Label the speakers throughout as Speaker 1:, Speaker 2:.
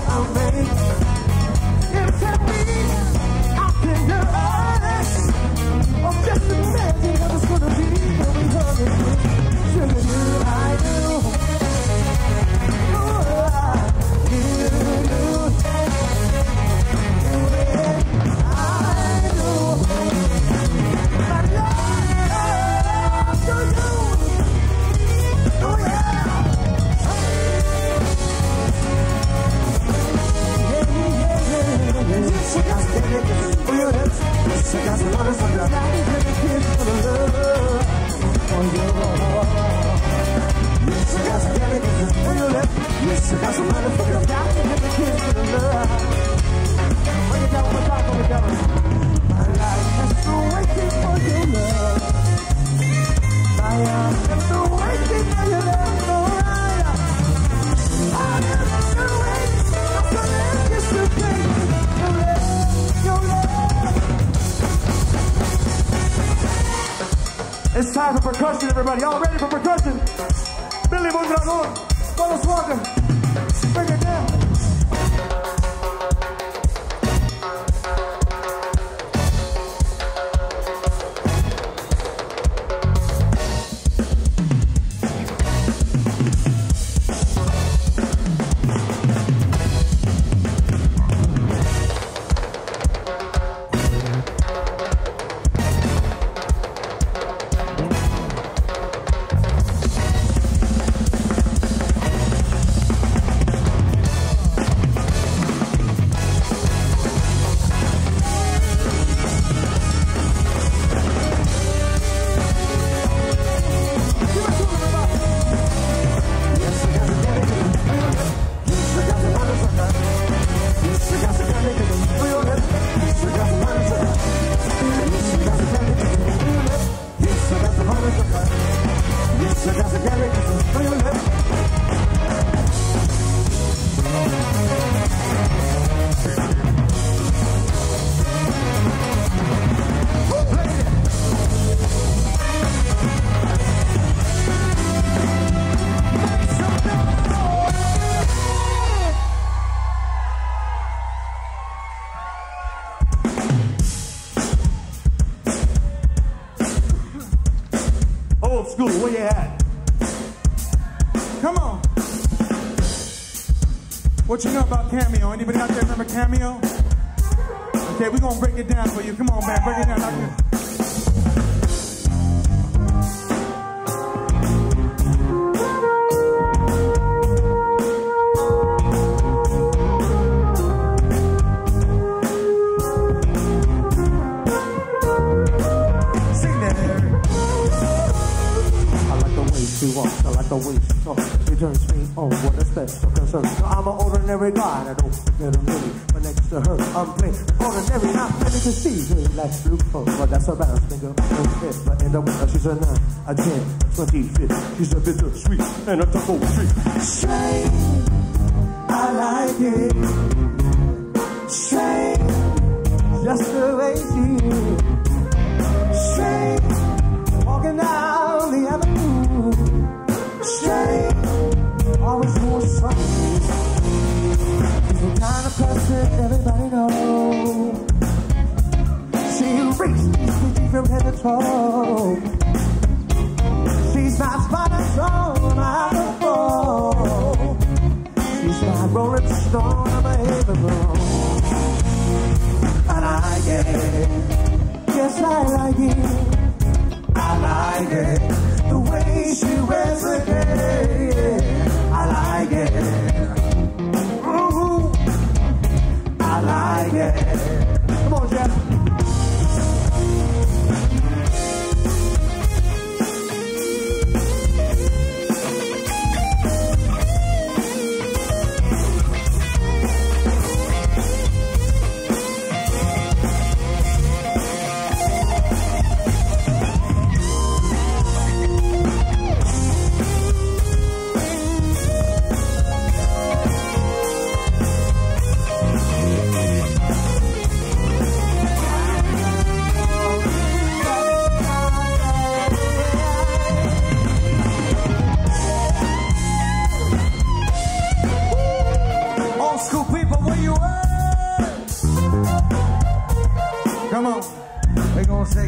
Speaker 1: I'll make. And tell me, how can you honest? Oh, just imagine how it's gonna be when we hug it. Sugar, do I do? Oh, I do. It's time for percussion, everybody. Y'all ready for percussion? Billy Mondragon, Carlos Walker, bring it down. School, where you at? Come on. What you know about Cameo? Anybody out there remember Cameo? Okay, we're gonna break it down for you. Come on, man, break it down.
Speaker 2: I like the way she talks. She turns me on with a special concern. So I'm an ordinary guy, and I don't get a really. But next to her, I'm plain ordinary. Not many to see her like blue phone. But that's a bounce, nigga. But in the winter, she's a 9, a 10, a 25. She's a bitter sweet and a tough old street.
Speaker 1: Strange, I like it. Strange, just the way she is. Strange, walking down the avenue. Strange, always doing something. She's the kind of person everybody knows. She reaches me from head to toe. She's my spot and soul, my phone. She's my rolling stone of a haven room. I like it, yes I like it. I like it. The way she wears her hair, I like it. Ooh, I like it. Come on, Jeff.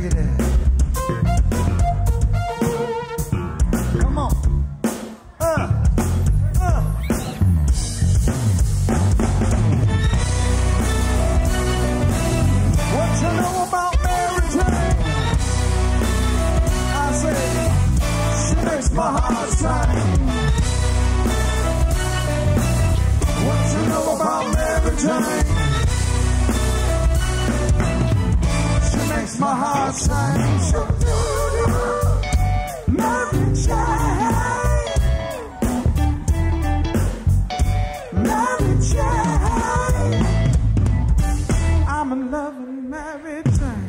Speaker 1: Take it in. Come on. What you know about Mary Jane? I say, she makes my heart sing. What you know about Mary Jane? She makes my heart sing. Mary Jane. Mary Jane. I'm in love with Mary Jane.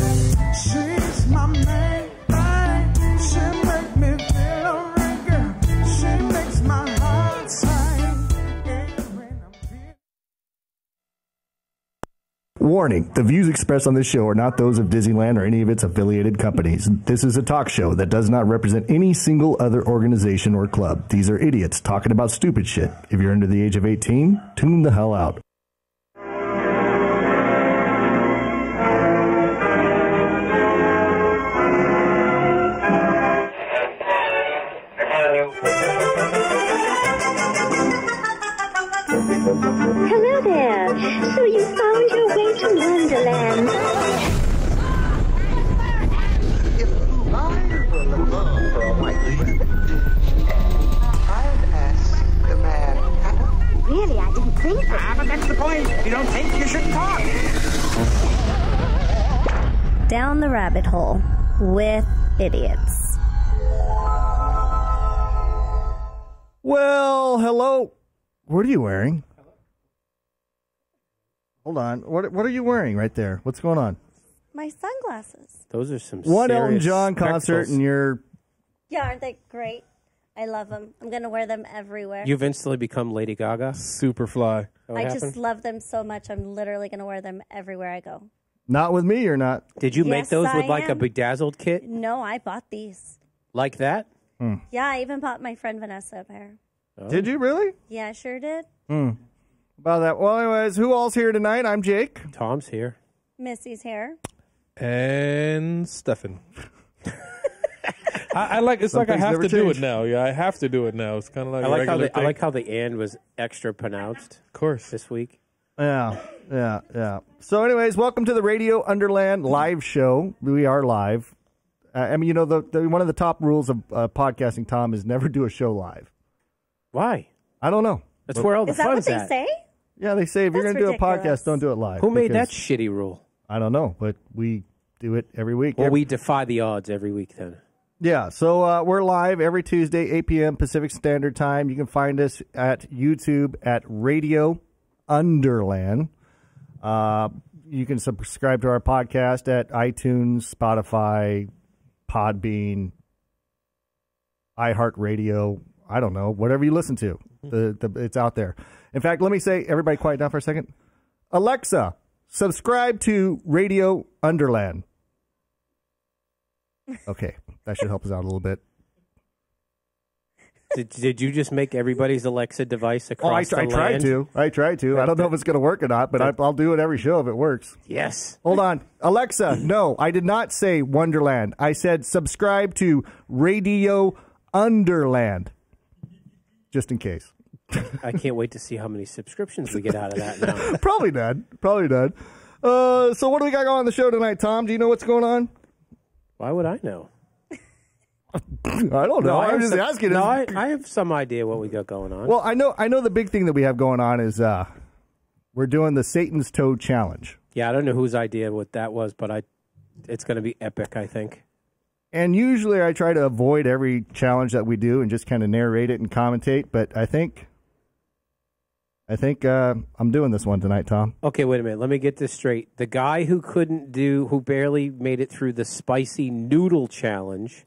Speaker 1: She's my main thing. She make me feel alright, girl. She makes my heart sing.
Speaker 3: Warning, the views expressed on this show are not those of Disneyland or any of its affiliated companies. This is a talk show that does not represent any single other organization or club. These are idiots talking about stupid shit. If you're under the age of 18, tune the hell out.
Speaker 4: Hello there. So you found your way to Wonderland.
Speaker 5: If I were looking for a white friend, I'd ask the man.
Speaker 4: Really, I didn't think so.
Speaker 5: But that's the point. You don't think you should talk.
Speaker 6: Down the rabbit hole with idiots.
Speaker 3: Well, hello. What are you wearing? Hold on. What are you wearing right there? What's going on?
Speaker 6: My sunglasses.
Speaker 7: Those are some
Speaker 3: One
Speaker 7: serious
Speaker 3: Elton John concert
Speaker 7: spectacles.
Speaker 3: and you're...
Speaker 6: Yeah, aren't they great? I love them. I'm going to wear them everywhere.
Speaker 7: You've instantly become Lady Gaga.
Speaker 8: Super fly.
Speaker 6: I just love them so much. I'm literally going to wear them everywhere I go.
Speaker 3: Not with me or not?
Speaker 7: Did you make
Speaker 6: Yes,
Speaker 7: those
Speaker 6: I
Speaker 7: with like a
Speaker 6: am.
Speaker 7: bedazzled kit?
Speaker 6: No, I bought these.
Speaker 7: Like that?
Speaker 6: Yeah, I even bought my friend Vanessa a pair.
Speaker 7: Oh.
Speaker 3: Did you really?
Speaker 6: Yeah, I sure did.
Speaker 3: About that. Well, anyways, who all's here tonight? I'm Jake.
Speaker 7: Tom's here.
Speaker 6: Missy's hair.
Speaker 8: And Stefan. I like. It's like I
Speaker 3: things
Speaker 8: have
Speaker 3: never
Speaker 8: to do
Speaker 3: change.
Speaker 8: it now. Yeah, I have to do it now. It's kind of like
Speaker 7: I
Speaker 8: a
Speaker 7: like how
Speaker 8: regular
Speaker 7: I
Speaker 8: thing.
Speaker 7: like how the "and" was extra pronounced
Speaker 8: Of course.
Speaker 7: this week.
Speaker 3: Yeah. So anyways, welcome to the Radio Underland live show. We are live. I mean, you know, the one of the top rules of podcasting, Tom, is never do a show live.
Speaker 7: Why?
Speaker 3: I don't know.
Speaker 7: That's where all the
Speaker 6: Is that what
Speaker 7: fun's
Speaker 6: they
Speaker 7: at.
Speaker 6: say?
Speaker 3: Yeah, they say if you're
Speaker 6: That's
Speaker 3: going to do a
Speaker 6: ridiculous.
Speaker 3: podcast, don't do it live.
Speaker 7: Who made that
Speaker 3: because-
Speaker 7: shitty rule?
Speaker 3: I don't know, but we do it every week.
Speaker 7: Well, we defy the odds every week then.
Speaker 3: Yeah, so we're live every Tuesday, 8 p.m. Pacific Standard Time. You can find us at YouTube at Radio Underland. You can subscribe to our podcast at iTunes, Spotify, Podbean, iHeartRadio. I don't know, whatever you listen to. It's out there. In fact, let me say, everybody quiet down for a second. Alexa, subscribe to Radio Underland. Okay, that should help us out a little bit.
Speaker 7: Did you just make everybody's Alexa device across the
Speaker 3: I
Speaker 7: land?
Speaker 3: I tried to. I don't know if it's going to work or not, but I'll do it every show if it works.
Speaker 7: Yes.
Speaker 3: Hold on. Alexa, no, I did not say Wonderland. I said subscribe to Radio Underland. Just in case.
Speaker 7: I can't wait to see how many subscriptions we get out of that now.
Speaker 3: Probably none. So what do we got going on the show tonight, Tom? Do you know what's going on?
Speaker 7: Why would I know?
Speaker 3: I don't know. I'm just asking.
Speaker 7: No, I have some idea what we got going on.
Speaker 3: Well, I know the big thing that we have going on is we're doing the Satans Toe Challenge.
Speaker 7: Yeah, I don't know whose idea what that was, but it's going to be epic, I think.
Speaker 3: And usually I try to avoid every challenge that we do and just kind of narrate it and commentate, but I think I'm doing this one tonight, Tom.
Speaker 7: Okay, wait a minute. Let me get this straight. The guy who barely made it through the spicy noodle challenge.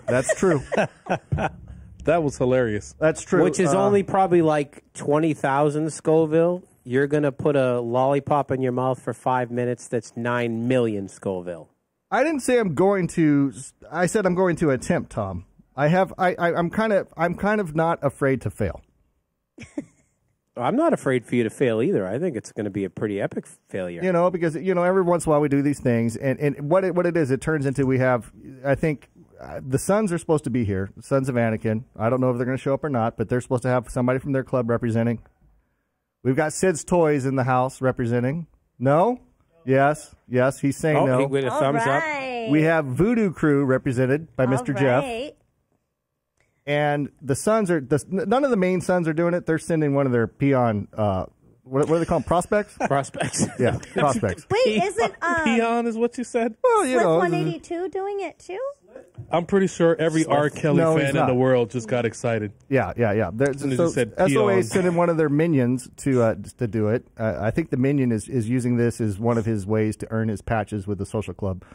Speaker 3: That's true.
Speaker 8: That was hilarious.
Speaker 3: That's true.
Speaker 7: Which is only probably like 20,000 Scoville. You're going to put a lollipop in your mouth for 5 minutes. That's 9 million Scoville.
Speaker 3: I didn't say I'm going to. I said I'm going to attempt, Tom. I'm kind of not afraid to fail.
Speaker 7: I'm not afraid for you to fail either. I think it's going to be a pretty epic failure.
Speaker 3: Because every once in a while we do these things, and what it is, it turns into we have. I think the Sons are supposed to be here, Sons of Anakin. I don't know if they're going to show up or not, but they're supposed to have somebody from their club representing. We've got Sid's Toys in the house representing. No? Yes. He's saying no.
Speaker 7: With a thumbs up.
Speaker 3: We have Voodoo Crew represented by Mr. Jeff. And the Sons are none of the main Sons are doing it. They're sending one of their peon. What do they call them? Prospects?
Speaker 7: Prospects.
Speaker 3: Yeah, prospects.
Speaker 6: Wait, isn't
Speaker 8: Peon is what you said?
Speaker 3: Well,
Speaker 6: Slip 182 doing it too?
Speaker 8: I'm pretty sure every R. Kelly fan in the world just got excited.
Speaker 3: Yeah.
Speaker 8: So
Speaker 3: said
Speaker 8: SOA
Speaker 3: is sending one of their minions to do it. I think the minion is using this as one of his ways to earn his patches with the social club.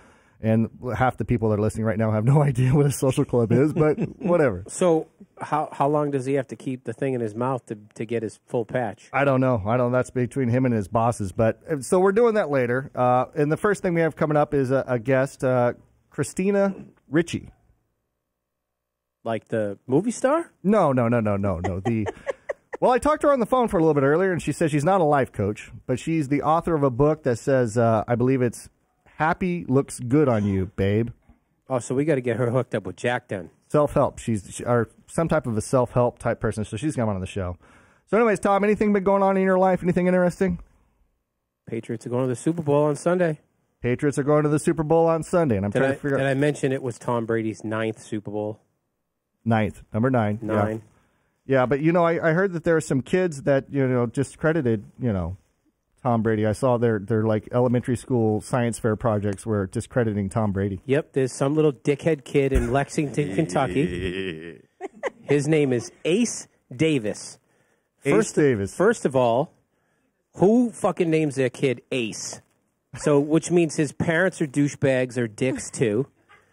Speaker 3: And half the people that are listening right now have no idea what a social club is, but whatever.
Speaker 7: So how long does he have to keep the thing in his mouth to get his full patch?
Speaker 3: I don't know. That's between him and his bosses. But so we're doing that later. And the first thing we have coming up is a guest, Christina Ricci.
Speaker 7: Like the movie star?
Speaker 3: No. Well, I talked to her on the phone for a little bit earlier, and she says she's not a life coach, but she's the author of a book that says, I believe it's Happy Looks Good on You, Babe.
Speaker 7: Oh, so we got to get her hooked up with Jack then.
Speaker 3: Self-help. She's some type of a self-help type person, so she's coming on the show. So anyways, Tom, anything been going on in your life? Anything interesting?
Speaker 7: Patriots are going to the Super Bowl on Sunday.
Speaker 3: Patriots are going to the Super Bowl on Sunday, and I'm trying to figure out.
Speaker 7: Did I mention it was Tom Brady's 9th Super Bowl?
Speaker 3: 9th, number 9.
Speaker 7: 9.
Speaker 3: Yeah, but I heard that there are some kids that discredited Tom Brady. I saw their like elementary school science fair projects were discrediting Tom Brady.
Speaker 7: Yep, there's some little dickhead kid in Lexington, Kentucky. His name is Ace Davis. First of all, who fucking names their kid Ace? So, which means his parents are douchebags or dicks too.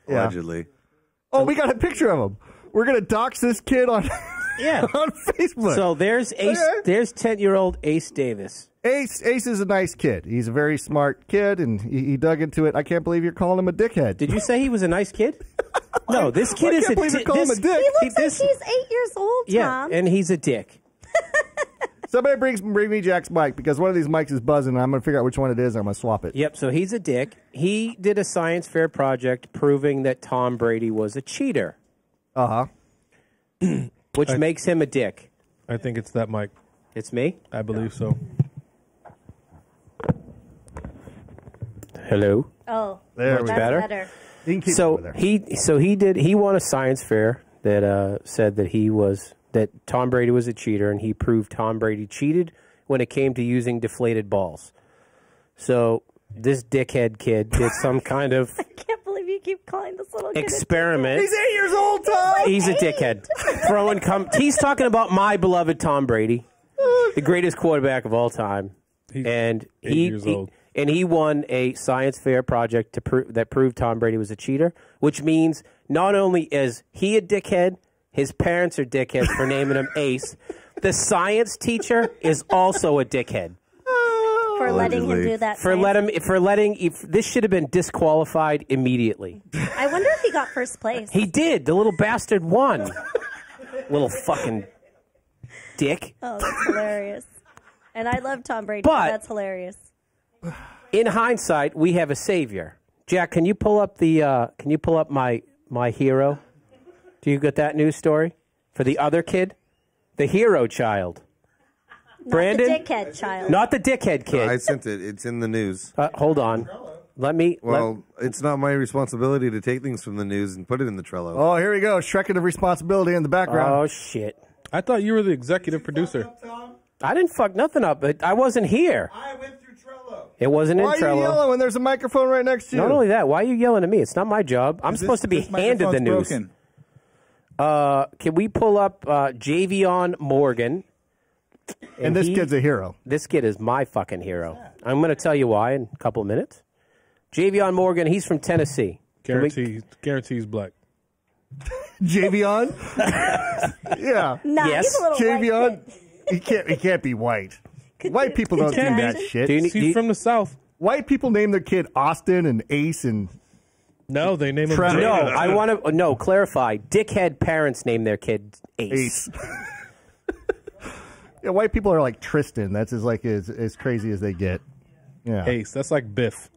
Speaker 9: Allegedly.
Speaker 3: Oh, we got a picture of him. We're gonna dox this kid on on Facebook.
Speaker 7: So there's Ace. Okay. There's 10-year-old Ace Davis.
Speaker 3: Ace is a nice kid. He's a very smart kid, and he dug into it. I can't believe you're calling him a dickhead.
Speaker 7: Did you say he was a nice kid? No, this kid
Speaker 3: is a dick. I can't believe you're calling him a dick.
Speaker 6: He looks like he's 8 years old, Tom.
Speaker 7: Yeah, and he's a dick.
Speaker 3: Somebody bring me Jack's mic, because one of these mics is buzzing, and I'm going to figure out which one it is, and I'm going to swap it.
Speaker 7: Yep, so he's a dick. He did a science fair project proving that Tom Brady was a cheater.
Speaker 3: Uh-huh.
Speaker 7: Which makes him a dick.
Speaker 8: I think it's that mic.
Speaker 7: It's me?
Speaker 8: I believe so.
Speaker 7: Hello?
Speaker 6: Oh,
Speaker 3: there
Speaker 6: that's better.
Speaker 7: He won a science fair that said that Tom Brady was a cheater, and he proved Tom Brady cheated when it came to using deflated balls. So this dickhead kid did some kind of
Speaker 6: I can't believe you keep calling this little kid
Speaker 7: experiment.
Speaker 3: He's 8 years old, Tom.
Speaker 7: He's a dickhead. He's talking about my beloved Tom Brady, the greatest quarterback of all time.
Speaker 8: He's 8 years old.
Speaker 7: And he won a science fair project that proved Tom Brady was a cheater, which means not only is he a dickhead, his parents are dickheads for naming him Ace. The science teacher is also a dickhead.
Speaker 6: For letting him do that.
Speaker 7: This should have been disqualified immediately.
Speaker 6: I wonder if he got first place.
Speaker 7: He did. The little bastard won. Little fucking dick.
Speaker 6: Oh, that's hilarious. And I love Tom Brady.
Speaker 7: But
Speaker 6: that's hilarious.
Speaker 7: In hindsight, we have a savior. Jack, can you pull up my hero? Do you get that news story for the other kid, the hero child? Brandon?
Speaker 6: Not the dickhead child.
Speaker 7: Not the dickhead kid.
Speaker 9: I sent it. It's in the news.
Speaker 7: Hold on.
Speaker 9: It's not my responsibility to take things from the news and put it in the Trello.
Speaker 3: Oh, here we go. Shrekking of responsibility in the background.
Speaker 7: Oh, shit.
Speaker 8: I thought you were the executive producer.
Speaker 7: I didn't fuck nothing up. I wasn't here.
Speaker 2: I went through Trello.
Speaker 7: It wasn't in Trello.
Speaker 3: Why are you yelling when there's a microphone right next to you?
Speaker 7: Not only that, why are you yelling at me? It's not my job. I'm supposed to be handed the news.
Speaker 2: Broken.
Speaker 7: Can we pull up Javion Morgan?
Speaker 3: And this kid's a hero.
Speaker 7: This kid is my fucking hero. I'm going to tell you why in a couple of minutes. Javion Morgan, he's from Tennessee.
Speaker 8: Guarantees black.
Speaker 3: Javion? Yeah.
Speaker 6: Nah,
Speaker 7: yes.
Speaker 6: He's a little
Speaker 3: Javion?
Speaker 6: white kid.
Speaker 3: He can't be white. White people don't do that shit.
Speaker 8: He's from the South.
Speaker 3: White people name their kid Austin and Ace and...
Speaker 8: No, they name him
Speaker 3: Trevor.
Speaker 7: No, I want to clarify. Dickhead parents name their kid Ace.
Speaker 3: Yeah, white people are like Tristan. That's as crazy as they get. Yeah.
Speaker 8: Ace. That's like Biff.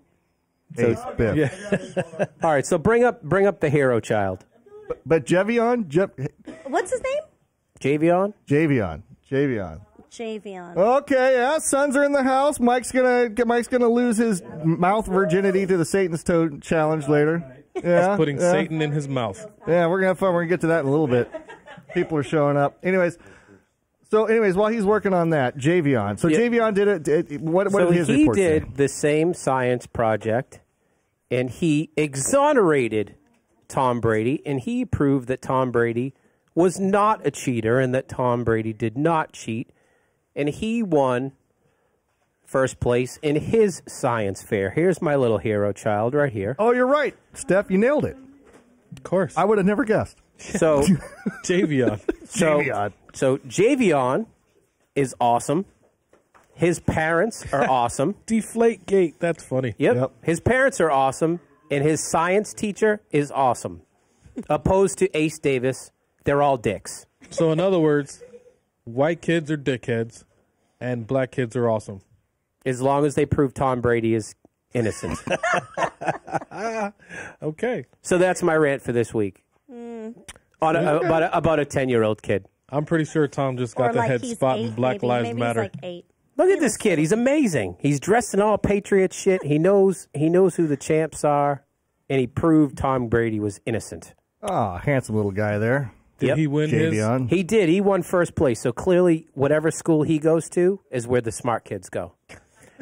Speaker 3: Ace, Biff.
Speaker 7: Yeah. All right, so bring up the hero child.
Speaker 3: But Javion?
Speaker 6: What's his name?
Speaker 7: Javion?
Speaker 3: Javion. Okay, yeah, sons are in the house. Mike's gonna lose his mouth virginity to the Satan's Toe Challenge later. Yeah,
Speaker 8: He's putting Satan in his mouth.
Speaker 3: Yeah, we're gonna have fun. We're gonna get to that in a little bit. People are showing up. Anyways, while he's working on that, Javion. So Javion did it. What did his report say?
Speaker 7: He did the same science project, and he exonerated Tom Brady, and he proved that Tom Brady was not a cheater and that Tom Brady did not cheat. And he won first place in his science fair. Here's my little hero child right here.
Speaker 3: Oh, you're right, Steph. You nailed it.
Speaker 8: Of course.
Speaker 3: I would have never guessed.
Speaker 7: So,
Speaker 8: Javion.
Speaker 7: So Javion is awesome. His parents are awesome.
Speaker 8: Deflate gate. That's funny.
Speaker 7: Yep. His parents are awesome, and his science teacher is awesome. Opposed to Ace Davis, they're all dicks.
Speaker 8: So, in other words, white kids are dickheads, and black kids are awesome.
Speaker 7: As long as they prove Tom Brady is innocent.
Speaker 8: Okay.
Speaker 7: So that's my rant for this week. About a 10-year-old kid.
Speaker 8: I'm pretty sure Tom just got the head spot in Black Lives Matter.
Speaker 6: He's like 8.
Speaker 7: Look at this kid. He's amazing. He's dressed in all Patriot shit. He knows who the champs are, and he proved Tom Brady was innocent.
Speaker 3: Oh, handsome little guy there.
Speaker 8: Did he win
Speaker 3: Javion.
Speaker 7: He did. He won first place. So clearly, whatever school he goes to is where the smart kids go.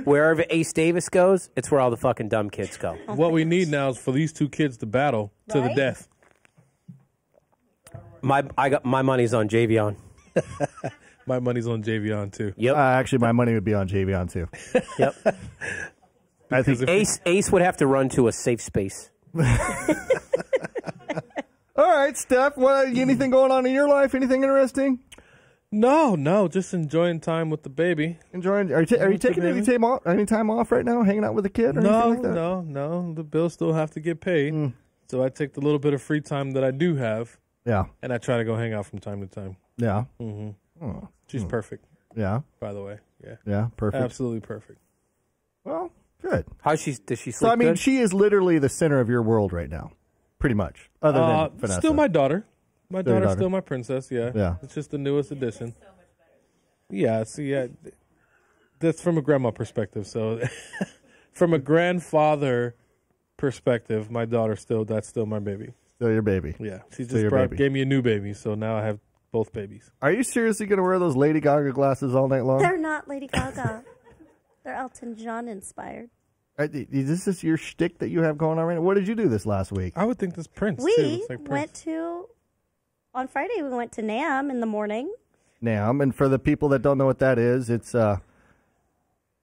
Speaker 7: Wherever Ace Davis goes, it's where all the fucking dumb kids go.
Speaker 8: What we need now is for these two kids to battle to the death.
Speaker 7: My money's on Javion.
Speaker 8: My money's on Javion too.
Speaker 7: Yep.
Speaker 3: Actually, my money would be on Javion too.
Speaker 7: Yep.
Speaker 3: I think
Speaker 7: Ace would have to run to a safe space.
Speaker 3: All right, Steph. Anything going on in your life? Anything interesting?
Speaker 8: No, just enjoying time with the baby.
Speaker 3: Enjoying? Are you taking any time off right now? Hanging out with a kid? Or anything like that?
Speaker 8: No. The bills still have to get paid, so I take the little bit of free time that I do have.
Speaker 3: Yeah.
Speaker 8: And I try to go hang out from time to time.
Speaker 3: Yeah.
Speaker 8: Mm-hmm.
Speaker 3: Oh.
Speaker 8: She's perfect.
Speaker 3: Yeah.
Speaker 8: By the way. Yeah.
Speaker 3: Yeah. Perfect.
Speaker 8: Absolutely perfect.
Speaker 3: Well, good.
Speaker 7: Does she sleep
Speaker 3: So I mean,
Speaker 7: good?
Speaker 3: she is literally the center of your world right now, pretty much. Other than Vanessa.
Speaker 8: Still my daughter. My daughter's still my princess. Yeah.
Speaker 3: Yeah.
Speaker 8: It's just the newest addition. Yeah. See, that's from a grandma perspective. So, from a grandfather perspective, my daughter that's still my baby.
Speaker 3: Still your baby.
Speaker 8: Yeah. She just gave me a new baby, so now I have both babies.
Speaker 3: Are you seriously going to wear those Lady Gaga glasses all night long?
Speaker 6: They're not Lady Gaga. They're Elton John inspired.
Speaker 3: Is this your shtick that you have going on right now? What did you do this last week?
Speaker 8: I would think this Prince.
Speaker 6: On Friday, we went to NAMM in the morning.
Speaker 3: NAMM, and for the people that don't know what that is, it's,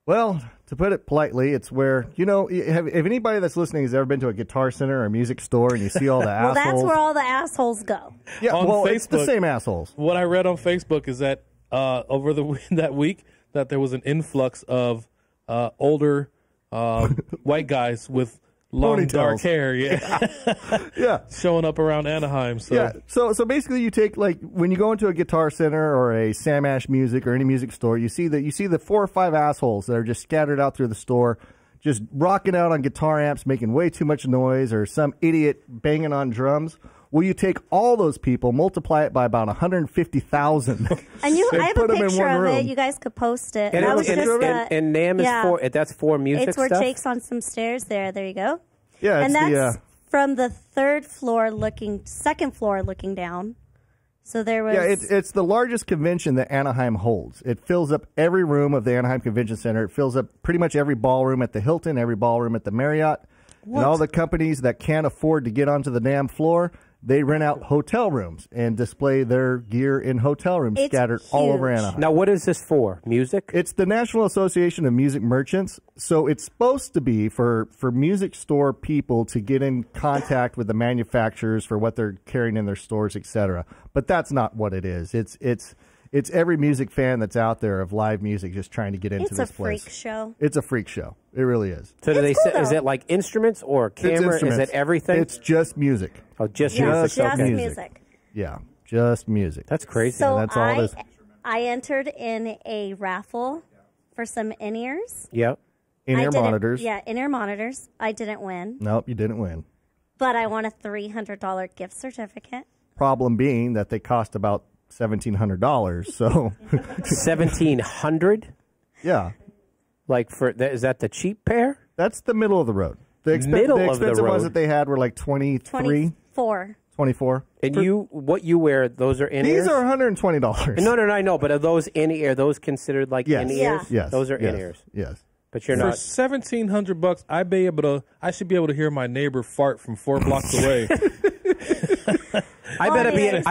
Speaker 3: well, to put it politely, it's where, if anybody that's listening has ever been to a Guitar Center or a music store and you see all the assholes.
Speaker 6: Well, that's where all the assholes go.
Speaker 3: Yeah,
Speaker 8: on Facebook,
Speaker 3: it's the same assholes.
Speaker 8: What I read on Facebook is that over that week that there was an influx of older white guys with long dark hair,
Speaker 3: yeah,
Speaker 8: showing up around Anaheim. So
Speaker 3: yeah, so basically, you take when you go into a Guitar Center or a Sam Ash Music or any music store, you see the 4 or 5 assholes that are just scattered out through the store, just rocking out on guitar amps, making way too much noise, or some idiot banging on drums. Well, you take all those people, multiply it by about 150,000.
Speaker 6: And I have a picture of it. You guys could post it.
Speaker 7: And NAMM is that's for music
Speaker 6: stuff. It's where
Speaker 7: stuff?
Speaker 6: Jake's on some stairs there. There you go.
Speaker 3: Yeah,
Speaker 6: and that's from the second floor looking down. So there was...
Speaker 3: Yeah, it's the largest convention that Anaheim holds. It fills up every room of the Anaheim Convention Center. It fills up pretty much every ballroom at the Hilton, every ballroom at the Marriott. What? And all the companies that can't afford to get onto the damn floor, they rent out hotel rooms and display their gear in hotel rooms scattered all over Anaheim.
Speaker 7: Now, what is this for? Music?
Speaker 3: It's the National Association of Music Merchants. So it's supposed to be for music store people to get in contact with the manufacturers for what they're carrying in their stores, etc. But that's not what it is. It's every music fan that's out there of live music just trying to get into this place.
Speaker 6: It's a freak show.
Speaker 3: It's a freak show. It really is.
Speaker 7: So is it like instruments or camera? Is it everything?
Speaker 3: It's just music.
Speaker 7: Oh, just
Speaker 6: music.
Speaker 3: Just music. Yeah, just music.
Speaker 7: That's crazy.
Speaker 6: So
Speaker 3: and that's all it is.
Speaker 6: I entered in a raffle for some in-ears.
Speaker 7: Yep.
Speaker 3: In-ear monitors.
Speaker 6: Yeah, in-ear monitors. I didn't win.
Speaker 3: Nope, you didn't win.
Speaker 6: But I won a $300 gift certificate.
Speaker 3: Problem being that they cost about $1,700. So
Speaker 7: $1,700.
Speaker 3: Yeah.
Speaker 7: Like is that the cheap pair?
Speaker 3: That's the middle of the road. The expensive ones that they had were like 23. 24.
Speaker 7: And what you wear, those are in-ears?
Speaker 3: These are $120.
Speaker 7: No, I know. But are those in-ear? Are those considered like in-ears?
Speaker 3: Yes.
Speaker 7: Those are in-ears.
Speaker 3: Yes.
Speaker 7: But you're
Speaker 8: For
Speaker 7: not.
Speaker 8: $1,700, I should be able to hear my neighbor fart from 4 blocks away.
Speaker 7: I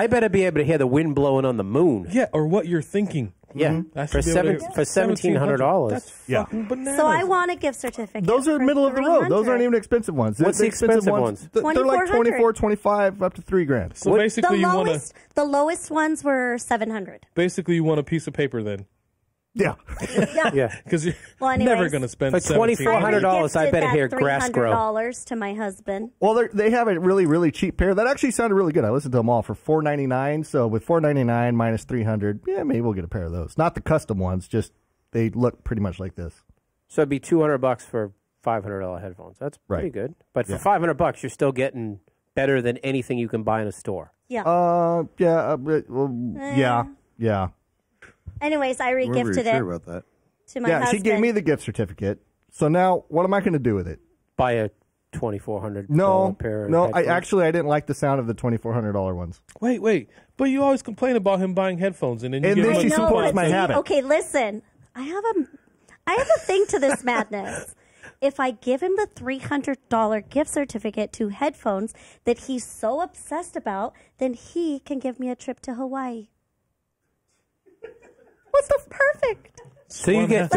Speaker 7: better be able to hear the wind blowing on the moon.
Speaker 8: Yeah, or what you're thinking.
Speaker 7: Yeah, for $1,700.
Speaker 8: That's fucking bananas.
Speaker 6: So I want a gift certificate.
Speaker 3: Those are middle of the road. Those aren't even expensive ones.
Speaker 7: What's the expensive ones?
Speaker 3: They're like 24, 25, up to $3,000.
Speaker 8: So basically,
Speaker 6: the lowest ones were $700.
Speaker 8: Basically, you want a piece of paper then.
Speaker 3: Yeah.
Speaker 7: Yeah.
Speaker 8: Because you're never going to spend
Speaker 7: for $2,400. I better hear grass grow.
Speaker 6: $300 to my husband.
Speaker 3: Well, they have a really, really cheap pair that actually sounded really good. I listened to them all for $499. So with $499 minus $300, yeah, maybe we'll get a pair of those. Not the custom ones, just they look pretty much like this.
Speaker 7: So it'd be $200 for $500 headphones. That's pretty good. But for $500, you're still getting better than anything you can buy in a store.
Speaker 6: Yeah.
Speaker 3: Yeah.
Speaker 6: Anyways, I regifted it
Speaker 9: about that.
Speaker 6: to my husband.
Speaker 3: She gave me the gift certificate. So now, what am I going to do with it?
Speaker 7: Buy a $2,400 pair of
Speaker 3: headphones? I didn't like the sound of the $2,400 ones.
Speaker 8: Wait. But you always complain about him buying headphones, and then
Speaker 3: she supports my habit.
Speaker 6: Okay, listen. I have a thing to this madness. If I give him the $300 gift certificate to headphones that he's so obsessed about, then he can give me a trip to Hawaii. What's the perfect?
Speaker 7: So you get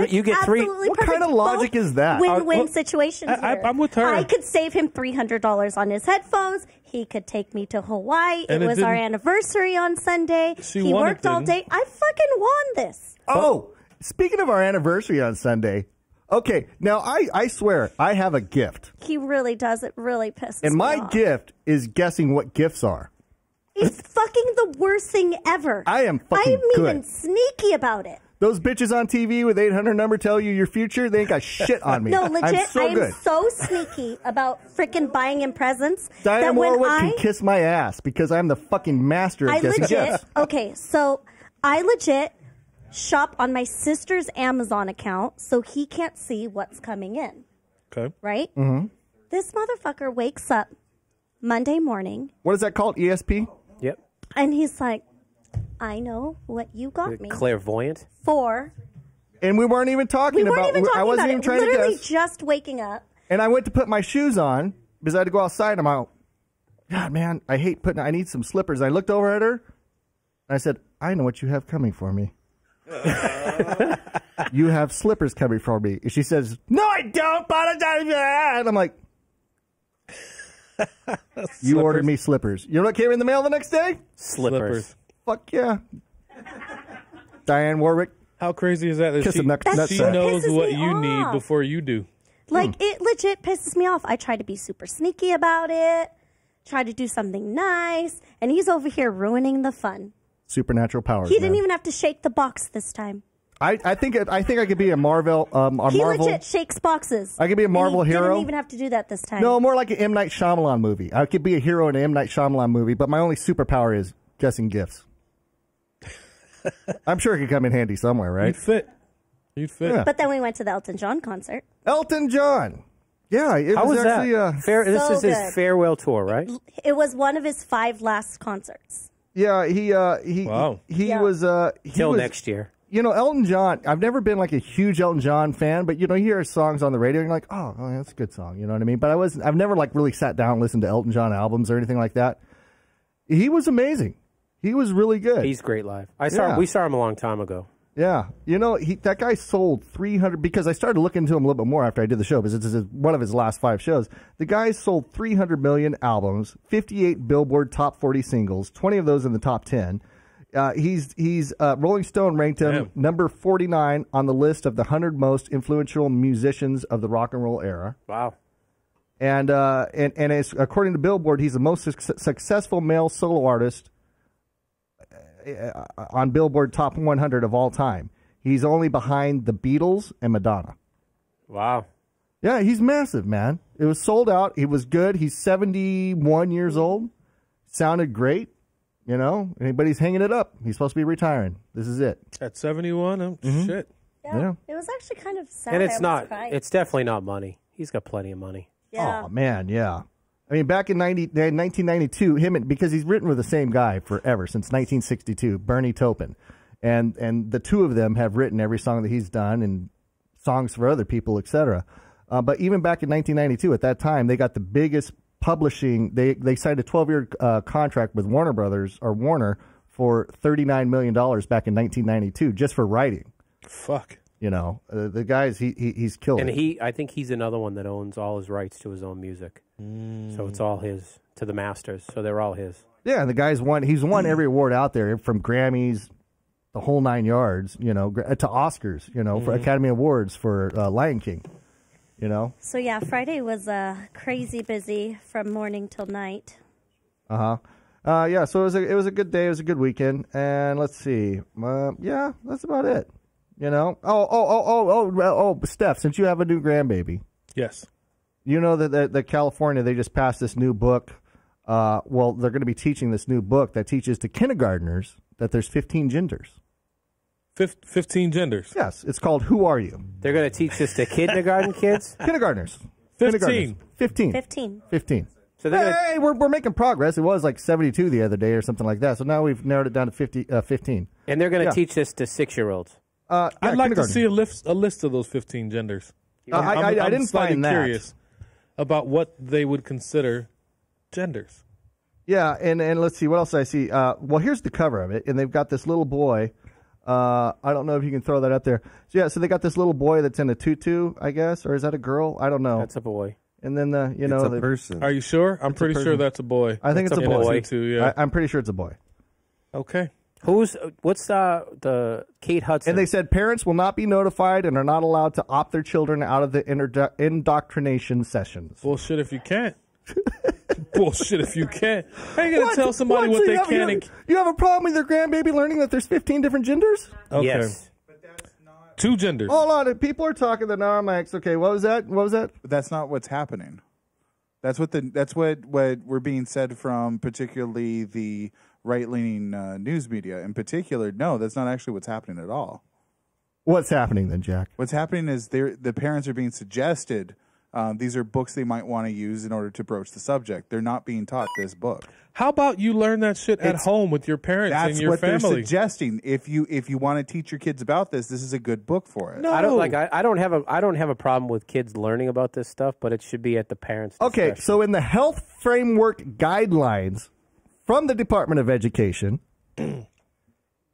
Speaker 7: three.
Speaker 3: What kind of logic is that?
Speaker 6: Win-win situations here.
Speaker 8: I'm with her.
Speaker 6: I could save him $300 on his headphones. He could take me to Hawaii. It was our anniversary on Sunday. He worked all day. I fucking won this.
Speaker 3: Oh, speaking of our anniversary on Sunday, okay, now I swear I have a gift.
Speaker 6: He really does. It really pisses me off.
Speaker 3: And my gift is guessing what gifts are.
Speaker 6: It's fucking the worst thing ever.
Speaker 3: I am fucking good.
Speaker 6: I'm even sneaky about it.
Speaker 3: Those bitches on TV with 800 number tell you your future, they ain't got shit on me.
Speaker 6: No, legit,
Speaker 3: I am
Speaker 6: so sneaky about freaking buying him presents.
Speaker 3: Diane Warwick can kiss my ass because I'm the fucking master of guessing gifts.
Speaker 6: Okay, so I legit shop on my sister's Amazon account so he can't see what's coming in.
Speaker 8: Okay.
Speaker 6: Right?
Speaker 3: Mm-hmm.
Speaker 6: This motherfucker wakes up Monday morning.
Speaker 3: What is that called? ESP?
Speaker 7: Yep.
Speaker 6: And he's like, I know what you got me.
Speaker 7: Clairvoyant.
Speaker 6: For.
Speaker 3: And we weren't even talking about it. I wasn't even trying to guess.
Speaker 6: Literally just waking up.
Speaker 3: And I went to put my shoes on because I had to go outside. I'm out. God, man, I need some slippers. I looked over at her and I said, I know what you have coming for me. You have slippers coming for me. And she says, no, I don't. And I'm like, you ordered me slippers. You know what came in the mail the next day?
Speaker 7: Slippers.
Speaker 3: Fuck yeah. Diane Warwick.
Speaker 8: How crazy is that? She knows what you need before you do.
Speaker 6: Like, it legit pisses me off. I try to be super sneaky about it, try to do something nice, and he's over here ruining the fun.
Speaker 3: Supernatural powers.
Speaker 6: He didn't even have to shake the box this time.
Speaker 3: I think I could be a Marvel.
Speaker 6: He legit shakes boxes.
Speaker 3: I could be a Marvel hero.
Speaker 6: Didn't even have to do that this time.
Speaker 3: No, more like an M. Night Shyamalan movie. I could be a hero in an M. Night Shyamalan movie, but my only superpower is guessing gifts. I'm sure it could come in handy somewhere, right?
Speaker 8: You'd fit.
Speaker 3: Yeah.
Speaker 6: But then we went to the Elton John concert.
Speaker 3: Elton John. Yeah, it
Speaker 7: How
Speaker 3: was actually
Speaker 7: that? This is his farewell tour, right?
Speaker 6: It was one of his 5 last concerts.
Speaker 3: Yeah, he was
Speaker 7: till next year.
Speaker 3: You know, Elton John, I've never been like a huge Elton John fan, but you know, you hear his songs on the radio and you're like, oh, that's a good song, you know what I mean? But I've never like really sat down and listened to Elton John albums or anything like that. He was amazing. He was really good.
Speaker 7: He's great live. We saw him a long time ago.
Speaker 3: Yeah. You know, that guy sold 300, because I started looking into him a little bit more after I did the show, because this is one of his last 5 shows. The guy sold 300 million albums, 58 Billboard top 40 singles, 20 of those in the top 10. Rolling Stone ranked him number 49 on the list of the 100 most influential musicians of the rock and roll era.
Speaker 7: Wow.
Speaker 3: And according to Billboard, he's the most successful male solo artist on Billboard Top 100 of all time. He's only behind the Beatles and Madonna.
Speaker 7: Wow.
Speaker 3: Yeah, he's massive, man. It was sold out. He was good. He's 71 years old. Sounded great, you know. But he's hanging it up. He's supposed to be retiring. This is it.
Speaker 8: At 71, shit.
Speaker 6: Yeah. It was actually kind of sad.
Speaker 7: And it's not.
Speaker 6: Cried.
Speaker 7: It's definitely not money. He's got plenty of money.
Speaker 6: Yeah.
Speaker 3: Oh, man, yeah. I mean, back in 1992, because he's written with the same guy forever, since 1962, Bernie Taupin. And the two of them have written every song that he's done and songs for other people, etc. But even back in 1992, at that time, they got the biggest publishing. They signed a 12-year contract with Warner Brothers, or Warner, for $39 million back in 1992, just for writing.
Speaker 8: Fuck.
Speaker 3: You know, the guys, he's killed
Speaker 7: And
Speaker 3: it.
Speaker 7: I think he's another one that owns all his rights to his own music. So it's all his, to the masters. So they're all his.
Speaker 3: Yeah, and the guy's he's won every award out there, from Grammys, the whole 9 yards, you know, to Oscars, you know, for Academy Awards for Lion King, you know.
Speaker 6: So yeah, Friday was crazy busy from morning till night.
Speaker 3: Yeah, so it was a good day. It was a good weekend, and let's see. Yeah, that's about it. You know. Oh, Steph, since you have a new grandbaby.
Speaker 8: Yes.
Speaker 3: You know that California, they just passed this new book. Well, they're going to be teaching this new book that teaches to kindergartners that there's 15 genders.
Speaker 8: 15 genders.
Speaker 3: Yes, it's called Who Are You?
Speaker 7: They're going to teach this to kindergarten kids?
Speaker 3: Kindergartners.
Speaker 8: 15.
Speaker 3: 15.
Speaker 7: So they're
Speaker 3: Hey, we're making progress. It was like 72 the other day or something like that. So now we've narrowed it down to 15.
Speaker 7: And they're going to teach this to 6-year-olds.
Speaker 8: I'd like to see a list of those 15 genders.
Speaker 3: I didn't
Speaker 8: slightly
Speaker 3: find that.
Speaker 8: curious about what they would consider genders.
Speaker 3: Yeah, and let's see, what else I see? Well, here's the cover of it, and they've got this little boy. I don't know if you can throw that up there. So they got this little boy that's in a tutu, I guess, or is that a girl? I don't know.
Speaker 7: That's a boy.
Speaker 3: And then
Speaker 9: It's a person.
Speaker 8: Are you sure? I'm pretty sure that's a boy.
Speaker 3: I think it's a boy.
Speaker 8: Too, yeah.
Speaker 3: I'm pretty sure it's a boy.
Speaker 8: Okay.
Speaker 7: What's the Kate Hudson?
Speaker 3: And they said parents will not be notified and are not allowed to opt their children out of the indoctrination sessions.
Speaker 8: Bullshit if you can't. Bullshit if you can't. How are you going to tell somebody what they can and...
Speaker 3: You have a problem with your grandbaby learning that there's 15 different genders?
Speaker 8: Okay.
Speaker 7: Yes.
Speaker 10: But that's not.
Speaker 8: 2 genders.
Speaker 3: Hold on. People are talking that now. I'm like, okay, what was that?
Speaker 10: But that's not what's happening. That's what we're being said from particularly the right-leaning news media. In particular, no, that's not actually what's happening at all.
Speaker 3: What's happening then, Jack?
Speaker 10: What's happening is the parents are being suggested. These are books they might want to use in order to broach the subject. They're not being taught this book.
Speaker 8: How about you learn that shit at home with your parents and your family?
Speaker 10: That's what they're suggesting. If you want to teach your kids about this is a good book for it.
Speaker 8: No.
Speaker 7: I don't have a problem with kids learning about this stuff, but it should be at the parents' discretion.
Speaker 3: Okay, so in the health framework guidelines from the Department of Education,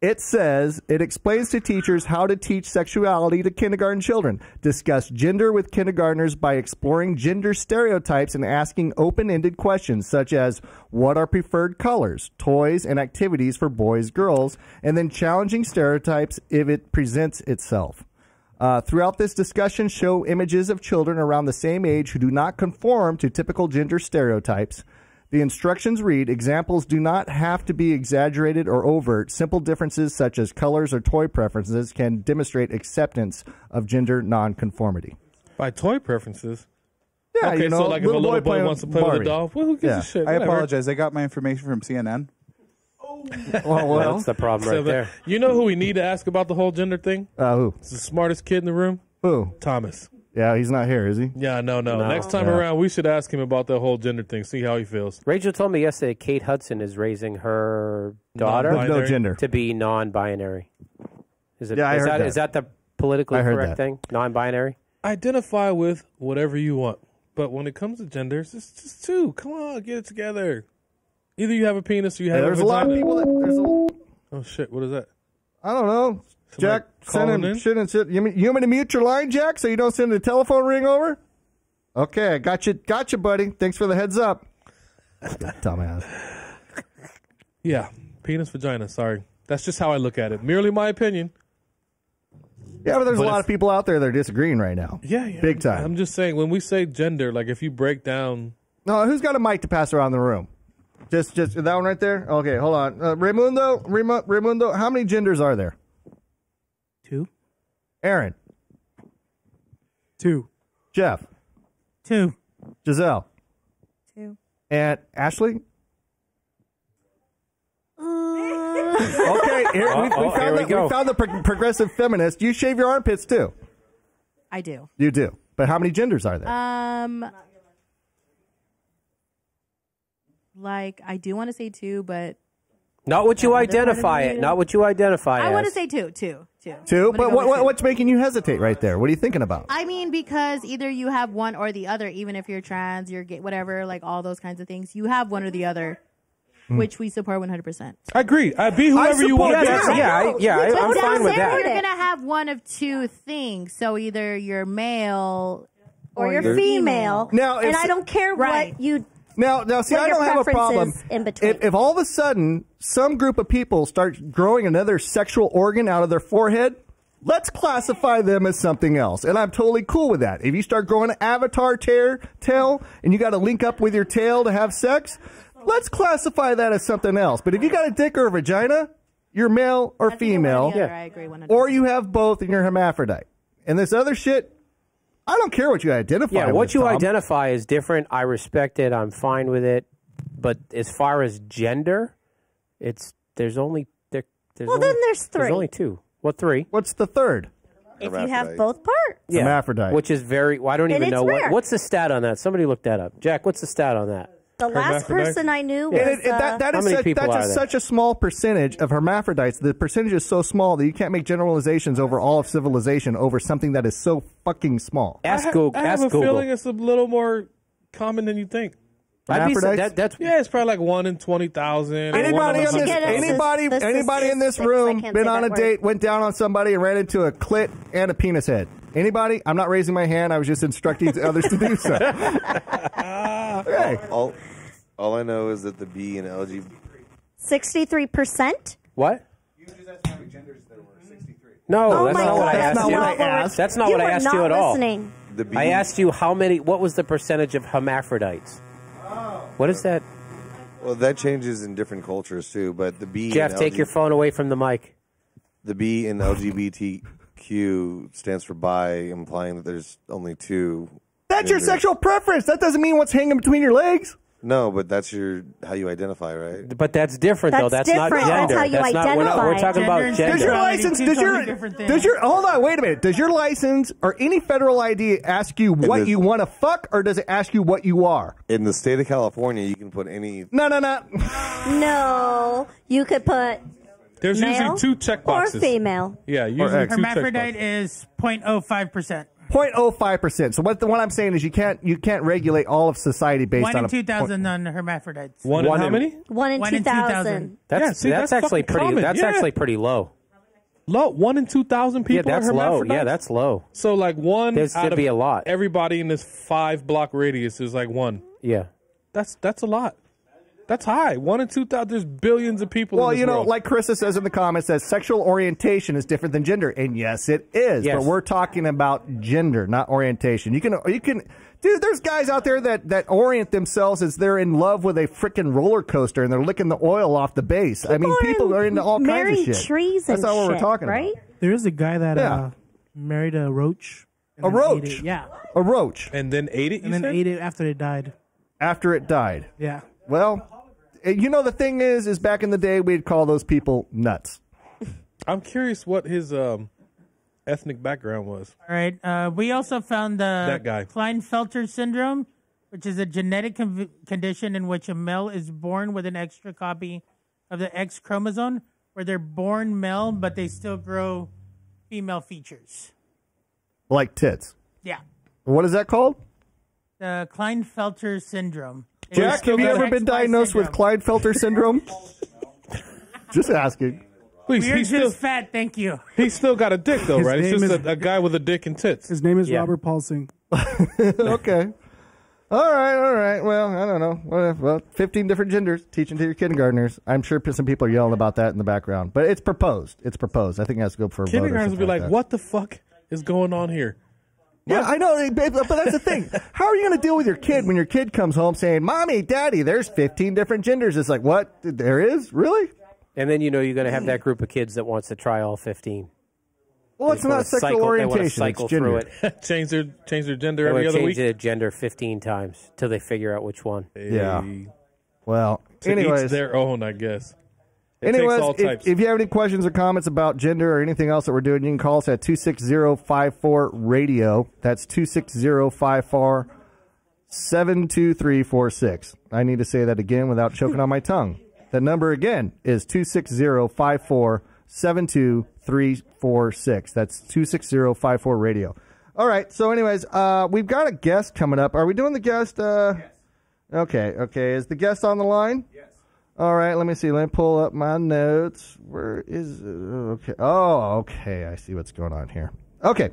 Speaker 3: it says it explains to teachers how to teach sexuality to kindergarten children, discuss gender with kindergartners by exploring gender stereotypes and asking open-ended questions such as what are preferred colors, toys, and activities for boys, girls, and then challenging stereotypes if it presents itself. Throughout this discussion, show images of children around the same age who do not conform to typical gender stereotypes. The instructions read, examples do not have to be exaggerated or overt. Simple differences such as colors or toy preferences can demonstrate acceptance of gender nonconformity.
Speaker 8: By toy prefereness?
Speaker 3: Yeah,
Speaker 8: okay,
Speaker 3: you know,
Speaker 8: so like if a little boy
Speaker 3: playing
Speaker 8: wants to play with a doll, well, who gives a shit?
Speaker 10: I
Speaker 8: Whatever.
Speaker 10: apologize. I got my information from CNN.
Speaker 3: Well,
Speaker 7: that's the problem right there.
Speaker 8: You know who we need to ask about the whole gender thing?
Speaker 3: Who?
Speaker 8: It's the smartest kid in the room.
Speaker 3: Who?
Speaker 8: Thomas.
Speaker 3: Yeah, he's not here, is he?
Speaker 8: Yeah, no. Next time around, we should ask him about the whole gender thing, see how he feels.
Speaker 7: Rachel told me yesterday Kate Hudson is raising her daughter
Speaker 3: no gender
Speaker 7: to be non-binary. Is it?
Speaker 3: Yeah, I heard that.
Speaker 7: Is that the politically
Speaker 3: I heard
Speaker 7: correct
Speaker 3: that.
Speaker 7: thing? Non-binary?
Speaker 8: Identify with whatever you want. But when it comes to genders, it's just 2. Come on, get it together. Either you have a penis or you have
Speaker 3: There's
Speaker 8: a
Speaker 3: a lot of
Speaker 8: vagina.
Speaker 3: people that...
Speaker 8: Oh, shit. What is that?
Speaker 3: I don't know.
Speaker 8: Somebody
Speaker 3: Jack, send
Speaker 8: calling
Speaker 3: him
Speaker 8: in?
Speaker 3: shit and shit. You want me to mute your line, Jack, so you don't send the telephone ring over? Okay, I got you, buddy. Thanks for the heads up. Dumbass.
Speaker 8: Yeah, penis, vagina. Sorry. That's just how I look at it. Merely my opinion.
Speaker 3: Yeah, but there's
Speaker 8: But
Speaker 3: a lot
Speaker 8: if-
Speaker 3: of people out there that are disagreeing right now.
Speaker 8: Yeah.
Speaker 3: Big time.
Speaker 8: I'm just saying, when we say gender, like if you break down...
Speaker 3: No, who's got a mic to pass around the room? Just that one right there? Okay, hold on. Raimundo, how many genders are there?
Speaker 11: 2.
Speaker 3: Aaron?
Speaker 11: 2.
Speaker 3: Jeff?
Speaker 11: 2.
Speaker 3: Giselle?
Speaker 6: 2.
Speaker 3: And Ashley? Okay, here we found the progressive feminist. You shave your armpits too.
Speaker 12: I do.
Speaker 3: You do. But how many genders are there?
Speaker 12: Like, I do want to say 2, but...
Speaker 7: Not what you identify it. Not what you identify
Speaker 12: I
Speaker 7: as.
Speaker 12: want to say 2. 2.
Speaker 3: 2? But what's making you hesitate right there? What are you thinking about?
Speaker 12: I mean, because either you have one or the other, even if you're trans, you're gay, whatever, like all those kinds of things. You have one or the other, which we support 100%.
Speaker 8: I agree. Be whoever you want to be.
Speaker 7: I'm fine with that.
Speaker 12: You're going to have one of 2 things. So either you're male
Speaker 6: or you're female.
Speaker 3: Now,
Speaker 6: and I don't care what you...
Speaker 3: Now, see, I don't have a problem
Speaker 6: in between.
Speaker 3: If all of a sudden some group of people start growing another sexual organ out of their forehead, let's classify them as something else, and I'm totally cool with that. If you start growing an avatar tail and you got to link up with your tail to have sex, let's classify that as something else. But if you got a dick or a vagina, you're male or female,
Speaker 12: I agree 100%.
Speaker 3: or you have both and you're hermaphrodite. And this other shit, I don't care what you identify.
Speaker 7: Yeah, what
Speaker 3: with,
Speaker 7: you
Speaker 3: Tom.
Speaker 7: identify is different. I respect it. I'm fine with it. But as far as gender, there's only 3. There's only 2. What 3?
Speaker 3: What's the third?
Speaker 6: If you have both parts.
Speaker 7: Yeah,
Speaker 3: hermaphrodite.
Speaker 7: which is very. Well, I don't even know
Speaker 6: rare.
Speaker 7: what's the stat on that. Somebody look that up. Jack, what's the stat on that?
Speaker 6: The last person I knew was...
Speaker 3: That's such a small percentage of hermaphrodites. The percentage is so small that you can't make generalizations over all of civilization over something that is so fucking small.
Speaker 8: I have a feeling it's a little more common than you think. It's probably like 1 in 20,000.
Speaker 3: Anybody in this room been on a date, went down on somebody, and ran into a clit and a penis head? Anybody? I'm not raising my hand. I was just instructing others to do so. Okay.
Speaker 9: All I know is that the B and LGBT...
Speaker 6: 63%?
Speaker 7: What?
Speaker 10: You just asked how many genders there were. 63.
Speaker 7: No, that's not what I asked you. That's not what I asked you at all. I asked you what was the percentage of hermaphrodites? What is that?
Speaker 9: Well, that changes in different cultures too, but the B...
Speaker 7: Jeff, take your phone away from the mic.
Speaker 9: The B in LGBTQ stands for bi, implying that there's only 2.
Speaker 3: That's your sexual preference. That doesn't mean what's hanging between your legs.
Speaker 9: No, but that's how you identify, right?
Speaker 7: But that's different, though. That's not gender.
Speaker 6: That's how you identify.
Speaker 7: We're talking about gender.
Speaker 3: Does your license? Hold on, wait a minute. Does your license or any federal ID ask you what you want to fuck, or does it ask you what you are?
Speaker 9: In the state of California, you can put any.
Speaker 3: No.
Speaker 6: No, you could put.
Speaker 8: There's
Speaker 6: male
Speaker 8: usually 2 checkboxes.
Speaker 6: Or female.
Speaker 8: Yeah, usually 2
Speaker 11: hermaphrodite
Speaker 8: checkboxes.
Speaker 11: is 0.05%.
Speaker 3: 0.05%. So what I'm saying is you can't regulate all of society based
Speaker 11: 1
Speaker 3: on
Speaker 11: in 2,000 on hermaphrodites.
Speaker 8: One in how many?
Speaker 6: 1 in 2,000.
Speaker 7: That's actually pretty.
Speaker 8: Common.
Speaker 7: That's actually pretty low.
Speaker 8: Low. 1 in 2,000 people.
Speaker 7: Yeah, that's
Speaker 8: are
Speaker 7: low.
Speaker 8: hermaphrodites?
Speaker 7: Yeah, that's low.
Speaker 8: So like 1 out of
Speaker 7: be a lot.
Speaker 8: Everybody in this 5-block radius is like 1.
Speaker 7: Yeah,
Speaker 8: that's a lot. That's high. 1 in 2,000. There's billions of people.
Speaker 3: Well,
Speaker 8: in this world.
Speaker 3: like Carissa says in the comments, says sexual orientation is different than gender, and yes, it is.
Speaker 7: Yes.
Speaker 3: But we're talking about gender, not orientation. You can, dude. There's guys out there that orient themselves as they're in love with a freaking roller coaster and they're licking the oil off the base. People are into all kinds of shit.
Speaker 6: Trees
Speaker 3: That's not what we're talking
Speaker 6: right?
Speaker 3: about.
Speaker 11: There is a guy that married a roach.
Speaker 3: A roach?
Speaker 11: Yeah.
Speaker 3: A roach.
Speaker 8: And then ate it?
Speaker 11: And then ate it after it died.
Speaker 3: After it died?
Speaker 11: Yeah.
Speaker 3: Well, the thing is back in the day, we'd call those people nuts.
Speaker 8: I'm curious what his ethnic background was.
Speaker 11: All right. We also found
Speaker 8: that guy.
Speaker 11: Klinefelter syndrome, which is a genetic condition in which a male is born with an extra copy of the X chromosome, where they're born male, but they still grow female features.
Speaker 3: Like tits.
Speaker 11: Yeah.
Speaker 3: What is that called?
Speaker 11: The Klinefelter syndrome.
Speaker 3: Jack, have you ever been diagnosed with Klinefelter syndrome? Just asking.
Speaker 8: Please,
Speaker 11: We're just fat, thank you.
Speaker 8: He's still got a dick, though, right? It's just a guy with a dick and tits.
Speaker 13: His name is Robert Paulsing.
Speaker 3: Okay. All right. Well, I don't know. Well, 15 different genders, teaching to your kindergartners. I'm sure some people are yelling about that in the background. But it's proposed. I think it has to go for a vote.
Speaker 8: Kindergartners will be like, what the fuck is going on here?
Speaker 3: Yeah, I know, but that's the thing. How are you going to deal with your kid when your kid comes home saying, Mommy, Daddy, there's 15 different genders? It's like, what? There is? Really?
Speaker 7: And then you're going to have that group of kids that wants to try all 15.
Speaker 3: Well, it's not sexual orientation.
Speaker 7: Cycle
Speaker 3: it's gender.
Speaker 7: through it.
Speaker 8: change their gender every other week.
Speaker 7: Change their gender 15 times till they figure out which one.
Speaker 3: Yeah. Well,
Speaker 8: to
Speaker 3: anyways,
Speaker 8: each their own, I guess. It
Speaker 3: anyways,
Speaker 8: takes all types.
Speaker 3: if you have any questions or comments about gender or anything else that we're doing, you can call us at 260-54-RADIO. That's 260-54-72346. I need to say that again without choking on my tongue. The number again is 260-54-72346. That's 260-54-RADIO. All right. So anyways, we've got a guest coming up. Are we doing the guest? Yes. Okay. Is the guest on the line? Yes. All right. Let me see. Let me pull up my notes. Where is it? Okay. Oh, okay. I see what's going on here. Okay.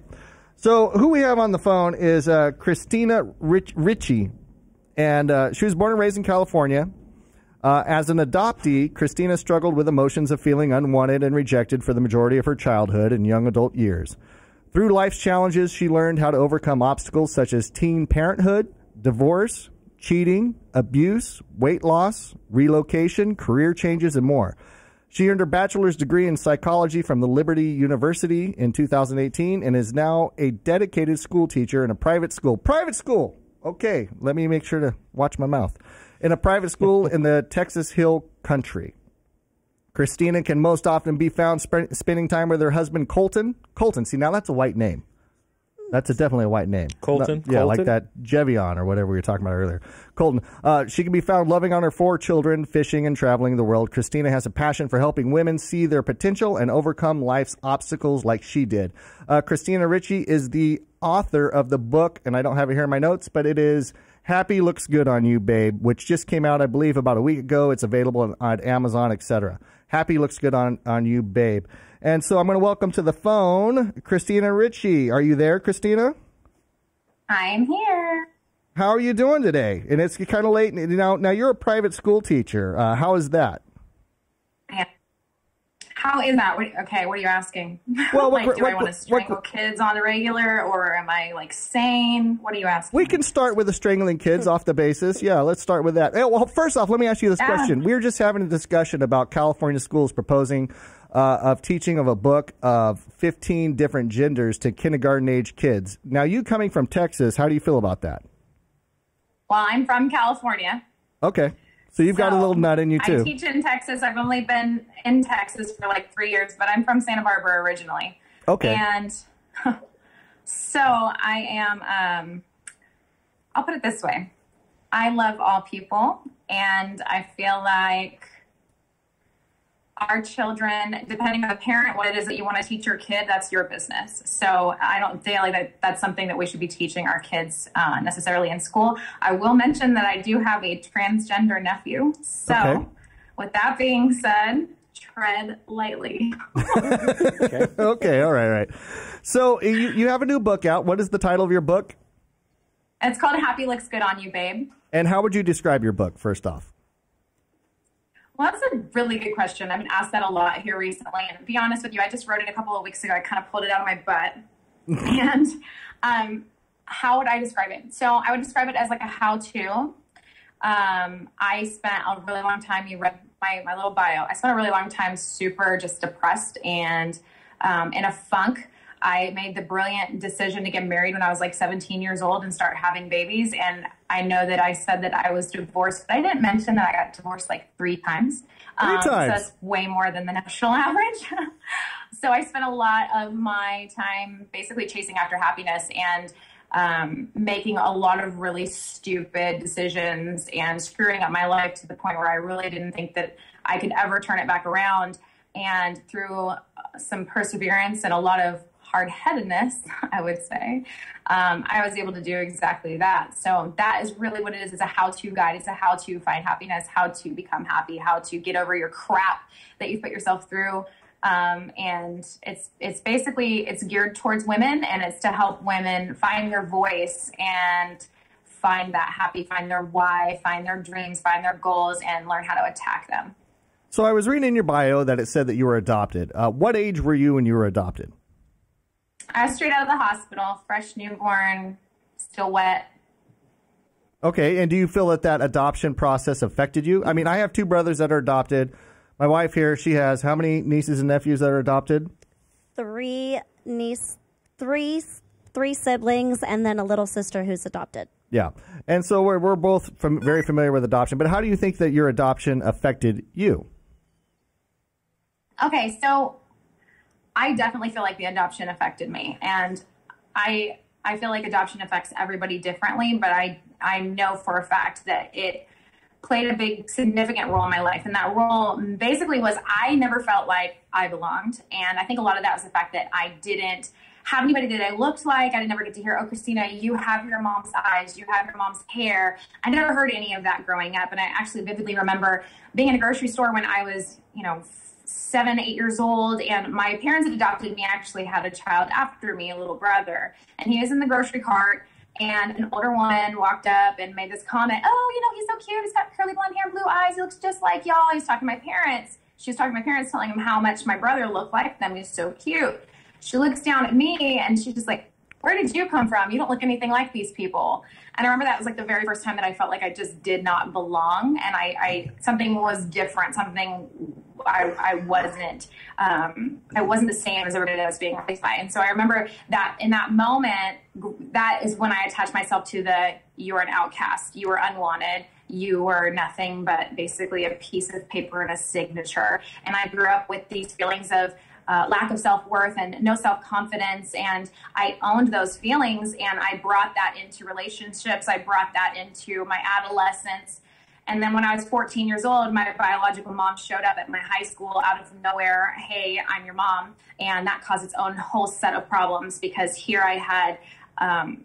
Speaker 3: So who we have on the phone is Christina Ritchie. And she was born and raised in California. As an adoptee, Christina struggled with emotions of feeling unwanted and rejected for the majority of her childhood and young adult years. Through life's challenges, she learned how to overcome obstacles such as teen parenthood, divorce, cheating, abuse, weight loss, relocation, career changes, and more. She earned her bachelor's degree in psychology from the Liberty University in 2018 and is now a dedicated school teacher in a private school. Private school! Okay, let me make sure to watch my mouth. In a private school in the Texas Hill Country. Christina can most often be found spending time with her husband, Colton. Colton, see, now that's a white name. That's definitely a white name.
Speaker 8: Colton?
Speaker 3: Yeah,
Speaker 8: Colton?
Speaker 3: like that Jevion or whatever we were talking about earlier. Colton. She can be found loving on her 4 children, fishing, and traveling the world. Christina has a passion for helping women see their potential and overcome life's obstacles like she did. Christina Ritchie is the author of the book, and I don't have it here in my notes, but it is Happy Looks Good on You, Babe, which just came out, I believe, about a week ago. It's available on Amazon, etc. Happy Looks Good on You, Babe. And so I'm going to welcome to the phone Christina Ritchie. Are you there, Christina?
Speaker 13: I'm here.
Speaker 3: How are you doing today? And it's kind of late. Now you're a private school teacher. How is that?
Speaker 13: Yeah. How is that? What are you asking?
Speaker 3: Well,
Speaker 13: do I want to strangle kids on the regular, or am I sane? What are you asking?
Speaker 3: We can start with the strangling kids off the basis. Yeah, let's start with that. Well, first off, let me ask you this question. We were just having a discussion about California schools proposing of teaching of a book of 15 different genders to kindergarten-age kids. Now, you coming from Texas, how do you feel about that?
Speaker 13: Well, I'm from California.
Speaker 3: Okay. So you've got a little nut in you, too.
Speaker 13: I teach in Texas. I've only been in Texas for 3 years, but I'm from Santa Barbara originally.
Speaker 3: Okay.
Speaker 13: And so I am, I'll put it this way. I love all people, and I feel like our children, depending on the parent, what it is that you want to teach your kid, that's your business. So I don't feel like that's something that we should be teaching our kids necessarily in school. I will mention that I do have a transgender nephew. So with that being said, tread lightly.
Speaker 3: Okay. All right. So you have a new book out. What is the title of your book?
Speaker 13: It's called Happy Looks Good on You, Babe.
Speaker 3: And how would you describe your book, first off?
Speaker 13: Well, that's a really good question. I've been asked that a lot here recently. And to be honest with you, I just wrote it a couple of weeks ago. I kind of pulled it out of my butt. And how would I describe it? So I would describe it as a how-to. I spent a really long time, you read my little bio. I spent a really long time super just depressed and in a funk. I made the brilliant decision to get married when I was 17 years old and start having babies. And I know that I said that I was divorced, but I didn't mention that I got divorced 3 times.
Speaker 3: 3 times.
Speaker 13: So that's way more than the national average. So I spent a lot of my time basically chasing after happiness and making a lot of really stupid decisions and screwing up my life to the point where I really didn't think that I could ever turn it back around. And through some perseverance and a lot of hard-headedness, I would say, I was able to do exactly that. So that is really what it is. It's a how-to guide. It's a how to find happiness, how to become happy, how to get over your crap that you put yourself through. And it's basically, it's geared towards women, and it's to help women find their voice and find that happy, find their why, find their dreams, find their goals, and learn how to attack them.
Speaker 3: So I was reading in your bio that it said that you were adopted. What age were you when you were adopted?
Speaker 13: I was straight out of the hospital, fresh newborn, still wet.
Speaker 3: Okay, and do you feel that adoption process affected you? I mean, I have two brothers that are adopted. My wife here, she has how many nieces and nephews that are adopted?
Speaker 6: Three siblings, and then a little sister who's adopted.
Speaker 3: Yeah, and so we're both very familiar with adoption. But how do you think that your adoption affected you?
Speaker 13: Okay, so I definitely feel like the adoption affected me, and I feel like adoption affects everybody differently, but I know for a fact that it played a big, significant role in my life. And that role basically was I never felt like I belonged. And I think a lot of that was the fact that I didn't have anybody that I looked like. I didn't ever get to hear, oh, Christina, you have your mom's eyes, you have your mom's hair. I never heard any of that growing up. And I actually vividly remember being in a grocery store when I was, 7, 8 years old, and my parents had adopted me. I actually had a child after me, a little brother, and he was in the grocery cart, and an older woman walked up and made this comment, oh, he's so cute, he's got curly blonde hair and blue eyes, he looks just like y'all. He was talking to my parents. She was talking to my parents, telling them how much my brother looked like them. He was so cute. She looks down at me, and she's just like, where did you come from? You don't look anything like these people. And I remember that was like the very first time that I felt like I just did not belong, and I something was different, something I wasn't the same as everybody that I was being raised by. And so I remember that in that moment, that is when I attached myself to you were an outcast, you were unwanted, you were nothing but basically a piece of paper and a signature. And I grew up with these feelings of lack of self-worth and no self-confidence, and I owned those feelings, and I brought that into relationships. I brought that into my adolescence. And then when I was 14 years old, my biological mom showed up at my high school out of nowhere. Hey, I'm your mom. And that caused its own whole set of problems, because here I had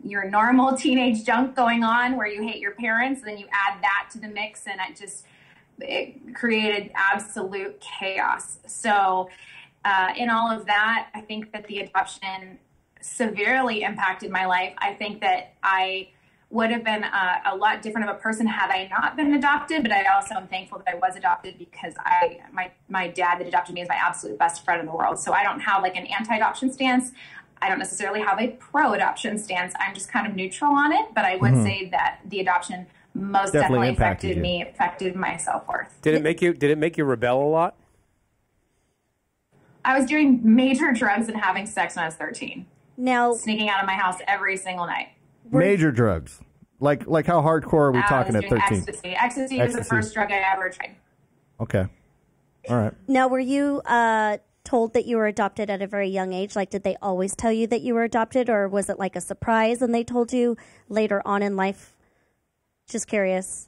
Speaker 13: your normal teenage junk going on where you hate your parents, and then you add that to the mix, and it created absolute chaos. So in all of that, I think that the adoption severely impacted my life. I think that I would have been a lot different of a person had I not been adopted, but I also am thankful that I was adopted, because my dad that adopted me is my absolute best friend in the world. So I don't have like an anti-adoption stance. I don't necessarily have a pro-adoption stance. I'm just kind of neutral on it, but I would say that the adoption most definitely affected me, affected my self-worth.
Speaker 7: Did it make you rebel a lot?
Speaker 13: I was doing major drugs and having sex when I was 13.
Speaker 6: Now,
Speaker 13: sneaking out of my house every single night.
Speaker 3: Major drugs. Like how hardcore are we talking at 13?
Speaker 13: Ecstasy. Ecstasy was the first drug I ever tried.
Speaker 3: Okay. All right.
Speaker 6: Now, were you told that you were adopted at a very young age? Like, did they always tell you that you were adopted, or was it like a surprise and they told you later on in life? Just curious.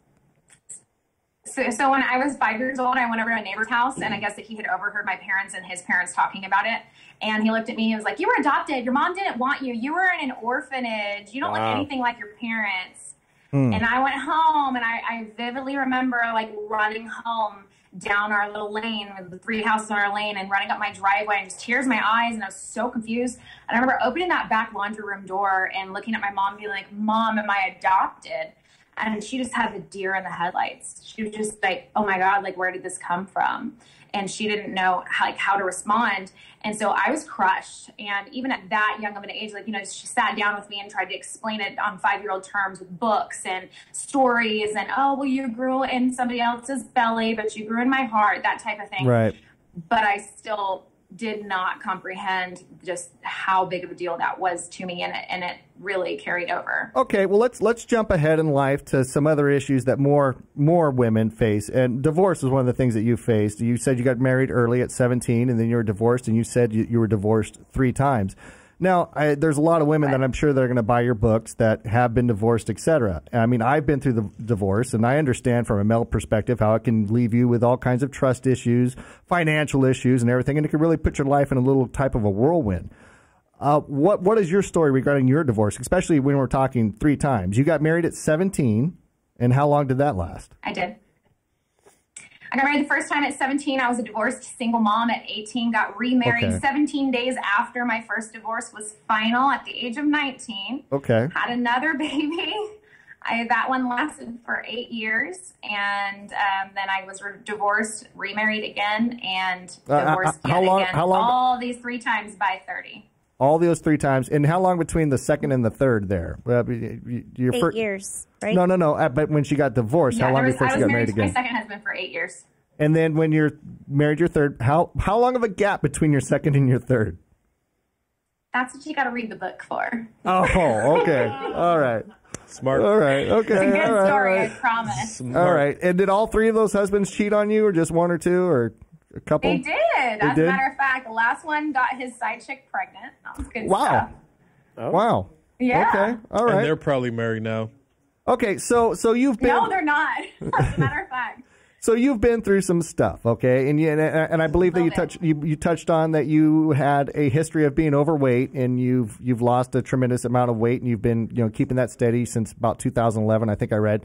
Speaker 13: So when I was 5 years old, I went over to a neighbor's house, and I guess that he had overheard my parents and his parents talking about it. And he looked at me, he was like, you were adopted. Your mom didn't want you. You were in an orphanage. You don't look anything like your parents. And I went home, and I vividly remember like running home down our little lane with the 3 houses on our lane, and running up my driveway, and just tears in my eyes, and I was so confused. And I remember opening that back laundry room door and looking at my mom, being like, Mom, am I adopted? And she just had the deer in the headlights. She was just like, oh my God, like, where did this come from? And she didn't know how to respond. And so I was crushed. And even at that young of an age, she sat down with me and tried to explain it on 5-year-old terms with books and stories. And, oh, well, you grew in somebody else's belly, but you grew in my heart, that type of thing.
Speaker 3: Right.
Speaker 13: But I still did not comprehend just how big of a deal that was to me, and it really carried over.
Speaker 3: Okay, well, let's jump ahead in life to some other issues that more women face, and divorce is one of the things that you faced. You said you got married early at 17, and then you were divorced, and you said you were divorced 3 times. Now, there's a lot of women that I'm sure they're going to buy your books that have been divorced, etc. I mean, I've been through the divorce, and I understand from a male perspective how it can leave you with all kinds of trust issues, financial issues, and everything, and it can really put your life in a little type of a whirlwind. What is your story regarding your divorce, especially when we're talking 3 times? You got married at 17, and how long did that last?
Speaker 13: I did. I got married the first time at 17. I was a divorced single mom at 18. Got remarried 17 days after my first divorce was final at the age of 19.
Speaker 3: Okay.
Speaker 13: Had another baby. That one lasted for 8 years. And then I was divorced, remarried again, and divorced again.
Speaker 3: How long?
Speaker 13: All these 3 times by 30.
Speaker 3: All those 3 times. And how long between the second and the third there? Your
Speaker 6: 8 years, right?
Speaker 3: No. But when she got divorced, how long before she got married again?
Speaker 13: My second husband for 8 years.
Speaker 3: And then when you're married your third, how long of a gap between your second and your third?
Speaker 13: That's what you got to read the book for.
Speaker 3: Oh, okay. All right.
Speaker 8: Smart.
Speaker 3: All right. Okay.
Speaker 13: It's a good
Speaker 3: all right,
Speaker 13: story,
Speaker 3: all right.
Speaker 13: I promise.
Speaker 3: All right. And did all 3 of those husbands cheat on you, or just 1 or 2, or a couple?
Speaker 13: They did. As a matter of fact, the last one got his side chick pregnant. That was good stuff.
Speaker 3: Oh. Wow.
Speaker 13: Yeah.
Speaker 3: Okay. All right.
Speaker 8: And they're probably married now.
Speaker 3: Okay. So you've been.
Speaker 13: No, they're not. As a matter of fact.
Speaker 3: So you've been through some stuff, okay, and I believe that you touched on that you had a history of being overweight, and you've lost a tremendous amount of weight, and you've been keeping that steady since about 2011, I think I read.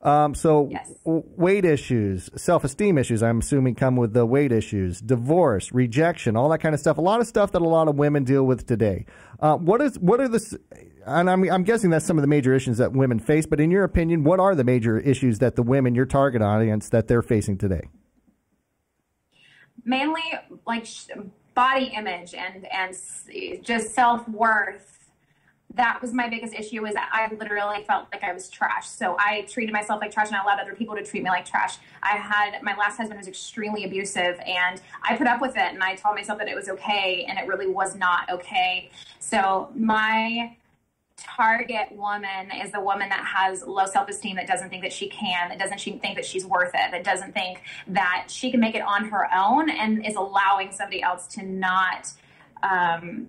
Speaker 13: Yes.
Speaker 3: Weight issues, self-esteem issues, I'm assuming come with the weight issues, divorce, rejection, all that kind of stuff. A lot of stuff that a lot of women deal with today. What are the, and I'm guessing that's some of the major issues that women face, but in your opinion, what are the major issues that the women, your target audience, that they're facing today?
Speaker 13: Mainly like body image and just self-worth. That was my biggest issue, is that I literally felt like I was trash. So I treated myself like trash, and I allowed other people to treat me like trash. My last husband was extremely abusive, and I put up with it, and I told myself that it was okay, and it really was not okay. So my target woman is the woman that has low self-esteem, that doesn't think that she can, that doesn't think that she's worth it, that doesn't think that she can make it on her own, and is allowing somebody else to not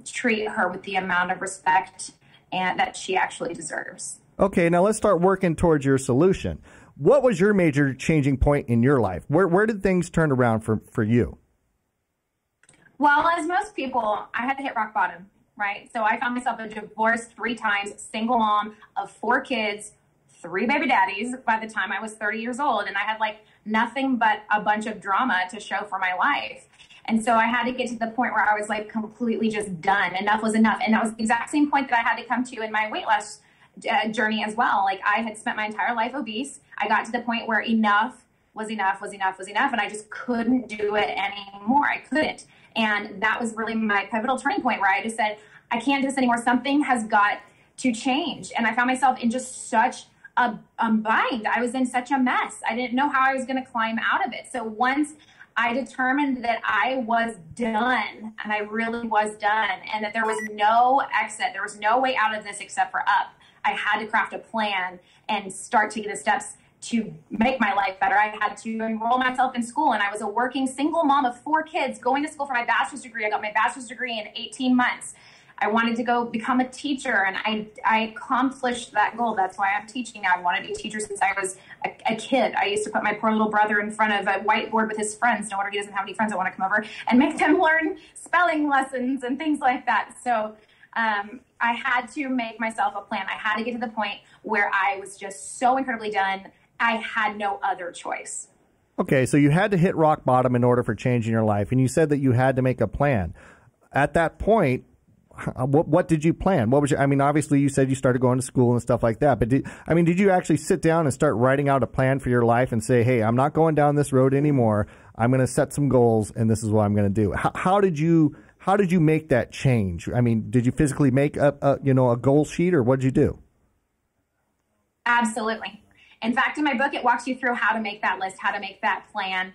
Speaker 13: treat her with the amount of respect and that she actually deserves. Okay, now let's start working towards your solution. What was your major changing point in your life? Where did things turn around for you? Well, as most people, I had to hit rock bottom, right? So I found myself divorced 3 times, single mom of 4 kids, 3 baby daddies by the time I was 30 years old. And I had like nothing but a bunch of drama to show for my life. And so I had to get to the point where I was like completely just done. Enough was enough. And that was the exact same point that I had to come to in my weight loss journey as well. Like I had spent my entire life obese. I got to the point where enough was enough was enough was enough. And I just couldn't do it anymore. I couldn't. And that was really my pivotal turning point, where I just said, I can't do this anymore. Something has got to change. And I found myself in just such a bind. I was in such a mess. I didn't know how I was going to climb out of it. So once I determined that I was done, and I really was done, and that there was no exit, there was no way out of this except for up, I had to craft a plan and start taking the steps to make my life better. I had to enroll myself in school, and I was a working single mom of 4 kids going to school for my bachelor's degree. I got my bachelor's degree in 18 months. I wanted to go become a teacher, and I accomplished that goal. That's why I'm teaching now. I wanted to be a teacher since I was a kid. I used to put my poor little brother in front of a whiteboard with his friends. No wonder he doesn't have any friends that want to come over, and make them learn spelling lessons and things like that. So I had to make myself a plan. I had to get to the point where I was just so incredibly done. I had no other choice. Okay, so you had to hit rock bottom in order for change in your life, and you said that you had to make a plan. At that point, what did you plan? What was your, I mean, obviously you said you started going to school and stuff like that, but did you actually sit down and start writing out a plan for your life and say, hey, I'm not going down this road anymore. I'm going to set some goals, and this is what I'm going to do. How did you make that change? I mean, did you physically make a goal sheet, or what did you do? Absolutely. In fact, in my book, it walks you through how to make that list, how to make that plan.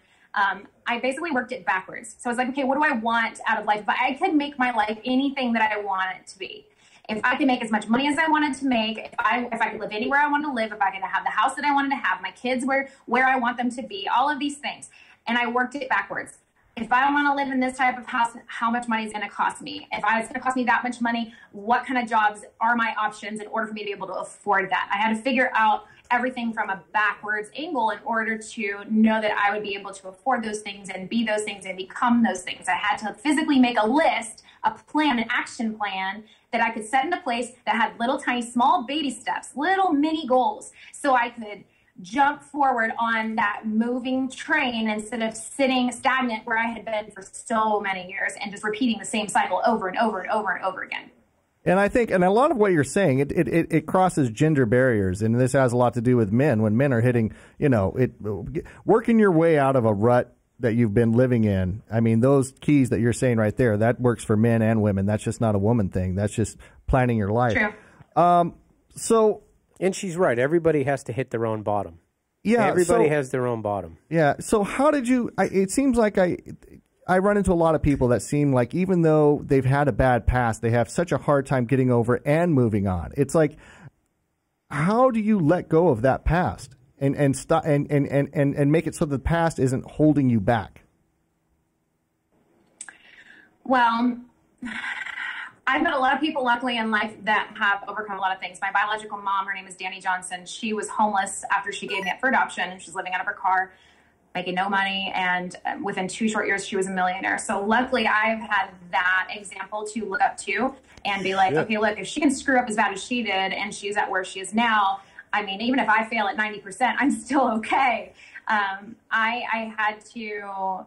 Speaker 13: I basically worked it backwards. So I was like, okay, what do I want out of life? If I could make my life anything that I want it to be, if I could make as much money as I wanted to make, if I could live anywhere I wanted to live, if I could have the house that I wanted to have, my kids where I want them to be, all of these things. And I worked it backwards. If I want to live in this type of house, how much money is going to cost me? If it's going to cost me that much money, what kind of jobs are my options in order for me to be able to afford that? I had to figure out everything from a backwards angle in order to know that I would be able to afford those things and be those things and become those things. I had to physically make a list, a plan, an action plan that I could set into place that had little tiny small baby steps, little mini goals, so I could jump forward on that moving train instead of sitting stagnant where I had been for so many years and just repeating the same cycle over and over and over and over again. And I think, and a lot of what you're saying, it crosses gender barriers, and this has a lot to do with men. When men are hitting, working your way out of a rut
Speaker 3: that you've been living in, I mean, those keys that you're saying right there, that works for men and women. That's just not a woman thing. That's just planning your life.
Speaker 13: True.
Speaker 7: And she's right. Everybody has to hit their own bottom.
Speaker 3: Yeah.
Speaker 7: Everybody has their own bottom.
Speaker 3: Yeah. So how did you, it seems like I run into a lot of people that seem like even though they've had a bad past, they have such a hard time getting over and moving on. It's like, how do you let go of that past and stop and make it so the past isn't holding you back?
Speaker 13: Well, I've met a lot of people, luckily, in life that have overcome a lot of things. My biological mom, her name is Danny Johnson. She was homeless after she gave me up for adoption, and she's living out of her car, making no money. And within 2 short years, she was a millionaire. So luckily, I've had that example to look up to and be like, okay, look, if she can screw up as bad as she did and she's at where she is now, I mean, even if I fail at 90%, I'm still okay. I had to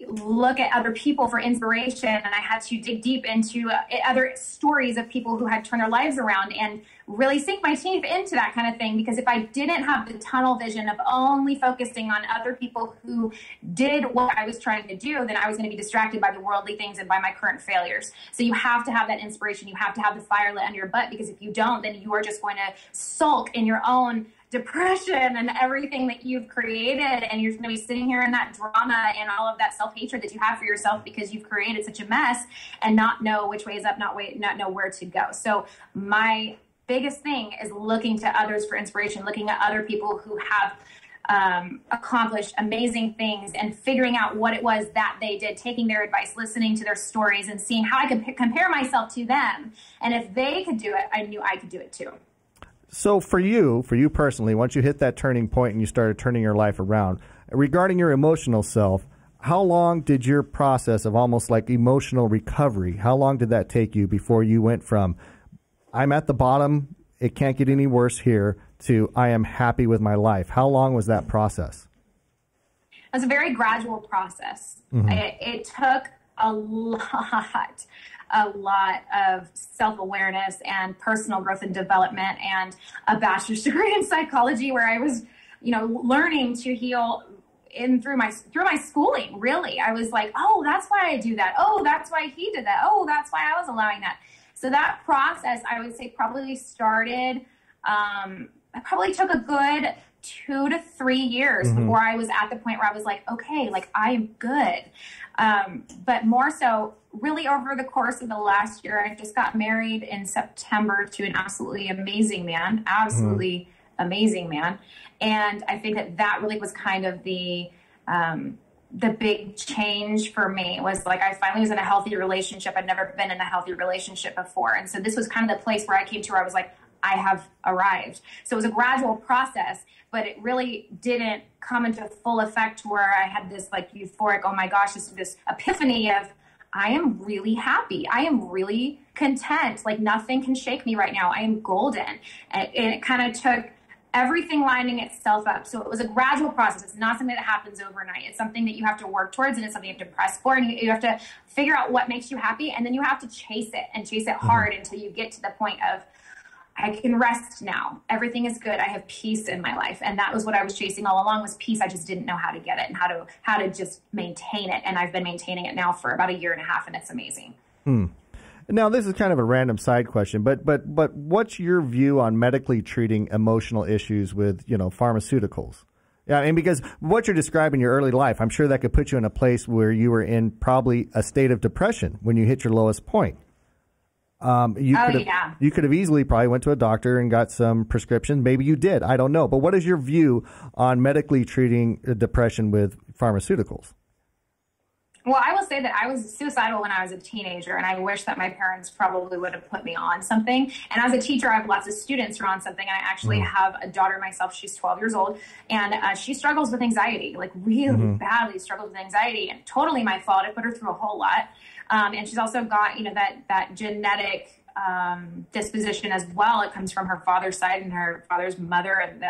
Speaker 13: look at other people for inspiration, and I had to dig deep into other stories of people who had turned their lives around and really sink my teeth into that kind of thing. Because if I didn't have the tunnel vision of only focusing on other people who did what I was trying to do, then I was going to be distracted by the worldly things and by my current failures. So you have to have that inspiration. You have to have the fire lit under your butt, because if you don't, then you are just going to sulk in your own depression and everything that you've created, and you're going to be sitting here in that drama and all of that self-hatred that you have for yourself because you've created such a mess and not know which way is up, not know where to go. So my biggest thing is looking to others for inspiration, looking at other people who have accomplished amazing things and figuring out what it was that they did, taking their advice, listening to their stories, and seeing how I could compare myself to them. And if they could do it, I knew I could do it too.
Speaker 3: So for you personally, once you hit that turning point and you started turning your life around, regarding your emotional self, how long did your process of almost like emotional recovery, how long did that take you before you went from, I'm at the bottom, it can't get any worse here, to I am happy with my life? How long was that process?
Speaker 13: It was a very gradual process. Mm-hmm. It took a lot of self-awareness and personal growth and development, and a bachelor's degree in psychology, where I was, learning to heal through my schooling. Really, I was like, oh, that's why I do that. Oh, that's why he did that. Oh, that's why I was allowing that. So that process, I would say, probably started. It probably took a good 2 to 3 years mm-hmm. before I was at the point where I was like, okay, like I am good. But more so, really over the course of the last year, I just got married in September to an absolutely amazing man, amazing man. And I think that really was kind of the big change for me. Was like, I finally was in a healthy relationship. I'd never been in a healthy relationship before. And so this was kind of the place where I came to where I was like, I have arrived. So it was a gradual process, but it really didn't come into full effect where I had this like euphoric, oh my gosh, this epiphany of, I am really happy. I am really content. Like nothing can shake me right now. I am golden. And it kind of took everything lining itself up. So it was a gradual process. It's not something that happens overnight. It's something that you have to work towards, and it's something you have to press for, and you have to figure out what makes you happy, and then you have to chase it and chase it hard until you get to the point of, I can rest now. Everything is good. I have peace in my life. And that was what I was chasing all along, was peace. I just didn't know how to get it and how to just maintain it. And I've been maintaining it now for about 1.5 years, and it's amazing.
Speaker 3: Now, this is kind of a random side question, but what's your view on medically treating emotional issues with, pharmaceuticals? Yeah, and because what you're describing in your early life, I'm sure that could put you in a place where you were in probably a state of depression when you hit your lowest point. You could have easily probably went to a doctor and got some prescription. Maybe you did. I don't know. But what is your view on medically treating depression with pharmaceuticals?
Speaker 13: Well, I will say that I was suicidal when I was a teenager, and I wish that my parents probably would have put me on something. And as a teacher, I have lots of students who are on something. And I actually have a daughter myself. She's 12 years old, and she struggles with anxiety, like really badly struggles with anxiety, and totally my fault. I put her through a whole lot. And she's also got, that genetic disposition as well. It comes from her father's side and her father's mother, and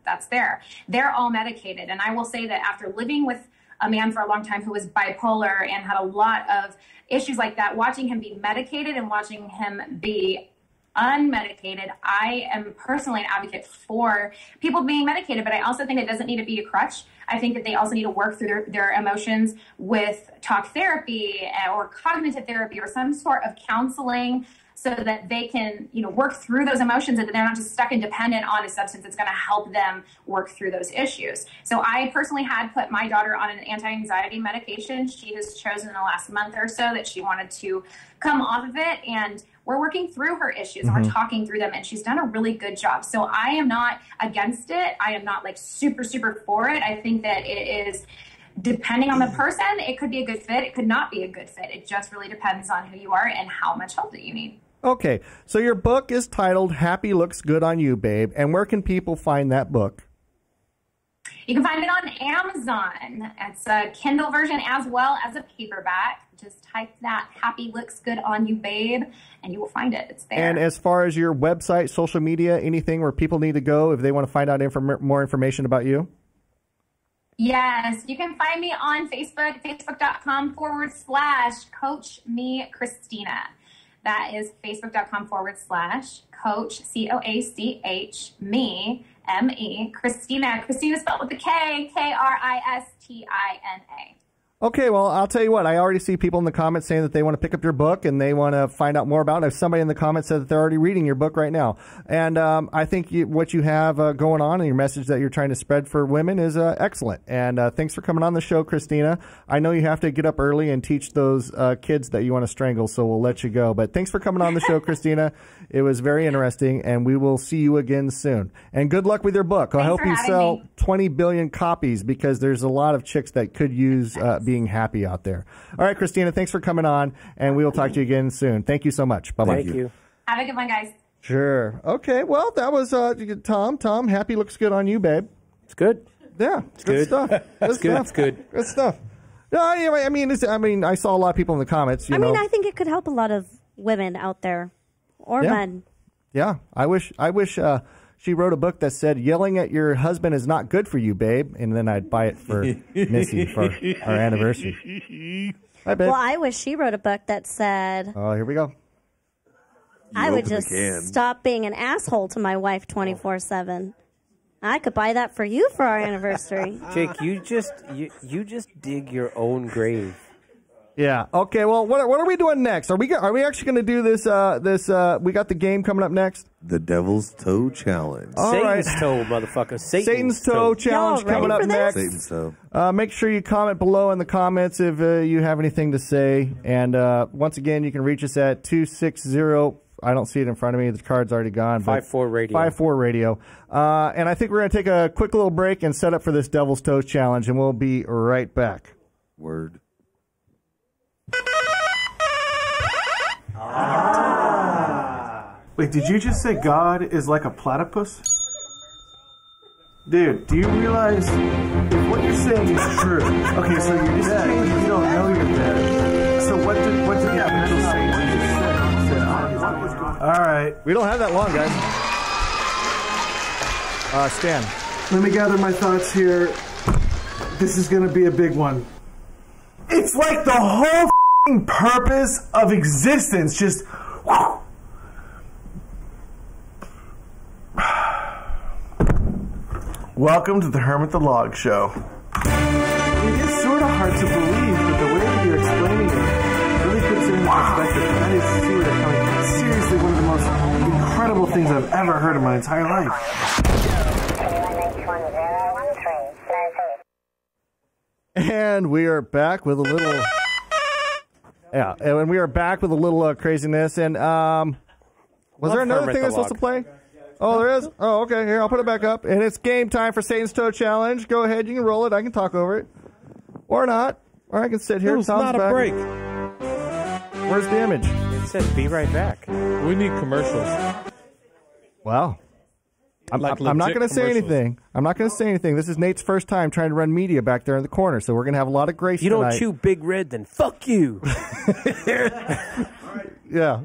Speaker 13: that's there. They're all medicated. And I will say that after living with a man for a long time who was bipolar and had a lot of issues like that, watching him be medicated and watching him be unmedicated. I am personally an advocate for people being medicated, but I also think it doesn't need to be a crutch. I think that they also need to work through their emotions with talk therapy or cognitive therapy or some sort of counseling, so that they can, work through those emotions and they're not just stuck and dependent on a substance that's going to help them work through those issues. So I personally had put my daughter on an anti-anxiety medication. She has chosen in the last month or so that she wanted to come off of it, and we're working through her issues and we're talking through them, and she's done a really good job. So I am not against it. I am not like super, super for it. I think that it is, depending on the person, it could be a good fit. It could not be a good fit. It just really depends on who you are and how much help that you need.
Speaker 3: Okay, so your book is titled Happy Looks Good on You, Babe. And where can people find that book?
Speaker 13: You can find it on Amazon. It's a Kindle version as well as a paperback. Just type that Happy Looks Good on You, Babe, and you will find it. It's there.
Speaker 3: And as far as your website, social media, anything where people need to go if they want to find out more information about you?
Speaker 13: Yes, you can find me on Facebook, facebook.com/Coach Me Christina. That is facebook.com/Coach, COACH, me, M-E, Christina. Christina spelled with a K, Kristina.
Speaker 3: Okay, well, I'll tell you what. I already see people in the comments saying that they want to pick up your book and they want to find out more about it. Somebody in the comments said that they're already reading your book right now. And I think what you have going on and your message that you're trying to spread for women is excellent. And thanks for coming on the show, Christina. I know you have to get up early and teach those kids that you want to strangle, so we'll let you go. But thanks for coming on the show, Christina. It was very interesting, and we will see you again soon. And good luck with your book. I hope you sell 20 billion copies, because there's a lot of chicks that could use being happy out there. All right, Christina, thanks for coming on, and we will talk to you again soon. Thank you so much. Bye-bye.
Speaker 7: Thank you.
Speaker 13: Have a good one, guys.
Speaker 3: Sure. Okay, well, that was Tom. Tom, Happy Looks Good on You, babe.
Speaker 7: It's good.
Speaker 3: Yeah,
Speaker 7: it's good
Speaker 3: stuff.
Speaker 7: It's good. It's good.
Speaker 3: Good stuff. No, I mean, I saw a lot of people in the comments.
Speaker 6: I mean, I think it could help a lot of women out there, or men.
Speaker 3: Yeah, I wish she wrote a book that said yelling at your husband is not good for you, babe, and then I'd buy it for Missy for our anniversary. Hi, babe.
Speaker 6: Well, I wish she wrote a book that said,
Speaker 3: oh, here we go.
Speaker 6: I would just stop being an asshole to my wife 24/7. I could buy that for you for our anniversary.
Speaker 7: Jake, you just dig your own grave.
Speaker 3: Yeah. Okay. Well, what are we doing next? Are we actually going to do this? We got the game coming up next.
Speaker 9: The Devil's Toe Challenge.
Speaker 7: Satan's Toe, motherfucker.
Speaker 3: Satan's Toe Challenge coming up next.
Speaker 9: Satan's Toe.
Speaker 3: Make sure you comment below in the comments if you have anything to say. And once again, you can reach us at 260. I don't see it in front of me. The card's already gone.
Speaker 7: 54 radio.
Speaker 3: 54 radio. And I think we're going to take a quick little break and set up for this Devil's Toe Challenge, and we'll be right back.
Speaker 9: Word.
Speaker 2: Wait, did you just say God is like a platypus? Dude, do you realize if what you're saying is true? Okay, so you're just dead. You don't know you're dead. So what did the angel say? All right.
Speaker 3: We don't have that long, guys. Stan.
Speaker 2: Let me gather my thoughts here. This is going to be a big one. It's like the whole purpose of existence just... Welcome to the Hermit the Log Show. It is sort of hard to believe, but the way that you're explaining it really puts it into perspective. That is seriously one of the most incredible things I've ever heard in my entire life.
Speaker 3: And we are back with a little... Yeah, and we are back with a little craziness. And was there another thing that's supposed to play? Oh, there is? Oh, okay. Here, I'll put it back up. And it's game time for Satan's Toe Challenge. Go ahead. You can roll it. I can talk over it. Or not. Or I can sit here.
Speaker 8: It's not a break.
Speaker 3: Where's the image?
Speaker 7: It says be right back.
Speaker 8: We need commercials.
Speaker 3: Wow. I'm not going to say anything. I'm not going to say anything. This is Nate's first time trying to run media back there in the corner, so we're going to have a lot of grace tonight.
Speaker 7: You don't chew Big Red, then fuck you.
Speaker 3: Yeah.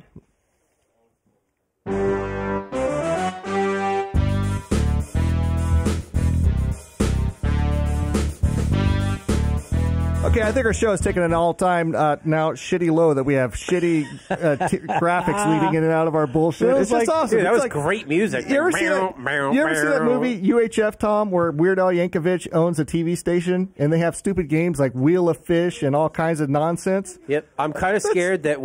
Speaker 3: Okay, I think our show is taking an all-time now shitty low that we have shitty graphics leading in and out of our bullshit. It's just awesome.
Speaker 7: Dude, that
Speaker 3: It's
Speaker 7: was great music.
Speaker 3: You ever see that movie UHF, Tom, where Weird Al Yankovic owns a TV station and they have stupid games like Wheel of Fish and all kinds of nonsense?
Speaker 7: Yep, I'm kind of scared that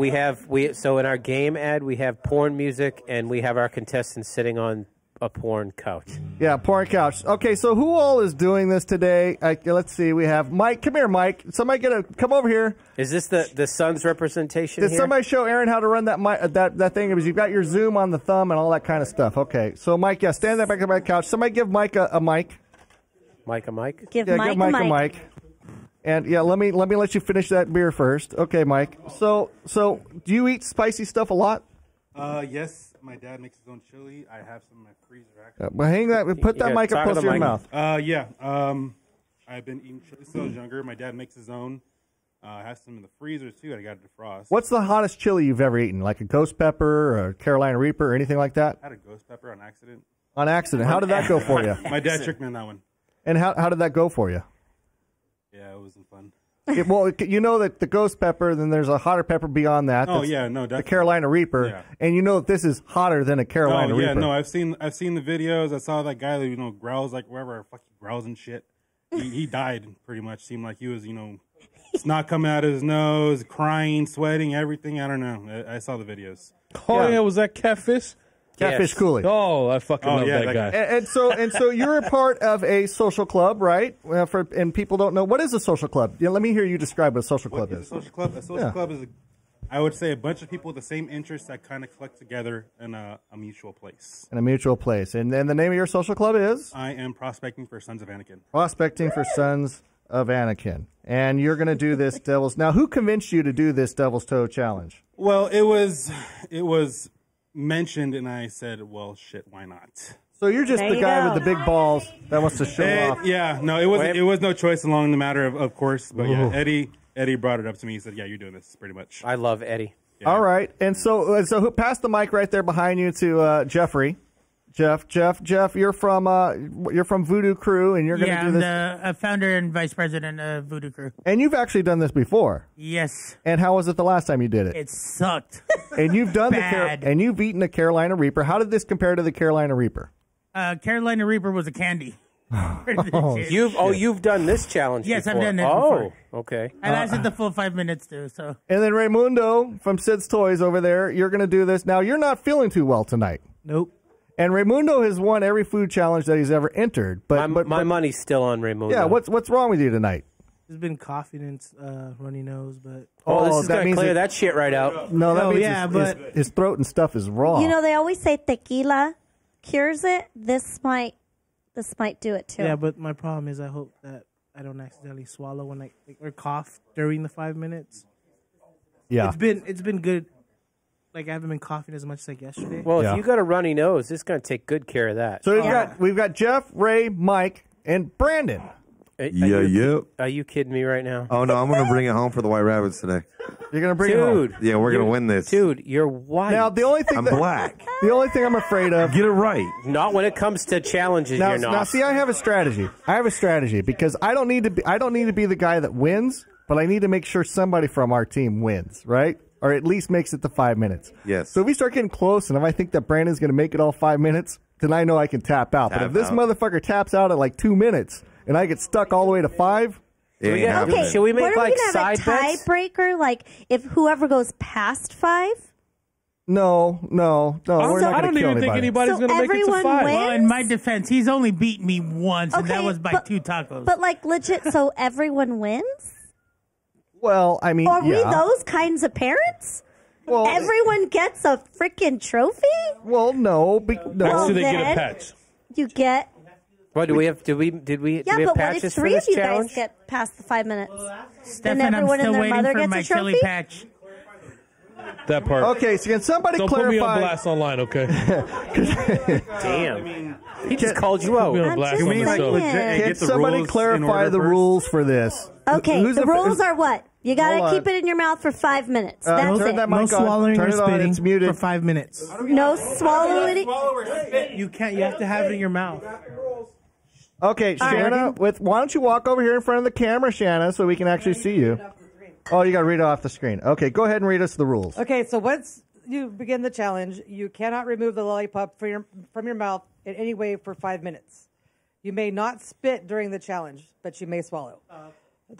Speaker 7: so in our game ad we have porn music and we have our contestants sitting on a porn couch.
Speaker 3: Yeah, porn couch. Okay, so who all is doing this today? Let's see. We have Mike. Come here, Mike. Somebody come over here.
Speaker 7: Is this the Sun's representation?
Speaker 3: Did
Speaker 7: here?
Speaker 3: somebody show Aaron how to run that thing? Because you've got your zoom on the thumb and all that kind of stuff. Okay, so Mike, stand there back on my couch. Somebody give Mike a mic.
Speaker 7: Mike a mic.
Speaker 6: Give
Speaker 3: Mike a mic. And let me let you finish that beer first. Okay, Mike. So do you eat spicy stuff a lot?
Speaker 14: Yes. My dad makes his own chili. I have some in my freezer. Actually.
Speaker 3: Put that mic up close to your mouth.
Speaker 14: Yeah. I've been eating chili since I was younger. My dad makes his own. I have some in the freezer too. I got to defrost.
Speaker 3: What's the hottest chili you've ever eaten? Like a ghost pepper or a Carolina Reaper or anything like that?
Speaker 14: I had a ghost pepper on accident.
Speaker 3: On accident. How did that go for you?
Speaker 14: My dad tricked me on that one.
Speaker 3: And how did that go for you?
Speaker 14: Yeah, it wasn't fun.
Speaker 3: Well, you know that the ghost pepper, then there's a hotter pepper beyond that.
Speaker 14: Oh yeah, no, definitely.
Speaker 3: The Carolina Reaper,
Speaker 14: yeah.
Speaker 3: And you know that this is hotter than a Carolina Reaper.
Speaker 14: No, I've seen the videos. I saw that guy that growls like wherever fuck he growls and shit. He died pretty much. Seemed like he was snot coming out of his nose, crying, sweating, everything. I don't know. I saw the videos.
Speaker 8: Oh yeah, was that Catfish?
Speaker 3: Catfish Cooley.
Speaker 8: Oh, I fucking love that guy.
Speaker 3: And so you're a part of a social club, right? And people don't know, what is a social club? Yeah, let me hear you describe what a social club is.
Speaker 14: A social club? A social club is, I would say, a bunch of people with the same interests that kind of collect together in a mutual place.
Speaker 3: In a mutual place. And the name of your social club is?
Speaker 14: I am prospecting for Sons of Anakin.
Speaker 3: Prospecting for Sons of Anakin. And you're going to do this Devil's... Now, who convinced you to do this Devil's Toe Challenge?
Speaker 14: Well, it was mentioned, and I said, well, shit, why not?
Speaker 3: So you're just the guy with the big balls that wants to show off.
Speaker 14: Yeah, no, it was no choice along the matter, of course. But yeah, Eddie brought it up to me. He said, yeah, you're doing this, pretty much.
Speaker 7: I love Eddie.
Speaker 3: Yeah. All right. And so who passed the mic right there behind you to Jeffrey. Jeff, you're from Voodoo Crew, and you're going to do this.
Speaker 11: Yeah, I'm the founder and vice president of Voodoo Crew.
Speaker 3: And you've actually done this before.
Speaker 11: Yes.
Speaker 3: And how was it the last time you did it?
Speaker 11: It sucked.
Speaker 3: And you've done
Speaker 11: Bad.
Speaker 3: and you've eaten a Carolina Reaper. How did this compare to the Carolina Reaper?
Speaker 11: Carolina Reaper was a candy.
Speaker 7: You've done this challenge
Speaker 11: Yes,
Speaker 7: before.
Speaker 11: I've done it before.
Speaker 7: Okay.
Speaker 11: I lasted the full 5 minutes too. So.
Speaker 3: And then Raymundo from Sid's Toys over there, you're going to do this. Now, you're not feeling too well tonight.
Speaker 11: Nope.
Speaker 3: And Raymundo has won every food challenge that he's ever entered. But
Speaker 7: my money's still on Raymundo.
Speaker 3: Yeah, what's wrong with you tonight?
Speaker 15: There's been coughing and runny nose, but
Speaker 7: this is going to clear that shit right out.
Speaker 3: No, that means his throat and stuff is raw.
Speaker 6: You know, they always say tequila cures it. This might do it too.
Speaker 15: Yeah, but my problem is I hope that I don't accidentally swallow when or cough during the 5 minutes.
Speaker 3: Yeah,
Speaker 15: it's been good. Like I haven't been coughing as much as yesterday.
Speaker 7: Well, if you got a runny nose, it's going to take good care of that.
Speaker 3: So we've got Jeff, Ray, Mike, and Brandon.
Speaker 7: Are you kidding me right now?
Speaker 9: Oh no, I'm going to bring it home for the White Rabbits today.
Speaker 3: You're going to bring it home?
Speaker 9: Yeah, we're going to win this.
Speaker 7: Dude, you're white.
Speaker 3: Now the only thing
Speaker 9: I'm black.
Speaker 3: The only thing I'm afraid of.
Speaker 9: Get it right.
Speaker 7: Not when it comes to challenges. You're not.
Speaker 3: Now, see, I have a strategy because I don't need to be the guy that wins, but I need to make sure somebody from our team wins, right? Or at least makes it to 5 minutes.
Speaker 9: Yes.
Speaker 3: So if we start getting close, and if I think that Brandon's going to make it all 5 minutes, then I know I can tap out. But if this motherfucker taps out at like 2 minutes, and I get stuck all the way to 5,
Speaker 7: should we make like side bets?
Speaker 6: Tiebreaker, like if whoever goes past 5.
Speaker 3: No, we're not going to kill anybody.
Speaker 15: I don't even think anybody's going to make it to 5.
Speaker 11: Well, in my defense, he's only beat me once, and that was by 2 tacos.
Speaker 6: But like legit, so everyone wins?
Speaker 3: Well, I mean,
Speaker 6: are we those kinds of parents?
Speaker 3: Well,
Speaker 6: everyone gets a freaking trophy?
Speaker 3: Well, no.
Speaker 11: Well,
Speaker 8: do they get a patch?
Speaker 6: You get.
Speaker 7: What do we have? Did we
Speaker 6: Yeah,
Speaker 7: have
Speaker 6: but what
Speaker 7: patches
Speaker 6: if
Speaker 7: for
Speaker 6: 3
Speaker 7: this
Speaker 6: of you
Speaker 7: challenge?
Speaker 6: guys get past the 5 minutes?
Speaker 11: Stefan,
Speaker 6: and everyone
Speaker 11: I'm still
Speaker 6: and their
Speaker 11: waiting
Speaker 6: mother
Speaker 11: for
Speaker 6: gets
Speaker 11: my
Speaker 6: a trophy?
Speaker 11: chili patch.
Speaker 8: That part.
Speaker 3: Okay, so can somebody
Speaker 8: Don't
Speaker 3: clarify?
Speaker 8: put me on blast online, okay?
Speaker 7: Damn. He just called you out.
Speaker 3: Can somebody clarify the rules for this?
Speaker 6: Okay, the rules are what? You got to keep it in your mouth for 5 minutes. That's
Speaker 3: turn
Speaker 6: it.
Speaker 3: that
Speaker 15: No
Speaker 3: mic on.
Speaker 15: swallowing
Speaker 3: Turn
Speaker 15: or
Speaker 3: it on.
Speaker 15: spitting
Speaker 3: It's muted.
Speaker 15: for 5 minutes.
Speaker 6: No swallowing.
Speaker 15: You can't. You have to have it in your mouth.
Speaker 3: Okay, Shanna, why don't you walk over here in front of the camera, Shanna, so we can actually see you. Oh, you got to read it off the screen. Okay, go ahead and read us the rules.
Speaker 16: Okay, so once you begin the challenge, you cannot remove the lollipop from your mouth in any way for 5 minutes. You may not spit during the challenge, but you may swallow.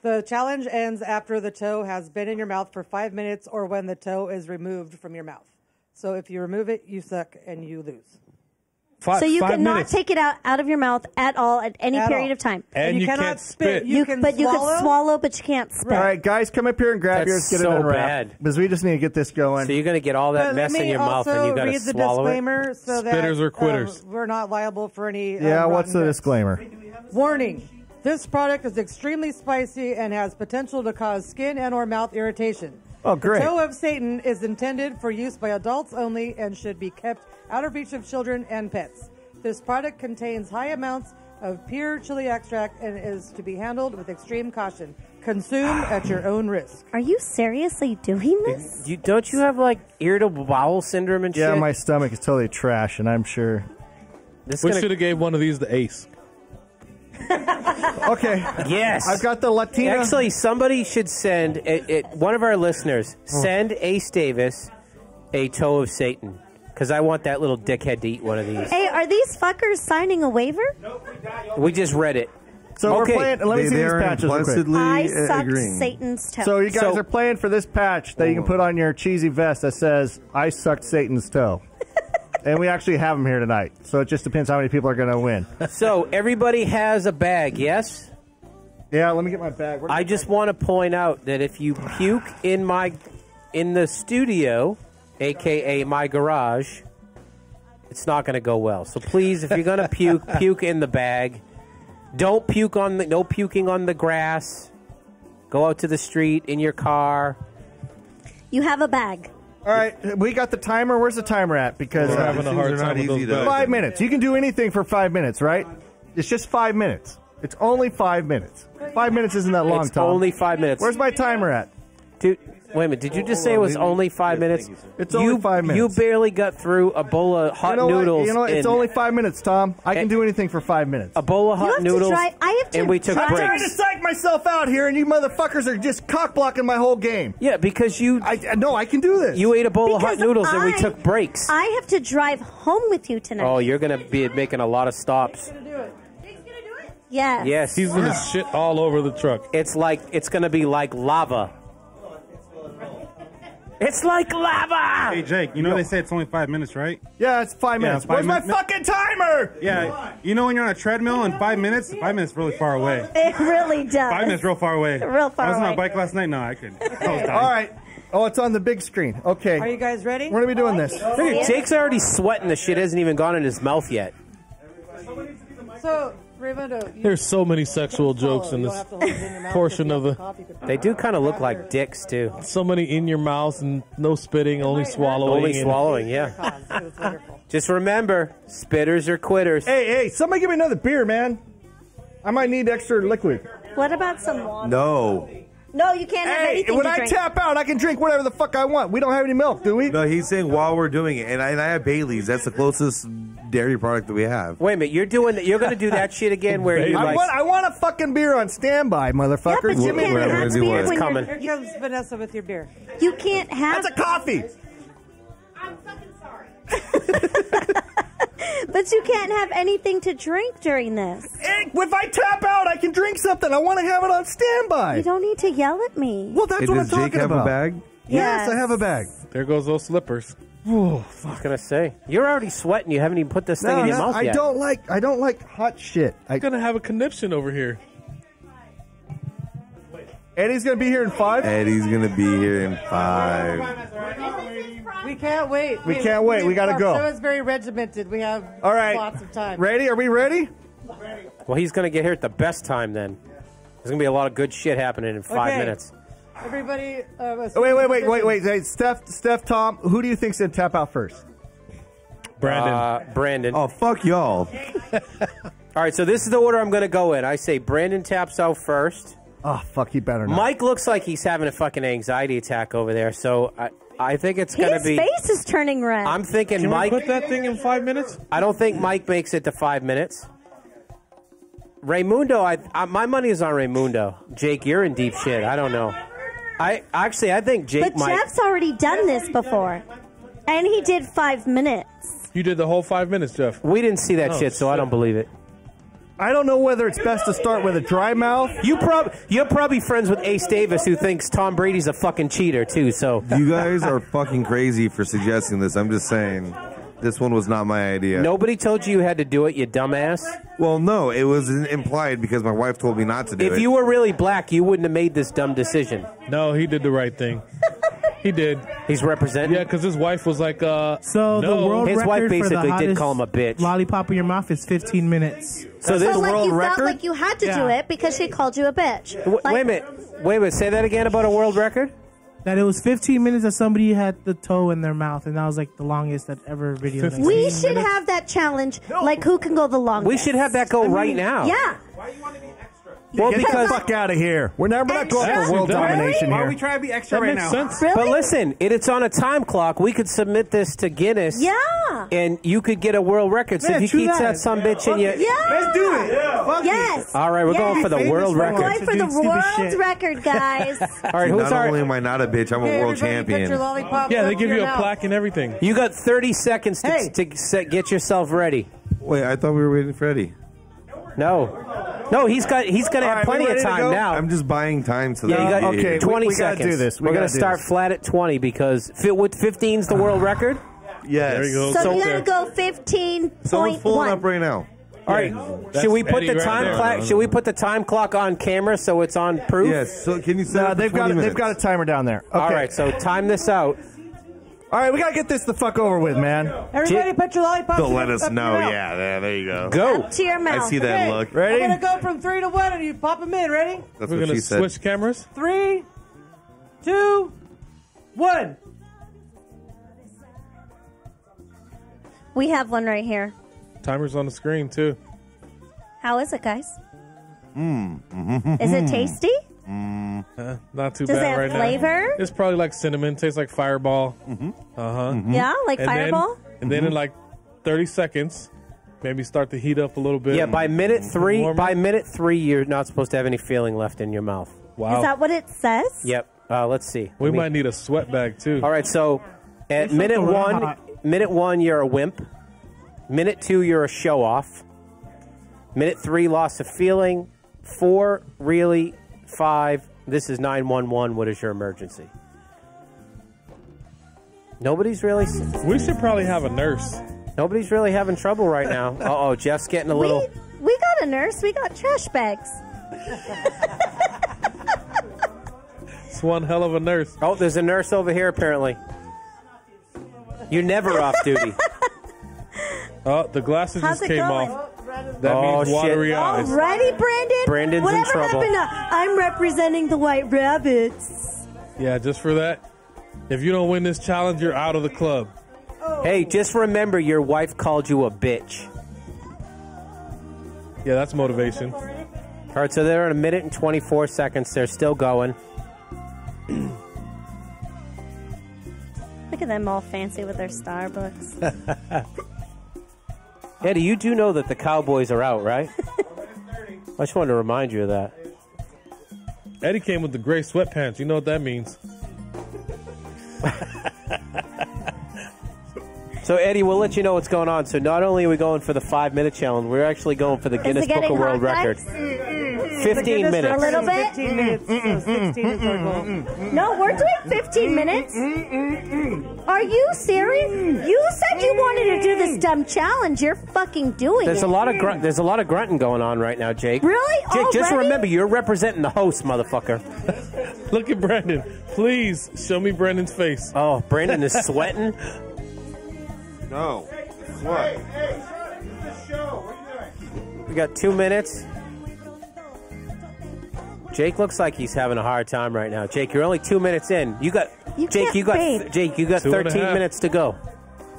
Speaker 16: The challenge ends after the toe has been in your mouth for 5 minutes or when the toe is removed from your mouth. So if you remove it, you suck and you lose.
Speaker 6: So you cannot take it out of your mouth at all at any period of time.
Speaker 8: And you cannot spit.
Speaker 6: You can swallow, but you can't spit.
Speaker 3: All right, guys, come up here and grab yours. Get it unwrapped. Because we just need to get this going.
Speaker 7: So you're going to get all that mess in your mouth and you got to swallow
Speaker 16: read the disclaimer so that
Speaker 8: Spitters or quitters.
Speaker 16: we're not liable for any.
Speaker 3: Yeah, what's the disclaimer?
Speaker 16: Warning. This product is extremely spicy and has potential to cause skin and or mouth irritation.
Speaker 3: Oh, great.
Speaker 16: The toe of Satan is intended for use by adults only and should be kept out of reach of children and pets. This product contains high amounts of pure chili extract and is to be handled with extreme caution. Consume at your own risk.
Speaker 6: Are you seriously doing this?
Speaker 7: Don't you have like irritable bowel syndrome and shit?
Speaker 3: Yeah, my stomach is totally trash, and I'm sure.
Speaker 8: We should have gave one of these to Ace.
Speaker 3: Okay.
Speaker 7: Yes.
Speaker 3: I've got the Latina.
Speaker 7: Actually, somebody should send one of our listeners. Send Ace Davis a toe of Satan. Because I want that little dickhead to eat one of these.
Speaker 6: Hey, are these fuckers signing a waiver?
Speaker 7: We just read it.
Speaker 3: So we're playing. Let me see these patches real quick.
Speaker 6: I suck Satan's toe.
Speaker 3: So you guys are playing for this patch that you can put on your cheesy vest that says, I sucked Satan's toe. And we actually have them here tonight. So it just depends how many people are going to win.
Speaker 7: So everybody has a bag, yes?
Speaker 3: Yeah, let me get my bag.
Speaker 7: I just want to point out that if you puke in the studio, a.k.a. my garage, it's not going to go well. So please, if you're going to puke, puke in the bag. Don't puke no puking on the grass. Go out to the street in your car.
Speaker 6: You have a bag.
Speaker 3: All right, we got the timer. Where's the timer at? Because
Speaker 8: we're having a hard time with those bags.
Speaker 3: 5 minutes. You can do anything for 5 minutes, right? It's just 5 minutes. It's only 5 minutes. 5 minutes isn't that long,
Speaker 7: It's
Speaker 3: Tom.
Speaker 7: only 5 minutes.
Speaker 3: Where's my timer at?
Speaker 7: Dude, wait a minute. Did you just say it was only 5 minutes?
Speaker 3: It's only 5 minutes.
Speaker 7: You barely got through a bowl of hot noodles.
Speaker 3: You know what? It's only 5 minutes, Tom. I can do anything for 5 minutes.
Speaker 7: A bowl of hot noodles. And we took
Speaker 3: I'm
Speaker 7: breaks.
Speaker 3: trying to psych myself out here, and you motherfuckers are just cock blocking my whole game.
Speaker 7: Yeah, because you.
Speaker 3: No, I can do this.
Speaker 7: You ate a bowl of hot
Speaker 6: Because
Speaker 7: noodles and we took breaks.
Speaker 6: I have to drive home with you tonight.
Speaker 7: Oh, you're going to be making a lot of stops.
Speaker 6: Yes.
Speaker 7: Yes.
Speaker 8: He's going to shit all over the truck.
Speaker 7: It's going to be like lava. It's like lava!
Speaker 14: Hey, Jake, you know they say it's only 5 minutes, right?
Speaker 3: Yeah, it's 5 minutes. Where's my fucking timer?
Speaker 14: Yeah, you know when you're on a treadmill in 5 minutes? 5 minutes really far away.
Speaker 6: It really does.
Speaker 14: 5 minutes real far away.
Speaker 6: Real far
Speaker 14: I was on
Speaker 6: away.
Speaker 14: a bike last night. No, I couldn't. I was dying.
Speaker 3: All right. Oh, it's on the big screen. Okay.
Speaker 16: Are you guys ready?
Speaker 3: We're going to be doing this.
Speaker 7: Dude, Jake's already sweating. The shit hasn't even gone in his mouth yet.
Speaker 16: So, Raimundo,
Speaker 8: There's so many sexual jokes in this portion of the.
Speaker 7: They do kind of look like dicks, too.
Speaker 8: So many in your mouth and no spitting, only swallowing.
Speaker 7: Only swallowing, yeah. Just remember, spitters or quitters.
Speaker 3: Hey, somebody give me another beer, man. I might need extra liquid.
Speaker 6: What about some water?
Speaker 9: No.
Speaker 6: No, you can't have anything
Speaker 3: when
Speaker 6: to
Speaker 3: I
Speaker 6: drink.
Speaker 3: tap out, I can drink whatever the fuck I want. We don't have any milk, do we?
Speaker 9: No, he's saying while we're doing it, and I have Bailey's. That's the closest dairy product that we have.
Speaker 7: Wait a minute, you're going to do that shit again where you like...
Speaker 3: I want a fucking beer on standby, motherfuckers.
Speaker 6: Yeah, but you can't have beer when
Speaker 7: coming.
Speaker 16: Here comes Vanessa with your beer.
Speaker 6: You can't have...
Speaker 3: That's a coffee.
Speaker 17: I'm fucking sorry.
Speaker 6: But you can't have anything to drink during this.
Speaker 3: Hey, if I tap out, I can drink something. I want to have it on standby.
Speaker 6: You don't need to yell at me.
Speaker 3: Well, that's what I'm
Speaker 9: does Jake
Speaker 3: talking
Speaker 9: have
Speaker 3: about.
Speaker 9: a bag?
Speaker 3: Yes, I have a bag.
Speaker 8: There goes those slippers.
Speaker 7: What can I say? You're already sweating. You haven't even put this thing in your mouth yet.
Speaker 3: I don't like hot shit.
Speaker 8: I'm going to have a conniption over here.
Speaker 3: Eddie's going to be here in 5?
Speaker 9: Eddie's going to be here in 5.
Speaker 16: We can't wait.
Speaker 3: We can't wait. We gotta go.
Speaker 16: So it's very regimented. We have
Speaker 3: All right.
Speaker 16: lots of time.
Speaker 3: Ready? Are we ready?
Speaker 7: Well, he's going to get here at the best time then. There's going to be a lot of good shit happening in 5 minutes.
Speaker 16: Everybody...
Speaker 3: Wait. Hey, Steph, Tom, who do you think's going to tap out first?
Speaker 7: Brandon.
Speaker 9: Oh, fuck y'all.
Speaker 7: All right, so this is the order I'm going to go in. I say Brandon taps out first.
Speaker 3: Oh, fuck, he better not.
Speaker 7: Mike looks like he's having a fucking anxiety attack over there, so I think it's going to be...
Speaker 6: His face is turning red.
Speaker 7: I'm thinking
Speaker 8: Can
Speaker 7: Mike...
Speaker 8: we put that thing in 5 minutes?
Speaker 7: I don't think Mike makes it to 5 minutes. Raymundo, my money is on Raymundo. Jake, you're in deep shit. I don't know. I think Jake
Speaker 6: But
Speaker 7: might.
Speaker 6: Jeff's already done this before, and he did 5 minutes.
Speaker 8: You did the whole 5 minutes, Jeff.
Speaker 7: We didn't see that shit, so I don't believe it.
Speaker 3: I don't know whether it's best to start with a dry mouth.
Speaker 7: You're probably friends with Ace Davis, who thinks Tom Brady's a fucking cheater too. So
Speaker 9: You guys are fucking crazy for suggesting this. I'm just saying. This one was not my idea.
Speaker 7: Nobody told you had to do it, you dumbass.
Speaker 9: Well, no, it was implied because my wife told me not to do it.
Speaker 7: If you were really black, you wouldn't have made this dumb decision.
Speaker 8: No, he did the right thing. He did.
Speaker 7: He's representing.
Speaker 8: Yeah, because his wife was like,
Speaker 15: So
Speaker 8: no.
Speaker 15: the world
Speaker 7: His
Speaker 15: record
Speaker 7: wife
Speaker 15: for the
Speaker 7: basically did
Speaker 15: hottest
Speaker 7: call him a bitch.
Speaker 15: lollipop in your mouth is 15 minutes.
Speaker 7: So this
Speaker 6: like
Speaker 7: world
Speaker 6: you
Speaker 7: record.
Speaker 6: felt like you had to do it because she called you a bitch.
Speaker 7: Wait a minute. Say that again about a world record.
Speaker 15: That it was 15 minutes that somebody had the toe in their mouth, and that was like the longest that ever video.
Speaker 6: We should have that challenge. Like, who can go the longest?
Speaker 7: We should have that go right now.
Speaker 6: Yeah.
Speaker 7: Well,
Speaker 3: Get
Speaker 7: because
Speaker 3: the fuck out of here. We're not going for world domination
Speaker 14: Why
Speaker 3: here.
Speaker 14: are we trying to be extra
Speaker 8: That
Speaker 14: right
Speaker 8: makes
Speaker 14: now?
Speaker 8: sense.
Speaker 6: Really?
Speaker 7: But listen, it's on a time clock. We could submit this to Guinness.
Speaker 6: Yeah.
Speaker 7: And you could get a world record. So
Speaker 15: Yeah,
Speaker 7: if you
Speaker 15: true
Speaker 7: keep
Speaker 15: that.
Speaker 7: that some bitch in you.
Speaker 6: Yeah.
Speaker 14: Let's do it. Fuck
Speaker 6: Yes.
Speaker 7: All right, we're going for the
Speaker 6: Yes.
Speaker 7: world
Speaker 6: We're
Speaker 7: record.
Speaker 6: going for the
Speaker 15: Dude, stupid
Speaker 6: world
Speaker 15: shit.
Speaker 6: record, guys.
Speaker 7: All right, who's
Speaker 9: Not
Speaker 7: our?
Speaker 9: only am I not a bitch, I'm a world champion.
Speaker 8: Yeah, they give you a plaque and everything.
Speaker 7: You got 30 seconds
Speaker 16: Hey.
Speaker 7: to get yourself ready.
Speaker 9: Wait, I thought we were waiting for Eddie.
Speaker 7: No, he's gonna have plenty of time now.
Speaker 9: I'm just buying time so that
Speaker 7: Yeah, you got
Speaker 3: okay,
Speaker 7: 20
Speaker 3: we gotta
Speaker 7: seconds.
Speaker 3: do this.
Speaker 7: We're
Speaker 3: gotta
Speaker 7: gonna
Speaker 3: do
Speaker 7: start
Speaker 3: this.
Speaker 7: flat at 20 because 15's the world record.
Speaker 9: Yes.
Speaker 8: There you go.
Speaker 6: So you
Speaker 8: Okay.
Speaker 6: gotta go 15.1.
Speaker 9: Someone's pulling up right now.
Speaker 7: All right,
Speaker 8: That's
Speaker 7: should we put
Speaker 8: Eddie
Speaker 7: the
Speaker 8: right
Speaker 7: time
Speaker 8: there.
Speaker 7: clock? Should we put the time clock on camera so it's on proof?
Speaker 9: Yes. So can you set
Speaker 3: No,
Speaker 9: it for
Speaker 3: they've
Speaker 9: 20 minutes?
Speaker 3: got a timer down there. Okay.
Speaker 7: All right, so time this out.
Speaker 3: All right, we gotta get this the fuck over with, man.
Speaker 16: Everybody put your lollipops
Speaker 9: They'll let
Speaker 16: up
Speaker 9: us
Speaker 16: your
Speaker 9: know.
Speaker 16: mouth.
Speaker 9: Yeah, there you go.
Speaker 7: Go.
Speaker 6: Up to your mouth.
Speaker 9: I see that
Speaker 16: Okay.
Speaker 9: look.
Speaker 3: Ready?
Speaker 16: I'm gonna go from 3 to 1, and you pop them in. Ready?
Speaker 9: That's
Speaker 8: We're
Speaker 9: what
Speaker 8: going
Speaker 9: she
Speaker 8: to
Speaker 9: said.
Speaker 8: switch cameras.
Speaker 16: 3, 2, 1.
Speaker 6: We have one right here.
Speaker 8: Timer's on the screen, too.
Speaker 6: How is it, guys?
Speaker 9: Mm.
Speaker 6: Is it tasty?
Speaker 8: Not too
Speaker 6: Does it
Speaker 8: bad
Speaker 6: have
Speaker 8: right
Speaker 6: flavor?
Speaker 8: now. It's probably like cinnamon. Tastes like Fireball. Uh-huh.
Speaker 6: Yeah, like
Speaker 8: And
Speaker 6: Fireball?
Speaker 8: then in like 30 seconds, maybe start to heat up a little bit.
Speaker 7: Yeah, by minute three,
Speaker 8: Warmer.
Speaker 7: you're not supposed to have any feeling left in your mouth.
Speaker 8: Wow.
Speaker 6: Is that what it says?
Speaker 7: Yep. Let's see.
Speaker 8: We might need a sweat bag, too.
Speaker 7: All right, so at
Speaker 15: They
Speaker 7: minute
Speaker 15: suck
Speaker 7: one,
Speaker 15: around.
Speaker 7: you're a wimp. Minute 2, you're a show off. Minute 3, loss of feeling. 4, really. 5, this is 911. What is your emergency? Nobody's really.
Speaker 8: We should probably have a nurse.
Speaker 7: Nobody's really having trouble right now. Uh-oh, Jeff's getting a little.
Speaker 6: We got a nurse. We got trash bags.
Speaker 8: It's one hell of a nurse.
Speaker 7: Oh, there's a nurse over here, apparently. You're never off duty.
Speaker 8: Oh, the glasses
Speaker 6: How's
Speaker 8: just
Speaker 6: it
Speaker 8: came
Speaker 6: going?
Speaker 8: off. That means watery eyes.
Speaker 6: Alrighty, Brandon.
Speaker 7: Brandon's in
Speaker 6: Whatever
Speaker 7: trouble.
Speaker 6: happened to I'm representing the White Rabbits?
Speaker 8: Yeah, just for that. If you don't win this challenge, you're out of the club.
Speaker 7: Hey, just remember your wife called you a bitch.
Speaker 8: Yeah, that's motivation.
Speaker 7: All right, so they're at 1 minute and 24 seconds. They're still going.
Speaker 6: Look at them all fancy with their Starbucks.
Speaker 7: Eddie, you do know that the Cowboys are out, right? I just wanted to remind you of that.
Speaker 8: Eddie came with the gray sweatpants. You know what that means.
Speaker 7: So, Eddie, we'll let you know what's going on. So, not only are we going for the 5-minute challenge, we're actually going for the Guinness Book of World Record. 15 minutes.
Speaker 6: A little bit?
Speaker 16: 15 minutes. So 16 is our goal.
Speaker 6: No, we're doing 15 minutes. Are you serious? You said you wanted to do this dumb challenge. You're fucking doing
Speaker 7: There's
Speaker 6: it.
Speaker 7: a lot of grunting going on right now, Jake.
Speaker 6: Really?
Speaker 7: Jake, just
Speaker 6: Already?
Speaker 7: remember, you're representing the host, motherfucker.
Speaker 8: Look at Brandon. Please show me Brandon's face.
Speaker 7: Oh, Brandon is sweating.
Speaker 9: No. What?
Speaker 7: We got 2 minutes. Jake looks like he's having a hard time right now. Jake, you're only 2 minutes in. You got 13 minutes to go.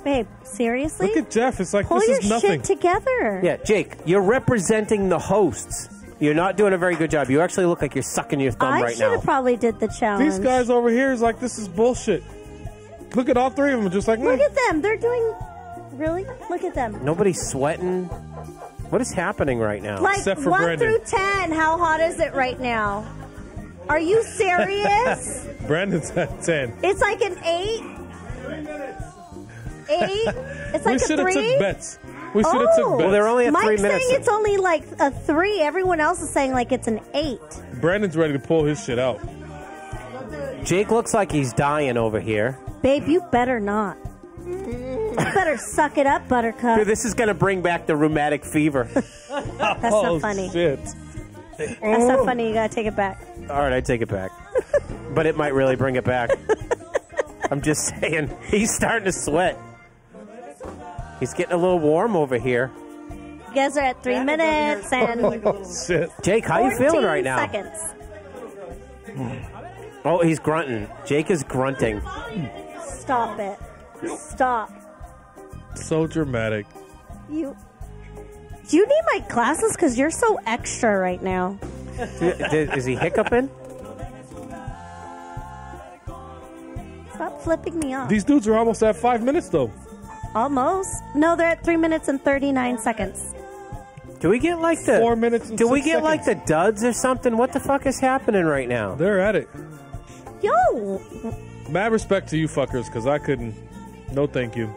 Speaker 6: Babe, seriously?
Speaker 8: Look at Jeff. It's like
Speaker 6: Pull
Speaker 8: this
Speaker 6: your
Speaker 8: is nothing.
Speaker 6: shit together.
Speaker 7: Yeah, Jake, you're representing the hosts. You're not doing a very good job. You actually look like you're sucking your thumb
Speaker 6: I
Speaker 7: right
Speaker 6: should
Speaker 7: now.
Speaker 6: have probably did the challenge.
Speaker 8: These guys over here is like, this is bullshit. Look at all three of them. Just like,
Speaker 6: Look at them. They're doing... Really? Look at them.
Speaker 7: Nobody's sweating. What is happening right now?
Speaker 6: Like 1 through 10, how hot is it right now? Are you serious?
Speaker 8: Brandon's at 10.
Speaker 6: It's like an 8. 8. It's like
Speaker 8: We
Speaker 6: a
Speaker 8: should have
Speaker 6: 3.
Speaker 8: took bets. We should have took bets.
Speaker 7: Well, they're only at 3
Speaker 6: Mike's
Speaker 7: minutes.
Speaker 6: saying it's only like a 3. Everyone else is saying like it's an 8.
Speaker 8: Brandon's ready to pull his shit out.
Speaker 7: Jake looks like he's dying over here.
Speaker 6: Babe, you better not. You better suck it up, Buttercup.
Speaker 7: Dude, this is going to bring back the rheumatic fever.
Speaker 6: That's not funny.
Speaker 8: Shit.
Speaker 6: That's not funny. You gotta take it back.
Speaker 7: All right, I take it back. But it might really bring it back. I'm just saying. He's starting to sweat. He's getting a little warm over here.
Speaker 6: You guys are at 3 minutes and
Speaker 8: Shit.
Speaker 7: Jake, how you feeling
Speaker 6: 14
Speaker 7: right now?
Speaker 6: seconds.
Speaker 7: Oh, he's grunting. Jake is grunting.
Speaker 6: Stop it. Stop.
Speaker 8: So dramatic.
Speaker 6: You need my glasses because you're so extra right now.
Speaker 7: Is he hiccuping?
Speaker 6: Stop flipping me off.
Speaker 8: These dudes are almost at 5 minutes, though.
Speaker 6: Almost. No, they're at 3 minutes and 39 seconds.
Speaker 7: Do we get like the
Speaker 8: 4 minutes and
Speaker 7: Do we
Speaker 8: 6
Speaker 7: get like the
Speaker 8: seconds.
Speaker 7: duds or something? What the fuck is happening right now?
Speaker 8: They're at it.
Speaker 6: Yo.
Speaker 8: Mad respect to you fuckers, because I couldn't. No thank you.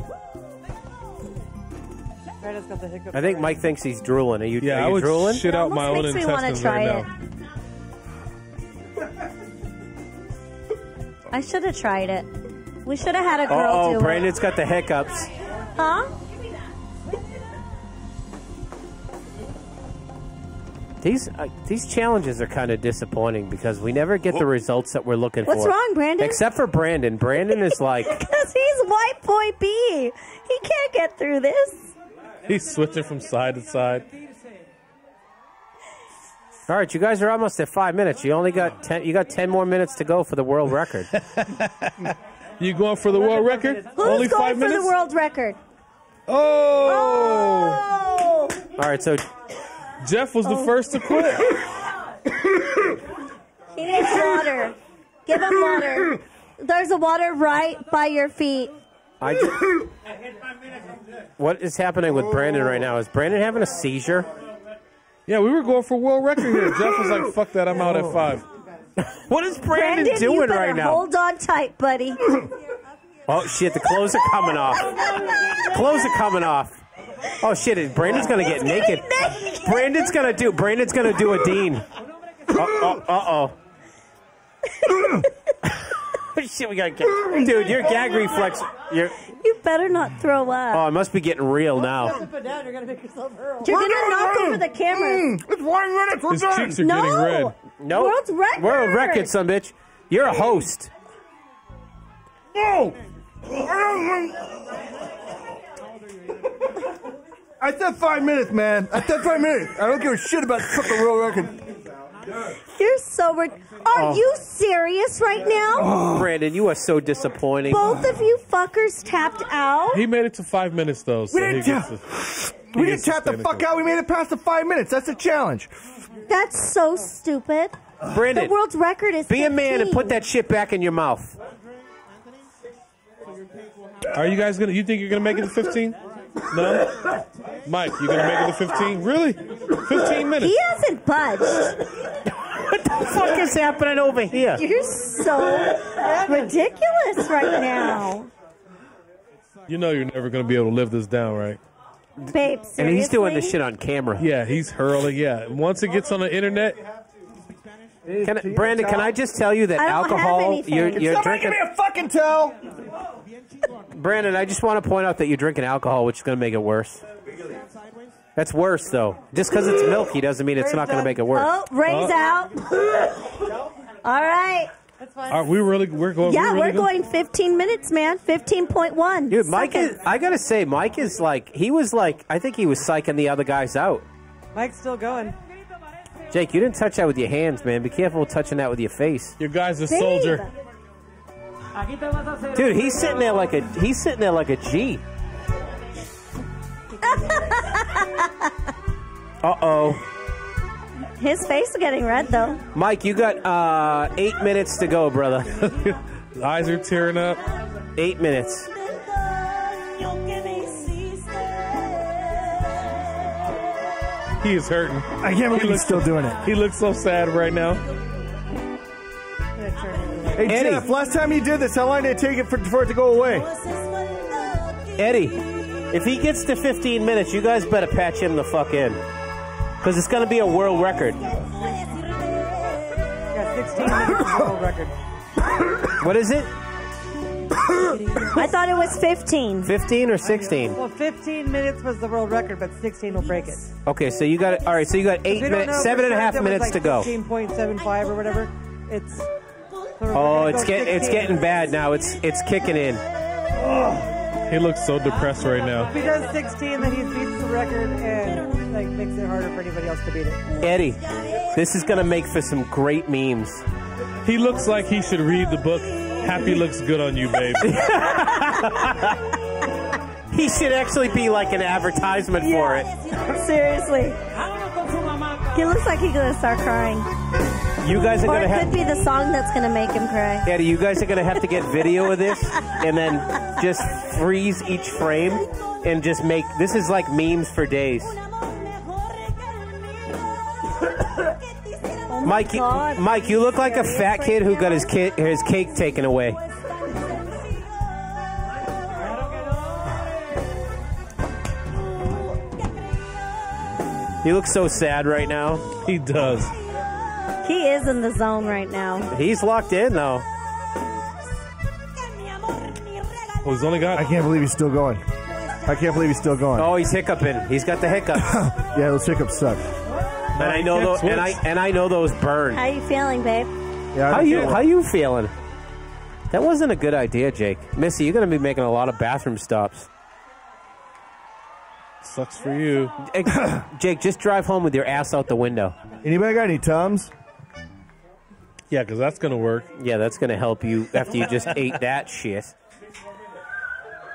Speaker 16: Brandon's got the hiccup.
Speaker 7: I think Mike thinks he's drooling. Are you,
Speaker 8: Yeah,
Speaker 7: are
Speaker 8: I
Speaker 7: you
Speaker 8: would
Speaker 7: drooling?
Speaker 8: shit out my own
Speaker 6: makes me wanna
Speaker 8: intestines
Speaker 6: try
Speaker 8: right
Speaker 6: it.
Speaker 8: now.
Speaker 6: I should have tried it. We should have had a girl
Speaker 7: Oh,
Speaker 6: do
Speaker 7: Brandon's got the hiccups.
Speaker 6: it. Huh?
Speaker 7: These challenges are kind of disappointing because we never get the results that we're looking for.
Speaker 6: What's wrong, Brandon?
Speaker 7: Except for Brandon. Brandon is like,
Speaker 6: Because he's white boy B. He can't get through this.
Speaker 8: He's switching from side to side.
Speaker 7: all right, you guys are almost at 5 minutes. You only got 10. You got 10 more minutes to go for the world record.
Speaker 8: You going for the world record?
Speaker 6: Who's
Speaker 8: Only
Speaker 6: going
Speaker 8: 5
Speaker 6: for
Speaker 8: minutes?
Speaker 6: the world record?
Speaker 8: Oh!
Speaker 7: All right, so
Speaker 8: Jeff was the first to quit.
Speaker 6: He needs water. Give him water. There's a water right by your feet.
Speaker 7: what is happening with Brandon right now? Is Brandon having a seizure?
Speaker 8: Yeah, we were going for world record here. Jeff was like, fuck that, I'm out at 5.
Speaker 7: What is Brandon
Speaker 6: you
Speaker 7: doing
Speaker 6: better
Speaker 7: right now?
Speaker 6: hold on tight, buddy.
Speaker 7: Oh shit, the clothes are coming off. Clothes are coming off. Oh shit, Brandon's gonna get naked. Brandon's gonna do a Dean. Uh-oh. Shit, we gotta get... Dude, your gag reflex...
Speaker 6: You better not throw up.
Speaker 7: Oh, it must be getting real now.
Speaker 16: Put down, you're gonna make yourself hurl.
Speaker 6: You're gonna knock over the camera.
Speaker 3: It's 1 minute.
Speaker 8: His cheeks are getting red.
Speaker 7: No.
Speaker 6: World's record.
Speaker 7: World record, son bitch. You're a host.
Speaker 3: No. I said 5 minutes, man. I said 5 minutes. I don't give a shit about the fucking world record.
Speaker 6: You're so... Are you serious right now?
Speaker 7: Brandon, you are so disappointing.
Speaker 6: Both of you fuckers tapped out?
Speaker 8: He made it to 5 minutes, though. So
Speaker 3: We didn't tap the fuck out. We made it past the 5 minutes. That's a challenge.
Speaker 6: That's so stupid.
Speaker 7: Brandon,
Speaker 6: the world's record is
Speaker 7: be a man
Speaker 6: 15.
Speaker 7: and put that shit back in your mouth.
Speaker 8: Are you guys you think you're gonna make it to 15? No? Mike, you gonna make it to 15? Really? 15 minutes?
Speaker 6: He hasn't budged.
Speaker 7: What the fuck is happening over here?
Speaker 6: You're so ridiculous right now.
Speaker 8: You know you're never gonna be able to live this down, right?
Speaker 6: Babe, seriously?
Speaker 7: And he's doing this shit on camera.
Speaker 8: Yeah, he's hurling, yeah. Once it gets on the internet...
Speaker 7: Brandon, can I just tell you that
Speaker 6: I don't have
Speaker 7: alcohol,
Speaker 6: anything.
Speaker 7: you're
Speaker 3: Somebody
Speaker 7: drinking...
Speaker 3: give me a fucking towel.
Speaker 7: Brandon, I just want to point out that you're drinking alcohol, which is going to make it worse. That's worse, though. Just because it's milky doesn't mean it's not going to make it worse.
Speaker 6: Oh, Ray's out. All right.
Speaker 16: That's fine.
Speaker 8: Are we really... We're going...
Speaker 6: Yeah,
Speaker 8: we're
Speaker 6: we're going 15 minutes, man. 15.1.
Speaker 7: Dude, Mike is... I got to say, Mike is like... He was like... I think he was psyching the other guys out.
Speaker 16: Mike's still going.
Speaker 7: Jake, you didn't touch that with your hands, man. Be careful with touching that with your face.
Speaker 8: Your guy's a soldier.
Speaker 7: Dude, he's sitting there like a G. Uh-oh.
Speaker 6: His face is getting red, though.
Speaker 7: Mike, you got 8 minutes to go, brother.
Speaker 8: Eyes are tearing up.
Speaker 7: 8 minutes.
Speaker 8: He is hurting.
Speaker 3: I can't believe he's still doing it.
Speaker 8: He looks so sad right now.
Speaker 3: Hey,
Speaker 7: Eddie.
Speaker 3: Jeff, last time you did this, how long did it take for it to go away?
Speaker 7: Eddie, if he gets to 15 minutes, you guys better patch him the fuck in. Because it's going to be a world record.
Speaker 16: Yeah, 16 minutes is the world record.
Speaker 7: What is it?
Speaker 6: I thought it was 15.
Speaker 7: 15 or 16?
Speaker 16: Well, 15 minutes was the world record, but 16 will break it.
Speaker 7: Okay, so you got it. All right, so you got 8 minutes, 7.5 minutes to go.
Speaker 16: 15.75 or whatever. It's.
Speaker 7: Oh, it's getting bad now. It's kicking in.
Speaker 8: He looks so depressed right now.
Speaker 16: If he does 16, then he beats the record and like makes it harder for anybody else to beat it.
Speaker 7: Eddie, this is gonna make for some great memes.
Speaker 8: He looks like he should read the book Happy Looks Good on You, Babe.
Speaker 7: He should actually be like an advertisement for it.
Speaker 6: Seriously. He looks like he's gonna start crying.
Speaker 7: You guys are
Speaker 6: Or
Speaker 7: gonna
Speaker 6: it
Speaker 7: have.
Speaker 6: could be the song that's gonna make him cry.
Speaker 7: Eddie, you guys are gonna have to get video of this and then just freeze each frame and just make. This is like memes for days. Mike, you look like a fat kid who got his cake taken away. He looks so sad right now.
Speaker 8: He does.
Speaker 6: He is in the zone right now.
Speaker 7: He's locked in though.
Speaker 8: Well, he's only got.
Speaker 3: I can't believe he's still going. I can't believe he's still going.
Speaker 7: Oh, he's hiccuping. He's got the hiccups.
Speaker 3: Yeah, those hiccups suck.
Speaker 7: And I know those. And I know those burn.
Speaker 6: How you feeling, babe?
Speaker 3: Yeah,
Speaker 7: How you feeling? That wasn't a good idea, Jake. Missy, you're gonna be making a lot of bathroom stops.
Speaker 8: Sucks for you.
Speaker 7: Jake, just drive home with your ass out the window.
Speaker 3: Anybody got any Tums?
Speaker 8: Yeah, because that's going to work.
Speaker 7: Yeah, that's going to help you after you just ate that shit.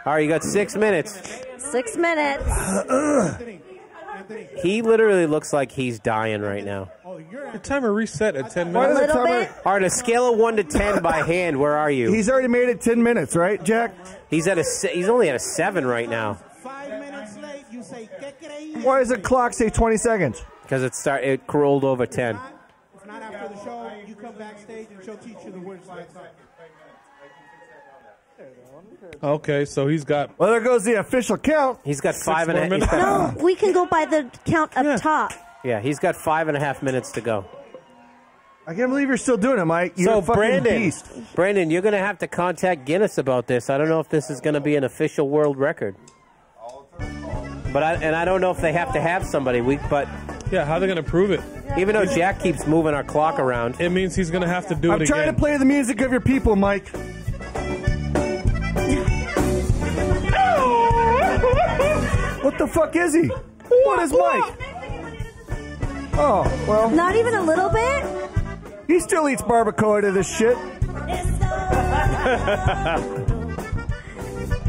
Speaker 7: All right, you got 6 minutes.
Speaker 6: 6 minutes.
Speaker 7: He literally looks like he's dying right now.
Speaker 8: Your timer reset at 10
Speaker 3: Why
Speaker 8: minutes.
Speaker 3: does the timer?
Speaker 7: All right, a scale of 1 to 10 by hand, where are you?
Speaker 3: He's already made it 10 minutes, right, Jack?
Speaker 7: He's only at a 7 right now.
Speaker 3: Why does the clock say 20 seconds?
Speaker 7: Because it rolled over 10.
Speaker 2: If not after the show, you come backstage and she'll teach you the words like that.
Speaker 8: Okay, so he's got.
Speaker 3: Well, there goes the official count.
Speaker 7: He's got
Speaker 8: 5 minutes.
Speaker 6: No, we can go by the count up top.
Speaker 7: Yeah, he's got 5.5 minutes to go.
Speaker 3: I can't believe you're still doing it, Mike. You're a fucking beast.
Speaker 7: Brandon, you're going to have to contact Guinness about this. I don't know if this is going to be an official world record. But I don't know if they have to have somebody. But
Speaker 8: yeah, how are they going to prove it?
Speaker 7: Even though Jack keeps moving our clock around,
Speaker 8: it means he's going to have to do it
Speaker 3: I'm
Speaker 8: again.
Speaker 3: trying to play the music of your people, Mike. What the fuck is he? What is Mike? Oh, well.
Speaker 6: Not even a little bit?
Speaker 3: He still eats barbacoa to this shit.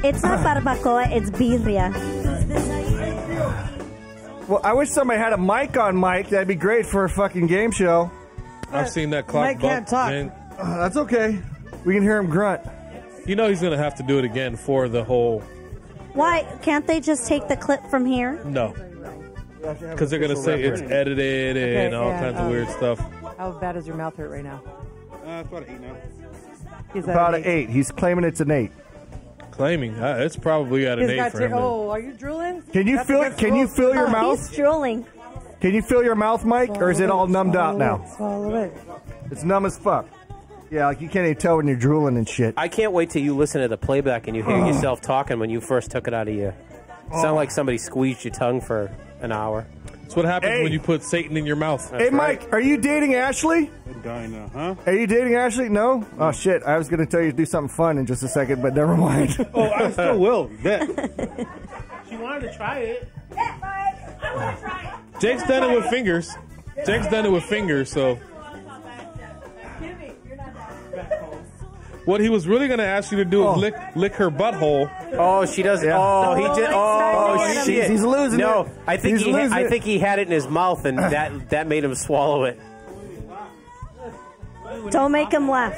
Speaker 6: It's not barbacoa, it's birria.
Speaker 3: Well, I wish somebody had a mic on Mike. That'd be great for a fucking game show.
Speaker 8: I've seen that clock.
Speaker 16: Mike can't talk.
Speaker 3: That's okay. We can hear him grunt.
Speaker 8: You know he's going to have to do it again for the whole.
Speaker 6: Why? Can't they just take the clip from here?
Speaker 8: No. Because they're going to say it's edited and all kinds of weird stuff.
Speaker 16: How bad does your mouth hurt right now?
Speaker 14: It's about an 8 now.
Speaker 16: He's at
Speaker 3: About
Speaker 16: an
Speaker 3: an 8. He's claiming it's an 8.
Speaker 8: Claiming it's probably at an
Speaker 16: He's
Speaker 8: 8
Speaker 16: got
Speaker 8: for him.
Speaker 16: oh, are you drooling?
Speaker 3: Can you feel it? Can you feel your mouth?
Speaker 6: He's drooling.
Speaker 3: Can you feel your mouth, Mike, or is it all numbed out now?
Speaker 16: Swallow it.
Speaker 3: It's numb as fuck. Yeah, like you can't even tell when you're drooling and shit.
Speaker 7: I can't wait till you listen to the playback and you hear yourself talking when you first took it out of you. Sound like somebody squeezed your tongue for an hour.
Speaker 8: That's what happens when you put Satan in your mouth.
Speaker 3: Hey, Mike, are you dating Ashley?
Speaker 14: I'm dying now, huh?
Speaker 3: Are you dating Ashley? No? Oh, shit. I was going to tell you to do something fun in just a second, but never mind.
Speaker 14: Oh, I still will. Bet.
Speaker 15: She wanted to try it.
Speaker 17: I want to try it.
Speaker 8: Jake's done it with fingers. Jake's done it with fingers, so. What he was really going to ask you to do is lick her butthole.
Speaker 7: Oh, she doesn't. Oh, he did. Oh, shit.
Speaker 3: He's losing
Speaker 7: no,
Speaker 3: it.
Speaker 7: I think
Speaker 3: He's
Speaker 7: he.
Speaker 3: losing
Speaker 7: I
Speaker 3: it.
Speaker 7: think he had it in his mouth, and that made him swallow it.
Speaker 6: Don't make him laugh.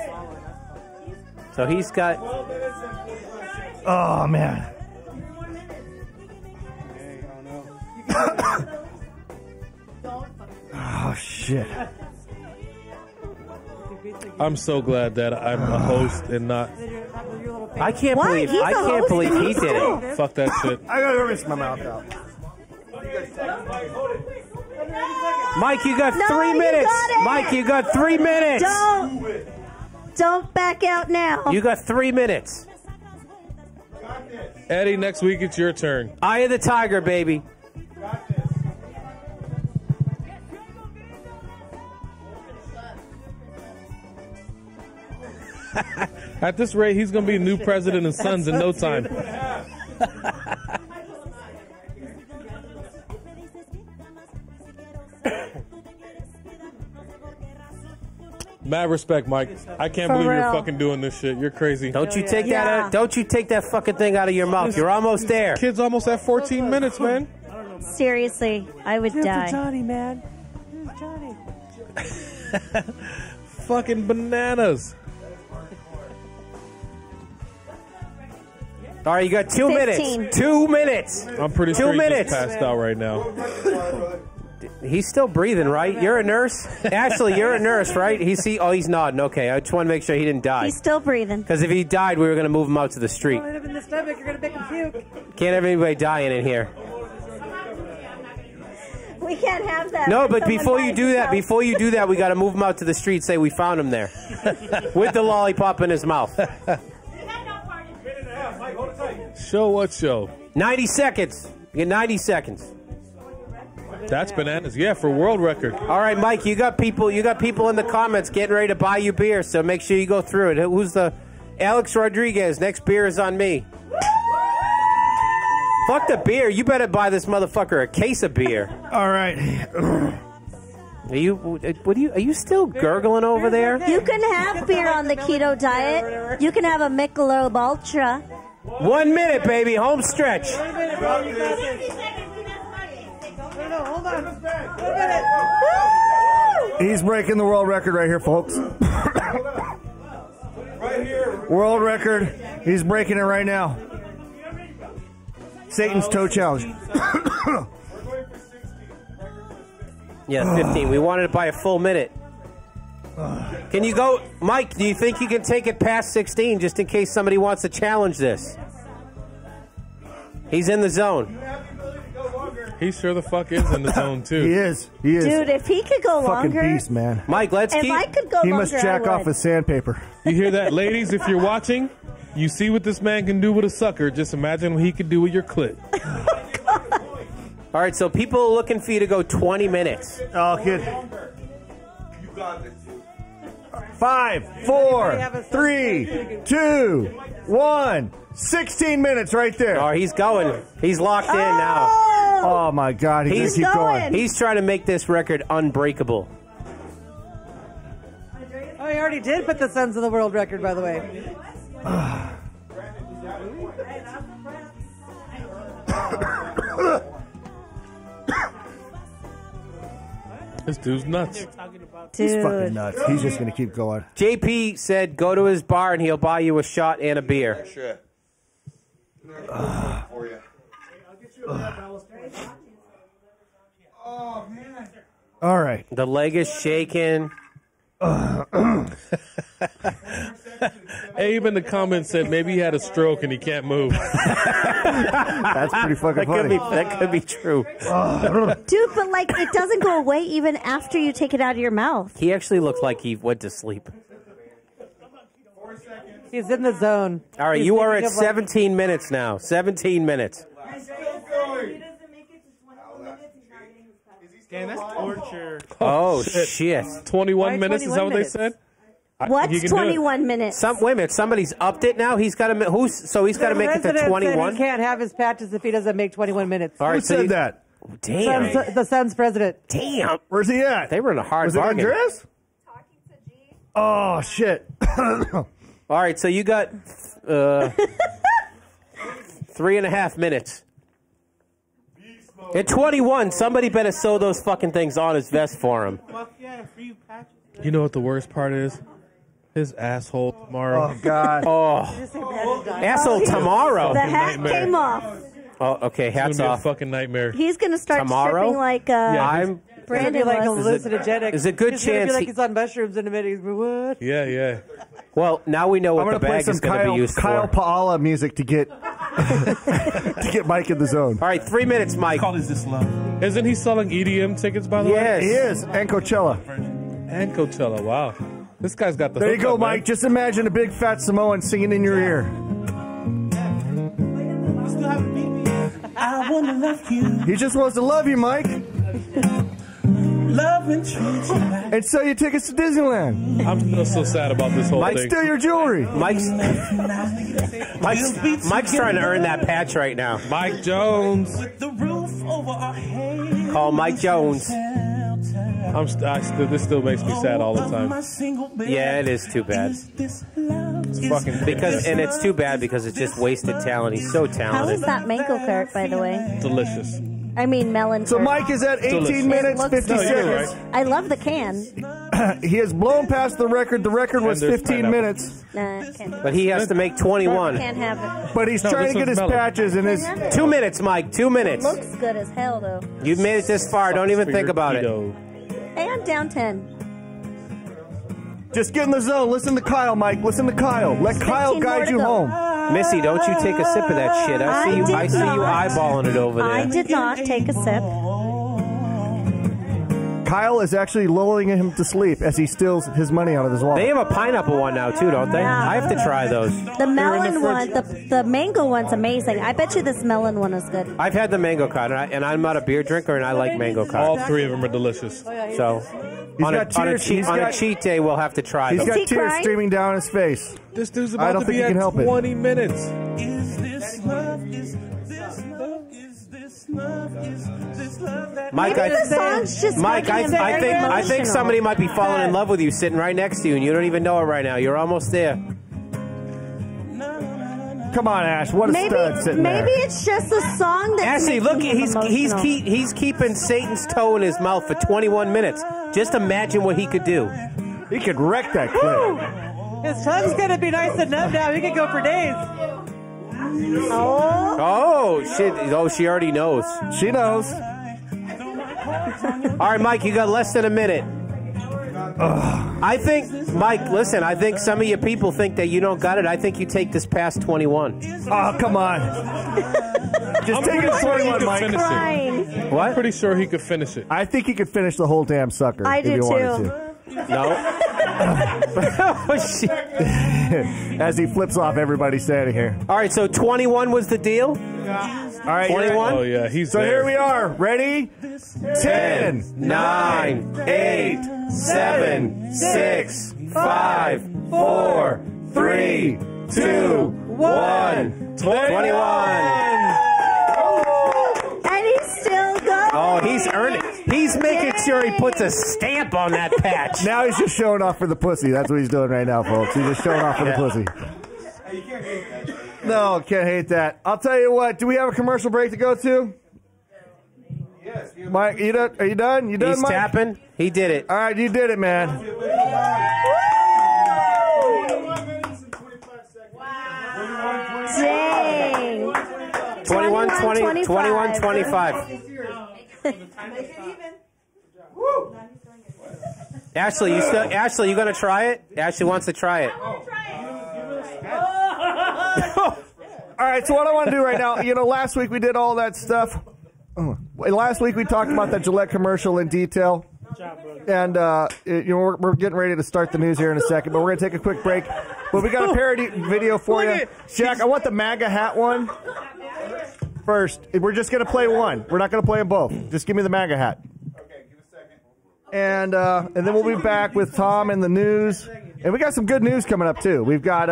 Speaker 7: So he's got.
Speaker 3: Oh, man. shit.
Speaker 8: I'm so glad that I'm a host and not.
Speaker 7: I can't
Speaker 6: What?
Speaker 7: believe
Speaker 6: He's a
Speaker 7: I can't
Speaker 6: host
Speaker 7: believe
Speaker 6: and
Speaker 7: he
Speaker 6: he's
Speaker 7: did
Speaker 6: cool.
Speaker 7: it.
Speaker 8: Fuck that shit.
Speaker 3: I gotta rinse my mouth out.
Speaker 7: Mike, you got
Speaker 6: No,
Speaker 7: 3
Speaker 6: you
Speaker 7: minutes.
Speaker 6: got it.
Speaker 7: Mike, you got 3 minutes.
Speaker 6: Don't back out now.
Speaker 7: You got 3 minutes.
Speaker 8: Eddie, next week it's your turn.
Speaker 7: Eye of the tiger, baby.
Speaker 8: At this rate, he's going to be new president of Sons in no time. Mad respect, Mike. I can't
Speaker 6: For
Speaker 8: believe you're
Speaker 6: real.
Speaker 8: fucking doing this shit. You're crazy.
Speaker 7: Don't you take
Speaker 6: Yeah.
Speaker 7: that out, don't you take that fucking thing out of your mouth. You're almost there.
Speaker 8: Kid's almost at 14 minutes, man.
Speaker 6: Seriously, I would die.
Speaker 16: Johnny, man. Here's Johnny.
Speaker 8: Fucking bananas.
Speaker 7: All right, you got 2
Speaker 6: 15.
Speaker 7: minutes. 2 minutes.
Speaker 8: I'm pretty
Speaker 7: 2
Speaker 8: sure he
Speaker 7: minutes.
Speaker 8: just passed out right now.
Speaker 7: He's still breathing, right? You're a nurse? Ashley, you're a nurse, right? He's nodding. Okay, I just want to make sure he didn't die.
Speaker 6: He's still breathing.
Speaker 7: Because if he died, we were going to move him out to the street.
Speaker 16: Don't hit him in the stomach. You're gonna make him puke.
Speaker 7: Can't have anybody dying in here.
Speaker 6: We can't have that.
Speaker 7: No,
Speaker 6: when
Speaker 7: but
Speaker 6: someone
Speaker 7: before you
Speaker 6: dies
Speaker 7: do that,
Speaker 6: himself.
Speaker 7: we got to move him out to the street. Say we found him there, with the lollipop in his mouth.
Speaker 8: Show what show?
Speaker 7: 90 seconds. You get 90 seconds.
Speaker 8: That's bananas. Yeah, for world record.
Speaker 7: All right, Mike. You got people in the comments getting ready to buy you beer. So make sure you go through it. Who's the Alex Rodriguez? Next beer is on me. Fuck the beer. You better buy this motherfucker a case of beer.
Speaker 3: All right.
Speaker 7: Are you still gurgling over there?
Speaker 6: You can have beer on the keto diet. You can have a Michelob Ultra.
Speaker 7: 1 minute, baby. Home stretch.
Speaker 16: No, hold on.
Speaker 3: He's breaking the world record right here, folks. World record. He's breaking it right now. Satan's Toe Challenge.
Speaker 7: Yeah, 15. We wanted it by a full minute. Can you go, Mike? Do you think you can take it past 16 just in case somebody wants to challenge this? He's in the zone.
Speaker 8: He sure the fuck is in the zone too.
Speaker 3: He is. He is.
Speaker 6: Dude, if he could go
Speaker 3: Fucking
Speaker 6: longer.
Speaker 3: beast, man.
Speaker 7: Mike, let's
Speaker 6: If
Speaker 7: keep.
Speaker 6: I could go
Speaker 3: He
Speaker 6: longer,
Speaker 3: must jack
Speaker 6: I
Speaker 3: off
Speaker 6: would.
Speaker 3: with sandpaper.
Speaker 8: You hear that, ladies? If you're watching, you see what this man can do with a sucker. Just imagine what he could do with your clit.
Speaker 7: All right, so people are looking for you to go 20 minutes.
Speaker 3: Oh, kid. 5, 4, 3, 2, 1. 16 minutes right there.
Speaker 7: Oh, he's going. He's locked in now.
Speaker 3: Oh my God, he's gonna keep going.
Speaker 7: He's trying to make this record unbreakable.
Speaker 16: Oh, he already did put the Sons of the World record, by the way.
Speaker 8: This dude's nuts.
Speaker 3: He's fucking nuts. He's just gonna keep going.
Speaker 7: JP said go to his bar and he'll buy you a shot and a beer.
Speaker 9: Sure. For you.
Speaker 3: All right.
Speaker 7: The leg is shaking.
Speaker 8: Abe in the comments said maybe he had a stroke and he can't move.
Speaker 3: That's pretty fucking funny.
Speaker 7: That could be true.
Speaker 6: Dude, but like it doesn't go away even after you take it out of your mouth.
Speaker 7: He actually looked like he went to sleep.
Speaker 16: He's in the zone.
Speaker 7: All right,
Speaker 16: He's
Speaker 7: you are at
Speaker 16: thinking of, like,
Speaker 7: 17 minutes now. 17 minutes.
Speaker 15: Damn, that's torture.
Speaker 7: Oh, shit.
Speaker 8: 21
Speaker 6: Why
Speaker 8: minutes, is
Speaker 6: 21
Speaker 8: that what they
Speaker 6: minutes?
Speaker 8: said?
Speaker 6: What's 21 minutes?
Speaker 7: Wait a minute, somebody's upped it now? He's got to he's got to
Speaker 16: The
Speaker 7: make it to
Speaker 16: president said
Speaker 7: 21?
Speaker 16: He can't have his patches if he doesn't make 21 minutes.
Speaker 7: All right,
Speaker 3: Who
Speaker 7: so
Speaker 3: said that?
Speaker 7: Damn.
Speaker 16: The Sun's president.
Speaker 7: Damn.
Speaker 3: Where's he at?
Speaker 7: They were in a hard
Speaker 3: Was it
Speaker 7: bargain.
Speaker 3: Andres? Oh shit.
Speaker 7: All right, so you got 3.5 minutes. At 21, somebody better sew those fucking things on his vest for him.
Speaker 15: Fuck yeah, free patches.
Speaker 8: You know what the worst part is? His asshole tomorrow.
Speaker 3: Oh God.
Speaker 7: Oh, asshole tomorrow.
Speaker 6: The hat
Speaker 8: nightmare.
Speaker 6: came off.
Speaker 7: Oh, okay,
Speaker 8: It's
Speaker 7: hats
Speaker 8: gonna be
Speaker 7: off.
Speaker 8: a fucking nightmare.
Speaker 6: He's gonna start
Speaker 7: Tomorrow?
Speaker 6: stripping like
Speaker 8: Yeah,
Speaker 7: I'm
Speaker 6: Brandon
Speaker 16: be like
Speaker 6: was.
Speaker 16: hallucinogenic.
Speaker 7: There's a good
Speaker 16: He's gonna
Speaker 7: chance
Speaker 16: be like
Speaker 7: he-
Speaker 16: he's on mushrooms in a minute. He's gonna be, what?
Speaker 8: Yeah, yeah.
Speaker 7: Well, now we know
Speaker 3: I'm
Speaker 7: what the
Speaker 3: gonna play
Speaker 7: bag
Speaker 3: some
Speaker 7: is going to be used
Speaker 3: Kyle
Speaker 7: for.
Speaker 3: Paala music to get to get Mike in the zone.
Speaker 7: All right, 3 minutes, Mike.
Speaker 14: Is this love?
Speaker 8: Isn't he selling EDM tickets, by the
Speaker 7: Yes.
Speaker 8: way?
Speaker 3: He is, and Coachella.
Speaker 8: And Coachella, wow. This guy's got the
Speaker 3: There you
Speaker 8: hookup,
Speaker 3: go,
Speaker 8: man.
Speaker 3: Mike. Just imagine a big fat Samoan singing in your ear.
Speaker 1: I wanna love you.
Speaker 3: He just wants to love you, Mike.
Speaker 1: Love and treat you right.
Speaker 3: And sell you tickets to Disneyland.
Speaker 8: I'm still so sad about this whole
Speaker 3: Mike,
Speaker 8: thing.
Speaker 3: steal your jewelry.
Speaker 7: Mike's trying to earn that patch right now.
Speaker 8: Mike Jones.
Speaker 1: With the roof over our head.
Speaker 7: Call Mike Jones.
Speaker 8: This still makes me sad all the time.
Speaker 7: Yeah, it is too bad.
Speaker 8: It's fucking
Speaker 7: And it's too bad because it's just wasted talent. He's so
Speaker 6: How
Speaker 7: talented.
Speaker 6: is that mango cart, by the way?
Speaker 8: delicious.
Speaker 6: I mean, melon.
Speaker 3: So
Speaker 6: cart.
Speaker 3: Mike is at 18
Speaker 8: Delicious.
Speaker 3: minutes,
Speaker 6: It looks
Speaker 3: 50
Speaker 6: good.
Speaker 3: seconds.
Speaker 6: I love the can.
Speaker 3: He has blown past the record. The record was
Speaker 8: And there's
Speaker 3: 15
Speaker 8: pineapple.
Speaker 3: minutes.
Speaker 6: Nah, can't.
Speaker 7: But he has to make 21.
Speaker 6: Can't have it.
Speaker 3: But he's
Speaker 8: No,
Speaker 3: trying
Speaker 8: this
Speaker 3: to get
Speaker 8: was
Speaker 3: his
Speaker 8: melon.
Speaker 3: patches and his.
Speaker 7: 2 minutes, Mike. 2 minutes.
Speaker 6: Looks good as hell, though.
Speaker 7: You've made it this far. Don't even
Speaker 8: For
Speaker 7: think
Speaker 8: your
Speaker 7: about it.
Speaker 8: keto.
Speaker 6: Hey, I'm down 10.
Speaker 3: Just get in the zone. Listen to Kyle, Mike. Listen to Kyle. Let Kyle
Speaker 6: 15 more
Speaker 3: guide
Speaker 6: to
Speaker 3: you
Speaker 6: go.
Speaker 3: home.
Speaker 7: Missy, don't you take a sip of that shit. I see you eyeballing it over
Speaker 6: I
Speaker 7: there.
Speaker 6: did not take a sip.
Speaker 3: Kyle is actually lulling him to sleep as he steals his money out of his
Speaker 7: They
Speaker 3: wallet.
Speaker 7: have a pineapple one now too, don't they?
Speaker 6: Yeah.
Speaker 7: I have to try those.
Speaker 6: The melon one, the mango one's amazing. I bet you this melon one is good.
Speaker 7: I've had the mango cotton, and I'm not a beer drinker, and I like mango
Speaker 8: All
Speaker 7: cotton.
Speaker 8: three of them are delicious.
Speaker 7: So
Speaker 3: He's
Speaker 7: on
Speaker 3: got tears. He's
Speaker 7: a
Speaker 3: got-
Speaker 7: cheat day, we'll have to try
Speaker 3: He's
Speaker 7: them.
Speaker 3: got
Speaker 6: he
Speaker 3: tears
Speaker 6: crying?
Speaker 3: streaming down his face.
Speaker 8: This dude's
Speaker 3: I
Speaker 8: about
Speaker 3: don't
Speaker 8: to
Speaker 3: think
Speaker 8: be
Speaker 3: he can
Speaker 8: at
Speaker 3: help it.
Speaker 8: 20 minutes.
Speaker 1: Is this love? Is this love? Is this love? Is this love that
Speaker 7: Mike,
Speaker 6: Maybe the song's just
Speaker 7: Mike,
Speaker 6: making him very
Speaker 7: I think
Speaker 6: emotional.
Speaker 7: somebody might be falling in love with you sitting right next to you, and you don't even know it right now. You're almost there.
Speaker 3: Come on, Ash. What a stud sitting there.
Speaker 6: Maybe it's just a song that's
Speaker 7: Ashley,
Speaker 6: making
Speaker 7: look,
Speaker 6: him emotional.
Speaker 7: he's keeping Satan's toe in his mouth for 21 minutes. Just imagine what he could do.
Speaker 3: He could wreck that clip.
Speaker 16: His tongue's gonna be nice and numb now. He could go for days.
Speaker 6: Oh.
Speaker 7: Oh shit! Oh, she already knows.
Speaker 3: She knows.
Speaker 7: All right, Mike, you got less than a minute. I think, Mike, listen, I think some of your people think that you don't got it. I think you take this past 21.
Speaker 3: Oh, come on. Just take it
Speaker 8: pretty sure he
Speaker 3: 21,
Speaker 8: could
Speaker 3: Mike.
Speaker 8: finish
Speaker 6: Crying.
Speaker 7: What?
Speaker 8: I'm pretty sure he could finish it.
Speaker 3: I think he could finish the whole damn sucker
Speaker 6: I
Speaker 3: if
Speaker 6: do
Speaker 3: he wanted
Speaker 6: too.
Speaker 3: to.
Speaker 7: No. Oh, shit.
Speaker 3: As he flips off everybody standing here.
Speaker 7: All right, so 21 was the deal?
Speaker 3: All right,
Speaker 7: 21?
Speaker 8: Oh, yeah, he's
Speaker 3: so
Speaker 8: there.
Speaker 3: here we are. Ready? 10,
Speaker 7: 9, 8, 7, 6, 5, 4, 3, 2, 1. 21.
Speaker 6: And he's still going.
Speaker 7: Oh, he's earning. He's making sure he puts a stamp on that patch.
Speaker 3: Now he's just showing off for the pussy. That's what he's doing right now, folks. He's just showing off for the pussy. No, can't hate that. I'll tell you what. Do we have a commercial break to go to? Yes. Mike, are you done? You done,
Speaker 7: He's
Speaker 3: Mike?
Speaker 7: tapping. He did it.
Speaker 3: All right, you did it, man.
Speaker 6: Dang.
Speaker 7: 21, 20, 21, 25. Ashley, you gonna try it? Ashley wants to try it.
Speaker 3: All right, so what I want to do right now, last week we did all that stuff. Last week we talked about that Gillette commercial in detail. And, we're getting ready to start the news here in a second, but we're going to take a quick break. But we got a parody video for you. Jack, I want the MAGA hat one first. We're just going to play one. We're not going to play them both. Just give me the MAGA hat.
Speaker 10: Okay, give a second.
Speaker 3: And then we'll be back with Tom and the news. And we got some good news coming up, too. We've got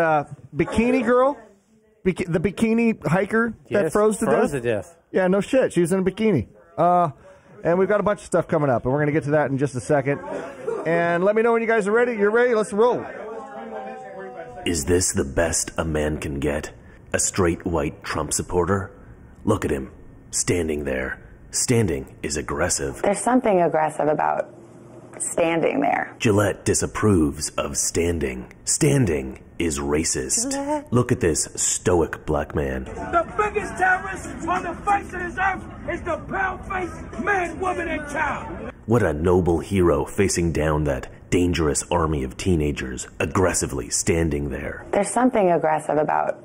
Speaker 3: Bikini Girl, the bikini hiker that froze to death. Yeah, no shit. She was in a bikini. And we've got a bunch of stuff coming up, and we're going to get to that in just a second. And let me know when you guys are ready. You're ready? Let's roll.
Speaker 18: Is this the best a man can get? A straight white Trump supporter? Look at him, standing there. Standing is aggressive.
Speaker 19: There's something aggressive about standing there.
Speaker 18: Gillette disapproves of standing. Standing is racist. Look at this stoic black man.
Speaker 1: The biggest terrorist on the face of this earth is the pale-faced man, woman, and child.
Speaker 18: What a noble hero facing down that dangerous army of teenagers, aggressively standing there.
Speaker 19: There's something aggressive about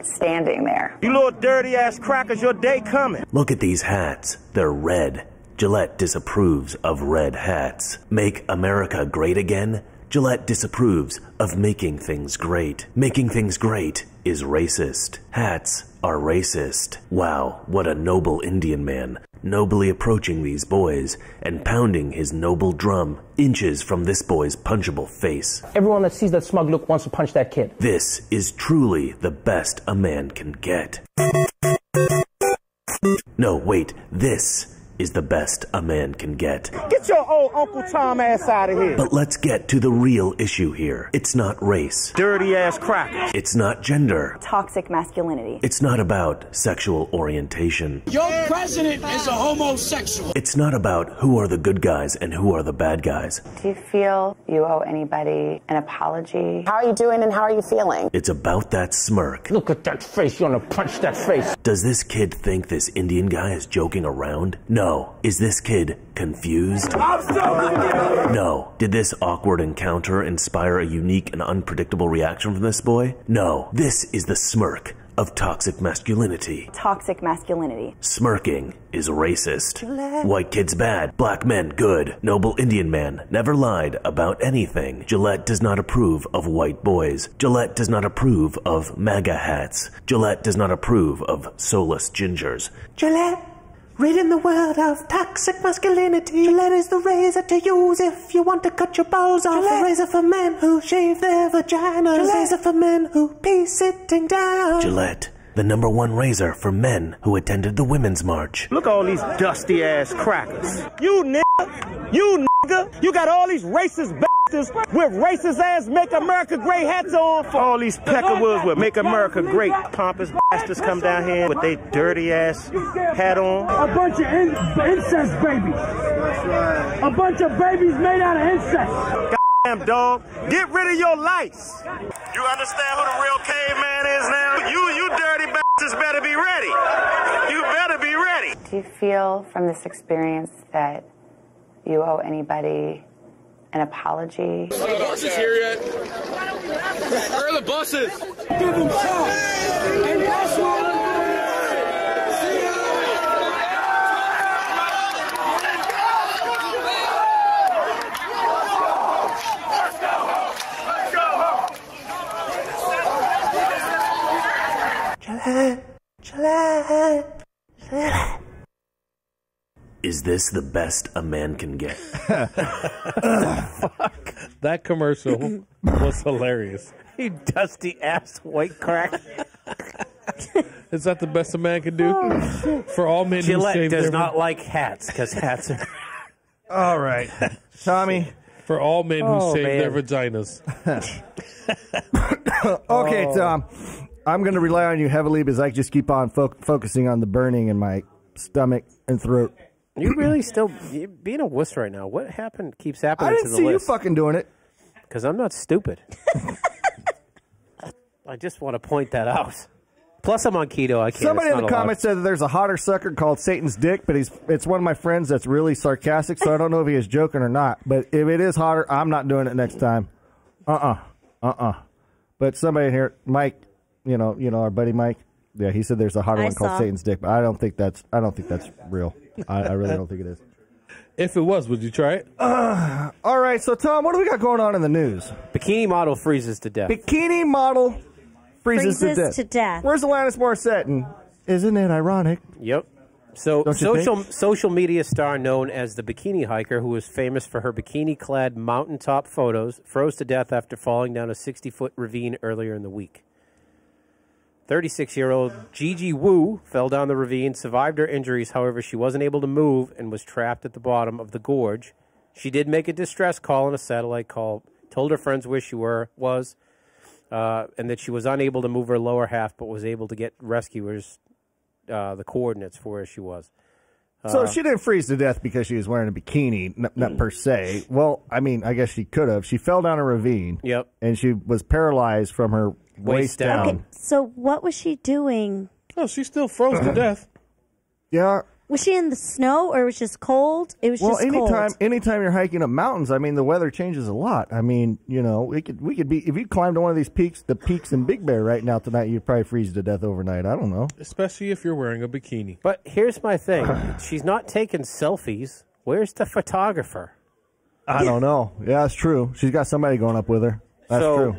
Speaker 19: standing there.
Speaker 20: You little dirty-ass crackers, your day coming.
Speaker 18: Look at these hats. They're red. Gillette disapproves of red hats. Make America great again? Gillette disapproves of making things great. Making things great is racist. Hats are racist. Wow, what a noble Indian man, nobly approaching these boys and pounding his noble drum inches from this boy's punchable face.
Speaker 21: Everyone that sees that smug look wants to punch that kid.
Speaker 18: This is truly the best a man can get. No, wait, this is the best a man can get.
Speaker 20: Get your old Uncle Tom ass out of here.
Speaker 18: But let's get to the real issue here. It's not race.
Speaker 20: Dirty ass crackers.
Speaker 18: It's not gender.
Speaker 19: Toxic masculinity.
Speaker 18: It's not about sexual orientation.
Speaker 22: Your president is a homosexual.
Speaker 18: It's not about who are the good guys and who are the bad guys.
Speaker 19: Do you feel you owe anybody an apology? How are you doing and how are you feeling?
Speaker 18: It's about that smirk.
Speaker 21: Look at that face. You want to punch that face.
Speaker 18: Does this kid think this Indian guy is joking around? No. Is this kid confused? No. Did this awkward encounter inspire a unique and unpredictable reaction from this boy? No. This is the smirk of toxic masculinity.
Speaker 19: Toxic masculinity.
Speaker 18: Smirking is racist. Gillette. White kids bad, black men good. Noble Indian man never lied about anything. Gillette does not approve of white boys. Gillette does not approve of MAGA hats. Gillette does not approve of soulless gingers.
Speaker 2: Gillette. Ridding the world of toxic masculinity. Gillette is the razor to use if you want to cut your balls off. Gillette. A razor for men who shave their vaginas. Gillette. A razor for men who pee sitting down.
Speaker 18: Gillette, the #1 razor for men who attended the Women's March.
Speaker 20: Look at all these dusty ass crackers. You nigga, you got all these racist bastards with racist ass Make America Great hats on. For all these peckerwoods with Make America Great pompous bastards come down here with their dirty ass hat on.
Speaker 22: A bunch of incest babies. A bunch of babies made out of incest.
Speaker 20: Goddamn dog, get rid of your lights. You understand who the real caveman is now? You dirty bastards better be ready. You better be ready.
Speaker 19: Do you feel from this experience that you owe anybody an apology?
Speaker 22: Are the buses here yet? Where are the buses? Give them shot. And that's what
Speaker 18: Is this the best a man can get?
Speaker 8: Fuck. That commercial was hilarious.
Speaker 7: You dusty ass white crack.
Speaker 8: Is that the best a man can do? For all men
Speaker 7: Gillette
Speaker 8: who shave
Speaker 7: does
Speaker 8: their
Speaker 7: not like hats because hats are...
Speaker 3: All right. Tommy.
Speaker 8: For all men who shave their vaginas.
Speaker 3: Okay, Tom. I'm going to rely on you heavily because I just keep on focusing on the burning in my stomach and throat.
Speaker 7: You really still being a wuss right now. What happened? Keeps happening
Speaker 3: I
Speaker 7: to
Speaker 3: didn't
Speaker 7: the
Speaker 3: see
Speaker 7: list.
Speaker 3: you fucking doing it.
Speaker 7: Because I'm not stupid. I just want to point that out. Plus, I'm on keto. I can't.
Speaker 3: Somebody in the comments said that there's a hotter sucker called Satan's Dick, but it's one of my friends that's really sarcastic, so I don't know if he is joking or not. But if it is hotter, I'm not doing it next time. But somebody in here, Mike, you know our buddy Mike. Yeah, he said there's a hotter one called Satan's Dick, but I don't think that's real. I really don't think it is.
Speaker 8: If it was, would you try it?
Speaker 3: All right, so Tom, what do we got going on in the news?
Speaker 7: Bikini model freezes to death.
Speaker 3: Bikini model freezes to death. Where's Alanis Morissette? And isn't it ironic?
Speaker 7: Yep. So social media star known as the Bikini Hiker, who was famous for her bikini-clad mountaintop photos, froze to death after falling down a 60-foot ravine earlier in the week. 36-year-old Gigi Wu fell down the ravine, survived her injuries. However, she wasn't able to move and was trapped at the bottom of the gorge. She did make a distress call on a satellite call, told her friends where she was, and that she was unable to move her lower half, but was able to get rescuers the coordinates for where she was.
Speaker 3: So she didn't freeze to death because she was wearing a bikini, not per se. Well, I mean, I guess she could have. She fell down a ravine.
Speaker 7: Yep.
Speaker 3: And she was paralyzed from her waist down.
Speaker 6: Okay, so what was she doing?
Speaker 8: Oh, she still froze to death.
Speaker 3: Yeah.
Speaker 6: Was she in the snow or it was just cold? It was just cold.
Speaker 3: anytime you're hiking up mountains, I mean, the weather changes a lot. I mean, you know, we could be, if you climbed to one of these peaks, the peaks in Big Bear right now tonight, you'd probably freeze to death overnight. I don't know.
Speaker 8: Especially if you're wearing a bikini.
Speaker 7: But here's my thing. She's not taking selfies. Where's the photographer?
Speaker 3: I don't know. Yeah, that's true. She's got somebody going up with her. That's true.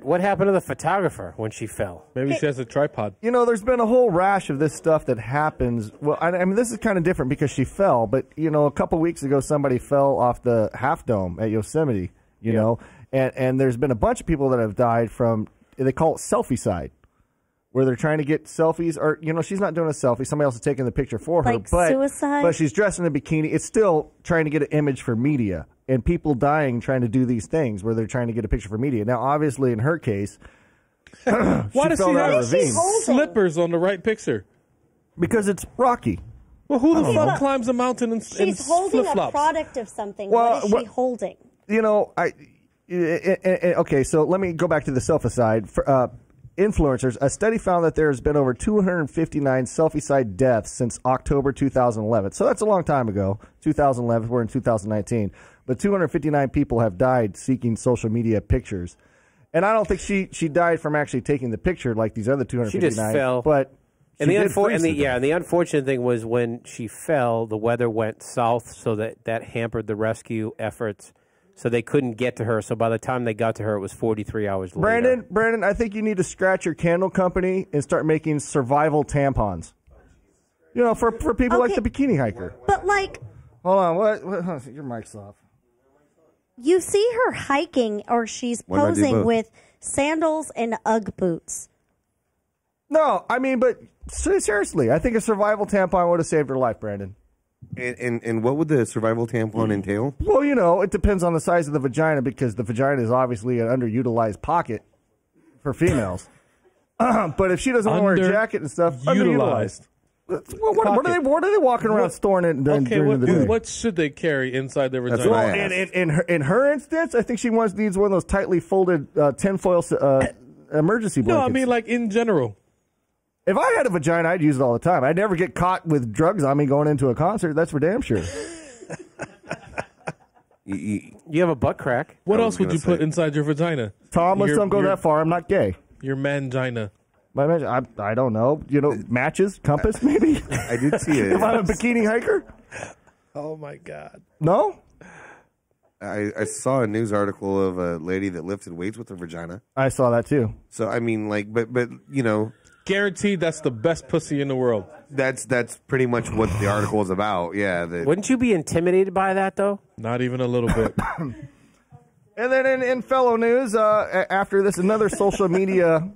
Speaker 7: What happened to the photographer when she fell?
Speaker 8: Maybe she has a tripod.
Speaker 3: You know, there's been a whole rash of this stuff that happens. Well, I mean, this is kind of different because she fell. But, you know, a couple weeks ago, somebody fell off the Half Dome at Yosemite, you know. And there's been a bunch of people that have died from, they call it selfie-side, where they're trying to get selfies. Or, you know, she's not doing a selfie. Somebody else is taking the picture for her.
Speaker 6: Like suicide?
Speaker 3: But she's dressed in a bikini. It's still trying to get an image for media. And people dying trying to do these things where they're trying to get a picture for media. Now, obviously, in her case,
Speaker 8: why does she have slippers on the right picture?
Speaker 3: Because it's rocky.
Speaker 8: Well, who the fuck climbs a mountain in
Speaker 6: She's holding
Speaker 8: flip-flops?
Speaker 6: a product of something.
Speaker 3: Well,
Speaker 6: what is she holding?
Speaker 3: You know, okay, so let me go back to the selfie side. For, influencers, a study found that there's been over 259 selfie-side deaths since October 2011. So that's a long time ago. 2011, we're in 2019. But 259 people have died seeking social media pictures. And I don't think she died from actually taking the picture like these other 259.
Speaker 7: She just fell.
Speaker 3: But
Speaker 7: and the unfortunate thing was when she fell, the weather went south, so that hampered the rescue efforts. So they couldn't get to her. So by the time they got to her, it was 43 hours later.
Speaker 3: Brandon, I think you need to scratch your candle company and start making survival tampons. You know, for people like the bikini hiker.
Speaker 6: But like,
Speaker 3: hold on, what? Your mic's off.
Speaker 6: You see her hiking, or she's posing with sandals and Ugg boots.
Speaker 3: No, I mean, but seriously, I think a survival tampon would have saved her life, Brandon.
Speaker 9: And what would the survival tampon entail?
Speaker 3: Well, you know, it depends on the size of the vagina because the vagina is obviously an underutilized pocket for females. But if she doesn't want to wear a jacket and stuff, underutilized. Well, what are they walking around storing it during the day?
Speaker 8: What should they carry inside their vagina?
Speaker 3: Well, in her instance, I think she needs one of those tightly folded tinfoil emergency blankets.
Speaker 8: No, I mean like in general.
Speaker 3: If I had a vagina, I'd use it all the time. I'd never get caught with drugs on me going into a concert. That's for damn sure.
Speaker 7: You have a butt crack.
Speaker 8: What else would you put inside your vagina?
Speaker 3: Tom, let's don't go that far. I'm not gay.
Speaker 8: Your mangina.
Speaker 3: I don't know. You know, matches, compass, maybe?
Speaker 9: I did see it.
Speaker 3: If I'm a bikini hiker?
Speaker 8: Oh, my God.
Speaker 3: No?
Speaker 9: I saw a news article of a lady that lifted weights with her vagina.
Speaker 3: I saw that, too.
Speaker 9: So, I mean, like, but you know.
Speaker 8: Guaranteed that's the best pussy in the world.
Speaker 9: That's pretty much what the article is about, yeah.
Speaker 7: Wouldn't you be intimidated by that, though?
Speaker 8: Not even a little bit.
Speaker 3: And then in fellow news, after this, another social media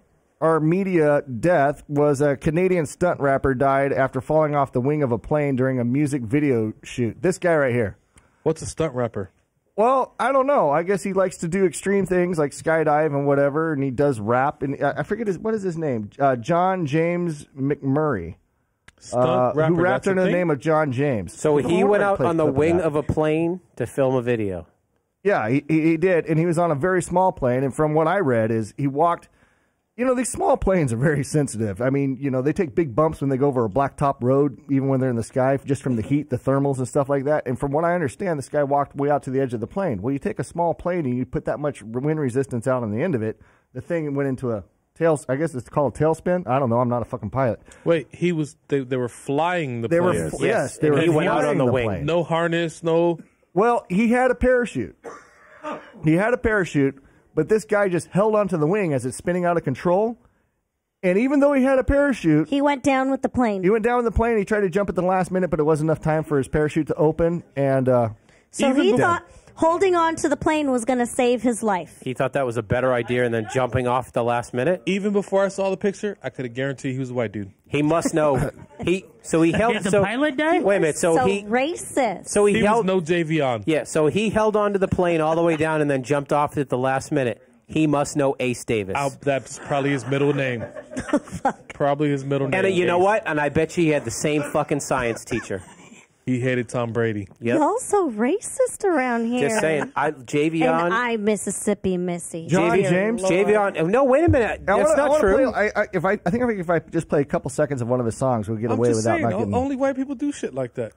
Speaker 3: death was a Canadian stunt rapper died after falling off the wing of a plane during a music video shoot. This guy right here.
Speaker 8: What's a stunt rapper?
Speaker 3: Well, I don't know. I guess he likes to do extreme things like skydive and whatever, and he does rap. And I forget what is his name? John James McMurray.
Speaker 8: Stunt rapper,
Speaker 3: who rapped under the name of John James.
Speaker 7: So he went out on the wing of a plane to film a video.
Speaker 3: Yeah, he did, and he was on a very small plane. And from what I read, is he walked. You know, these small planes are very sensitive. I mean, you know, they take big bumps when they go over a blacktop road, even when they're in the sky, just from the heat, the thermals and stuff like that. And from what I understand, this guy walked way out to the edge of the plane. Well, you take a small plane and you put that much wind resistance out on the end of it, the thing went into a I guess it's called a tailspin. I don't know. I'm not a fucking pilot.
Speaker 8: Wait, they were flying the plane.
Speaker 3: Yes,
Speaker 7: they were went out on the wing.
Speaker 3: Plane.
Speaker 8: No harness, no.
Speaker 3: Well, he had a parachute. But this guy just held onto the wing as it's spinning out of control. And even though he had a parachute,
Speaker 6: he went down with the plane.
Speaker 3: He tried to jump at the last minute, but it wasn't enough time for his parachute to open. And
Speaker 6: so he thought holding on to the plane was going to save his life.
Speaker 7: He thought that was a better idea, and then jumping off at the last minute.
Speaker 8: Even before I saw the picture, I could have guaranteed he was a white dude.
Speaker 7: He must know. Did the
Speaker 11: pilot die?
Speaker 7: Wait a minute. So he
Speaker 6: racist.
Speaker 7: So he held
Speaker 8: was no JV on.
Speaker 7: Yeah. So he held onto the plane all the way down and then jumped off at the last minute. He must know Ace Davis.
Speaker 8: That's probably his middle name. Probably his middle name.
Speaker 7: And you know what? And I bet you he had the same fucking science teacher.
Speaker 8: He hated Tom Brady.
Speaker 6: Y'all so racist around here.
Speaker 7: Just saying. Javion.
Speaker 6: And I Mississippi Missy.
Speaker 7: Javion. No, wait a minute. That's not true.
Speaker 3: I think if I just play a couple seconds of one of his songs, we'll get away without not getting...
Speaker 8: Only white people do shit like that.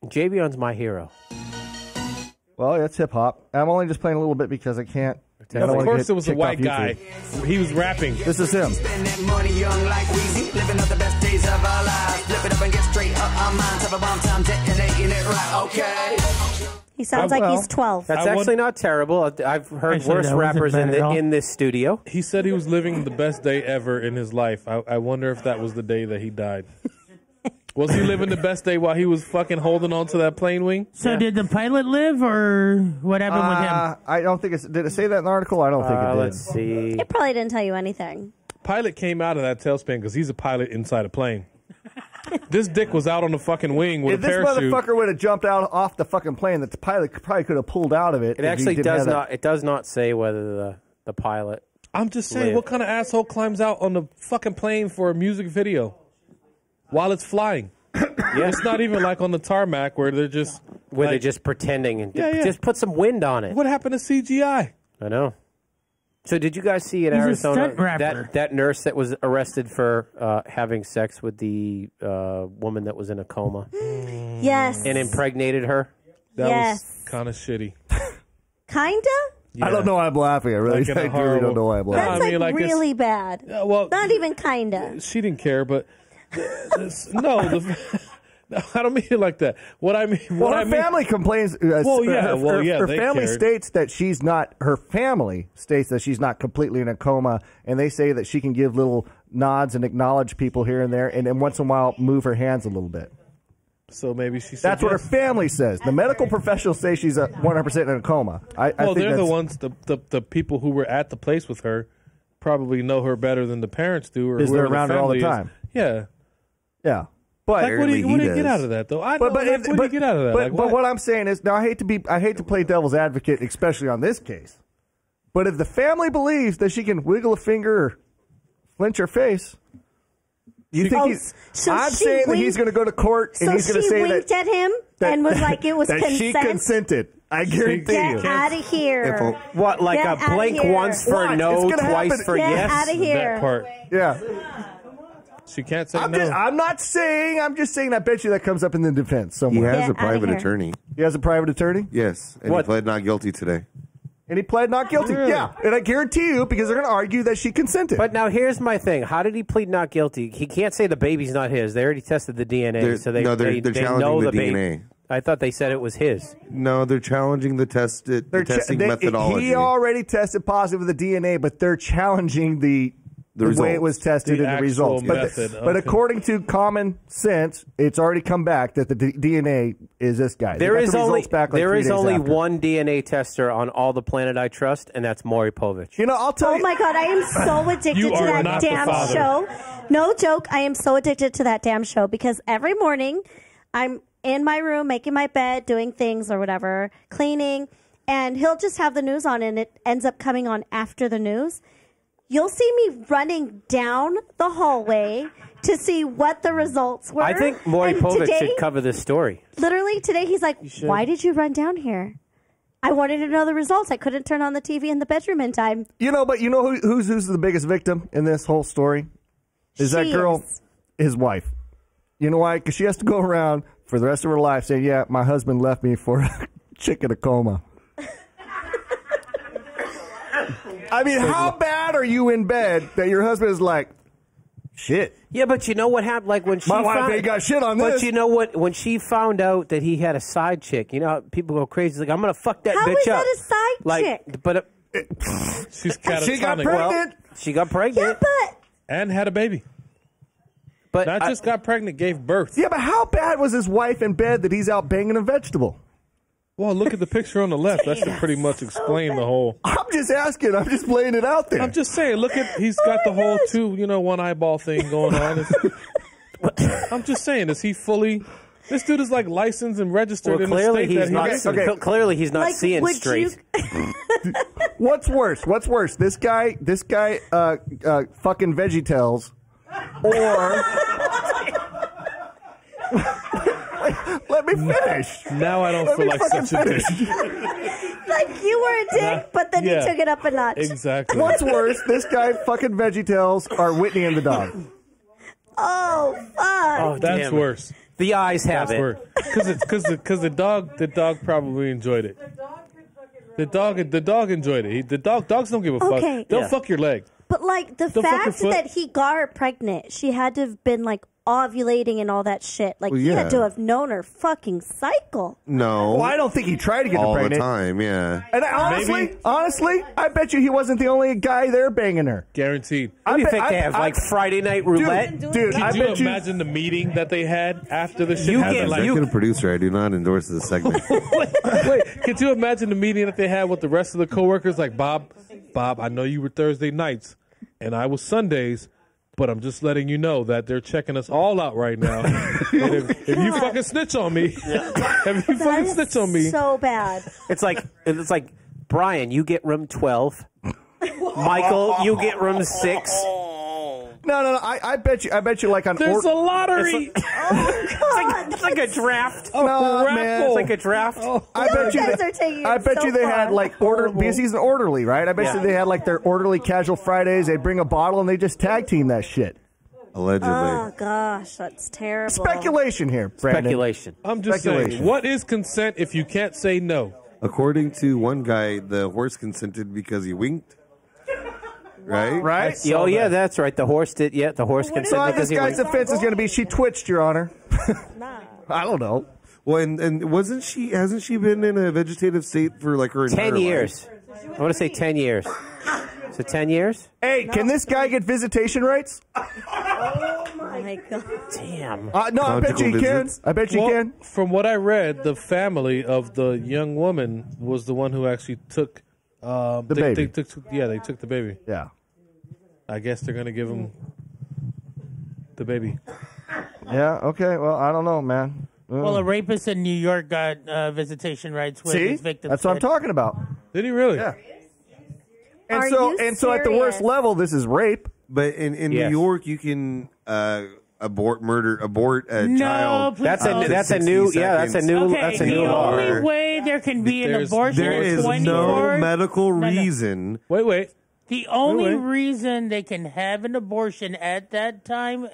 Speaker 7: Javion's my hero.
Speaker 3: Well, that's hip hop. I'm only just playing a little bit because I can't.
Speaker 8: Of course, it was a white guy. He was rapping.
Speaker 3: This is him.
Speaker 6: He sounds like he's 12.
Speaker 7: That's actually not terrible. I've heard worse rappers in this studio.
Speaker 8: He said he was living the best day ever in his life. I wonder if that was the day that he died. Was he living the best day while he was fucking holding on to that plane wing?
Speaker 11: So did the pilot live, or what happened with him?
Speaker 3: I don't think it's... Did it say that in the article? I don't think it did.
Speaker 7: Let's see.
Speaker 6: It probably didn't tell you anything.
Speaker 8: Pilot came out of that tailspin because he's a pilot inside a plane. This dick was out on the fucking wing with
Speaker 3: if
Speaker 8: a parachute.
Speaker 3: If this motherfucker would have jumped out off the fucking plane, the pilot probably could have pulled out of it.
Speaker 7: It actually does not. It does not say whether the pilot...
Speaker 8: I'm just saying, what kind of asshole climbs out on the fucking plane for a music video while it's flying? Yeah. It's not even like on the tarmac where they're just...
Speaker 7: they're just pretending and just put some wind on it.
Speaker 8: What happened to CGI?
Speaker 7: I know. So did you guys see in Arizona that nurse that was arrested for having sex with the woman that was in a coma?
Speaker 6: Yes.
Speaker 7: And impregnated her?
Speaker 8: That was kind of shitty.
Speaker 6: Kinda?
Speaker 3: Yeah. I don't know why I'm laughing. I really don't know why I'm laughing.
Speaker 6: That's really bad.
Speaker 8: Well,
Speaker 6: not even kinda.
Speaker 8: She didn't care, but... No, I don't mean it like that. What I mean,
Speaker 3: her family complains. Her family
Speaker 8: cared.
Speaker 3: states that she's not. Her family states that she's not completely in a coma, and they say that she can give little nods and acknowledge people here and there, and then once in a while move her hands a little bit.
Speaker 8: So maybe she.
Speaker 3: That's what her family says. The medical professionals say she's 100% in a coma. I think
Speaker 8: they're the ones. The people who were at the place with her probably know her better than the parents do, or
Speaker 3: because they're around her all the time.
Speaker 8: Yeah.
Speaker 3: Yeah, but
Speaker 8: like, what do you get out of that, though? What do you get out of that?
Speaker 3: But what I'm saying is, now I hate to play devil's advocate, especially on this case. But if the family believes that she can wiggle a finger or flinch her face, you think he's? I'm saying that he's going to go to court and he's going to say that
Speaker 6: she winked at him and was like, it was
Speaker 3: that
Speaker 6: consent.
Speaker 3: she consented. I guarantee you.
Speaker 6: Get out of here.
Speaker 7: What, like
Speaker 6: Get
Speaker 7: a blink once for no, twice for yes?
Speaker 6: Get out of here.
Speaker 8: That part.
Speaker 3: Yeah.
Speaker 8: She can't say no.
Speaker 3: I'm not saying. I'm just saying. I bet you that comes up in the defense somewhere.
Speaker 9: He has a private attorney.
Speaker 3: He has a private attorney?
Speaker 9: Yes, and he pled not guilty today.
Speaker 3: And he pled not guilty.
Speaker 8: Really?
Speaker 3: Yeah, and I guarantee you, because they're going to argue that she consented.
Speaker 7: But now here's my thing: how did he plead not guilty? He can't say the baby's not his. They already tested the DNA, so they
Speaker 9: challenging
Speaker 7: know
Speaker 9: the
Speaker 7: baby.
Speaker 9: DNA.
Speaker 7: I thought they said it was his.
Speaker 9: No, they're challenging the testing methodology.
Speaker 3: He already tested positive with the DNA, but they're challenging the way it was tested and the results. But according to common sense, it's already come back that the DNA is this guy.
Speaker 7: There is only one DNA tester on all the planet I trust, and that's Maury Povich.
Speaker 3: You know, I'll tell you.
Speaker 6: Oh my God, I am so addicted to that damn show. No joke, I am so addicted to that damn show because every morning I'm in my room making my bed, doing things or whatever, cleaning, and he'll just have the news on, and it ends up coming on after the news. You'll see me running down the hallway to see what the results were.
Speaker 7: I think Maury Povich should cover this story.
Speaker 6: Literally today, he's like, why did you run down here? I wanted to know the results. I couldn't turn on the TV in the bedroom in time.
Speaker 3: You know, but you know who's the biggest victim in this whole story? Is that girl, his wife. You know why? Because she has to go around for the rest of her life saying, yeah, my husband left me for a chick in a coma. I mean, how bad are you in bed that your husband is like, shit?
Speaker 7: Yeah, but you know what happened? Like when she
Speaker 3: my wife ain't got shit on this.
Speaker 7: But you know what? When she found out that he had a side chick, you know how people go crazy. Like, I'm gonna fuck that bitch up.
Speaker 6: How is that a side chick?
Speaker 7: But
Speaker 8: she's catatonic.
Speaker 3: She got pregnant.
Speaker 7: She got pregnant.
Speaker 6: Yeah, but
Speaker 8: and had a baby.
Speaker 7: But
Speaker 8: not just got pregnant, gave birth.
Speaker 3: Yeah, but how bad was his wife in bed that he's out banging a vegetable?
Speaker 8: Well, look at the picture on the left. That should pretty much explain the whole.
Speaker 3: I'm just asking. I'm just laying it out there.
Speaker 8: I'm just saying. Look at he's got the whole one eyeball thing going on. I'm just saying. Is he fully? This dude is like licensed and registered in the state
Speaker 7: he's
Speaker 8: that
Speaker 7: not. Clearly, he's not seeing straight.
Speaker 3: What's worse? What's worse? This guy, fucking VeggieTales, or. Let me finish.
Speaker 8: Now I don't
Speaker 3: Let
Speaker 8: feel
Speaker 3: me
Speaker 8: like
Speaker 3: fucking
Speaker 8: such a dick.
Speaker 6: Like you were a dick, but then
Speaker 8: Yeah.
Speaker 6: you took it up a notch.
Speaker 8: Exactly.
Speaker 3: What's worse, this guy fucking VeggieTales or Whitney and the dog?
Speaker 6: Oh fuck!
Speaker 7: Oh,
Speaker 8: That's
Speaker 7: damn it.
Speaker 8: worse.
Speaker 7: The eyes have
Speaker 8: That's
Speaker 7: it.
Speaker 8: worse. Because the dog probably enjoyed it. The dog enjoyed it. Dogs don't give a fuck.
Speaker 6: Okay.
Speaker 8: They'll
Speaker 7: Yeah.
Speaker 8: fuck your leg.
Speaker 6: But like the
Speaker 8: Don't fuck your
Speaker 6: fact
Speaker 8: foot.
Speaker 6: that he got her pregnant, she had to have been like ovulating and all that shit. Like
Speaker 9: Well,
Speaker 6: he
Speaker 9: yeah.
Speaker 6: had to have known her fucking cycle.
Speaker 9: No.
Speaker 3: Well, I don't think he tried to get her
Speaker 9: all the
Speaker 3: pregnant.
Speaker 9: time, yeah.
Speaker 3: And honestly, I bet you he wasn't the only guy there banging her.
Speaker 8: Guaranteed.
Speaker 7: What do you think they have? Like Friday Night Roulette?
Speaker 3: Dude, I
Speaker 8: Could you
Speaker 3: bet you.
Speaker 8: imagine the meeting that they had after the shit
Speaker 7: You
Speaker 8: happened?
Speaker 7: get-
Speaker 8: Like,
Speaker 9: Executive producer, I do not endorse this segment.
Speaker 8: wait, could you imagine the meeting that they had with the rest of the coworkers? Like, Bob, I know you were Thursday nights, and I was Sundays, but I'm just letting you know that they're checking us all out right now. And if you fucking snitch on me, if you fucking snitch on me,
Speaker 6: So bad.
Speaker 7: It's like Brian, you get room 12. Michael, you get room 6.
Speaker 3: No. I bet you like on.
Speaker 8: there's a lottery.
Speaker 7: It's like a draft.
Speaker 3: No,
Speaker 8: raffle.
Speaker 3: man.
Speaker 7: It's like a draft.
Speaker 3: I bet you.
Speaker 6: guys are taking
Speaker 3: I
Speaker 6: it
Speaker 3: bet
Speaker 6: so
Speaker 3: you they had
Speaker 6: far.
Speaker 3: like order because he's an orderly, right? I bet
Speaker 7: Yeah.
Speaker 3: you they had like their orderly casual Fridays. They bring a bottle and they just tag team that shit.
Speaker 9: Allegedly.
Speaker 6: Oh gosh, that's terrible.
Speaker 3: Speculation here, Brandon.
Speaker 7: Speculation.
Speaker 8: I'm just saying, what is consent if you can't say no?
Speaker 9: According to one guy, the horse consented because he winked. Right?
Speaker 3: Right?
Speaker 7: Oh, yeah, that's right. The horse did. Yeah, the horse
Speaker 3: So
Speaker 7: consented
Speaker 3: this
Speaker 7: because he
Speaker 3: guy's
Speaker 7: was.
Speaker 3: defense is going to be she twitched, Your Honor. I don't know.
Speaker 9: Well, and hasn't she been in a vegetative state for like her entire
Speaker 7: 10 years.
Speaker 9: life?
Speaker 7: I want to say 10 years. Is it 10 years?
Speaker 3: Hey, can this guy get visitation rights?
Speaker 6: Oh my god.
Speaker 7: Damn.
Speaker 3: No, I bet you he can. I bet you he
Speaker 8: Well,
Speaker 3: can.
Speaker 8: From what I read, the family of the young woman was the one who actually took the
Speaker 3: baby.
Speaker 8: They took the baby.
Speaker 3: Yeah.
Speaker 8: I guess they're gonna give him the baby.
Speaker 3: Yeah, okay. Well, I don't know, man.
Speaker 11: Well, a rapist in New York got visitation rights with
Speaker 3: See?
Speaker 11: his victim.
Speaker 3: That's what I'm talking about.
Speaker 8: Did he really?
Speaker 3: Yeah.
Speaker 6: Are
Speaker 3: And so at the worst
Speaker 6: serious?
Speaker 3: level, this is rape.
Speaker 9: But in
Speaker 7: Yes.
Speaker 9: New York, you can abort a
Speaker 11: No,
Speaker 9: child.
Speaker 11: please
Speaker 7: That's
Speaker 11: don't.
Speaker 7: a new. Yeah, that's a new.
Speaker 11: Okay,
Speaker 7: That's a
Speaker 11: the
Speaker 7: new law.
Speaker 11: only way there can be an abortion
Speaker 9: There
Speaker 11: is
Speaker 9: is
Speaker 11: 24.
Speaker 9: no medical
Speaker 11: No, no.
Speaker 9: reason.
Speaker 8: Wait.
Speaker 11: The only
Speaker 8: Wait.
Speaker 11: reason they can have an abortion at that time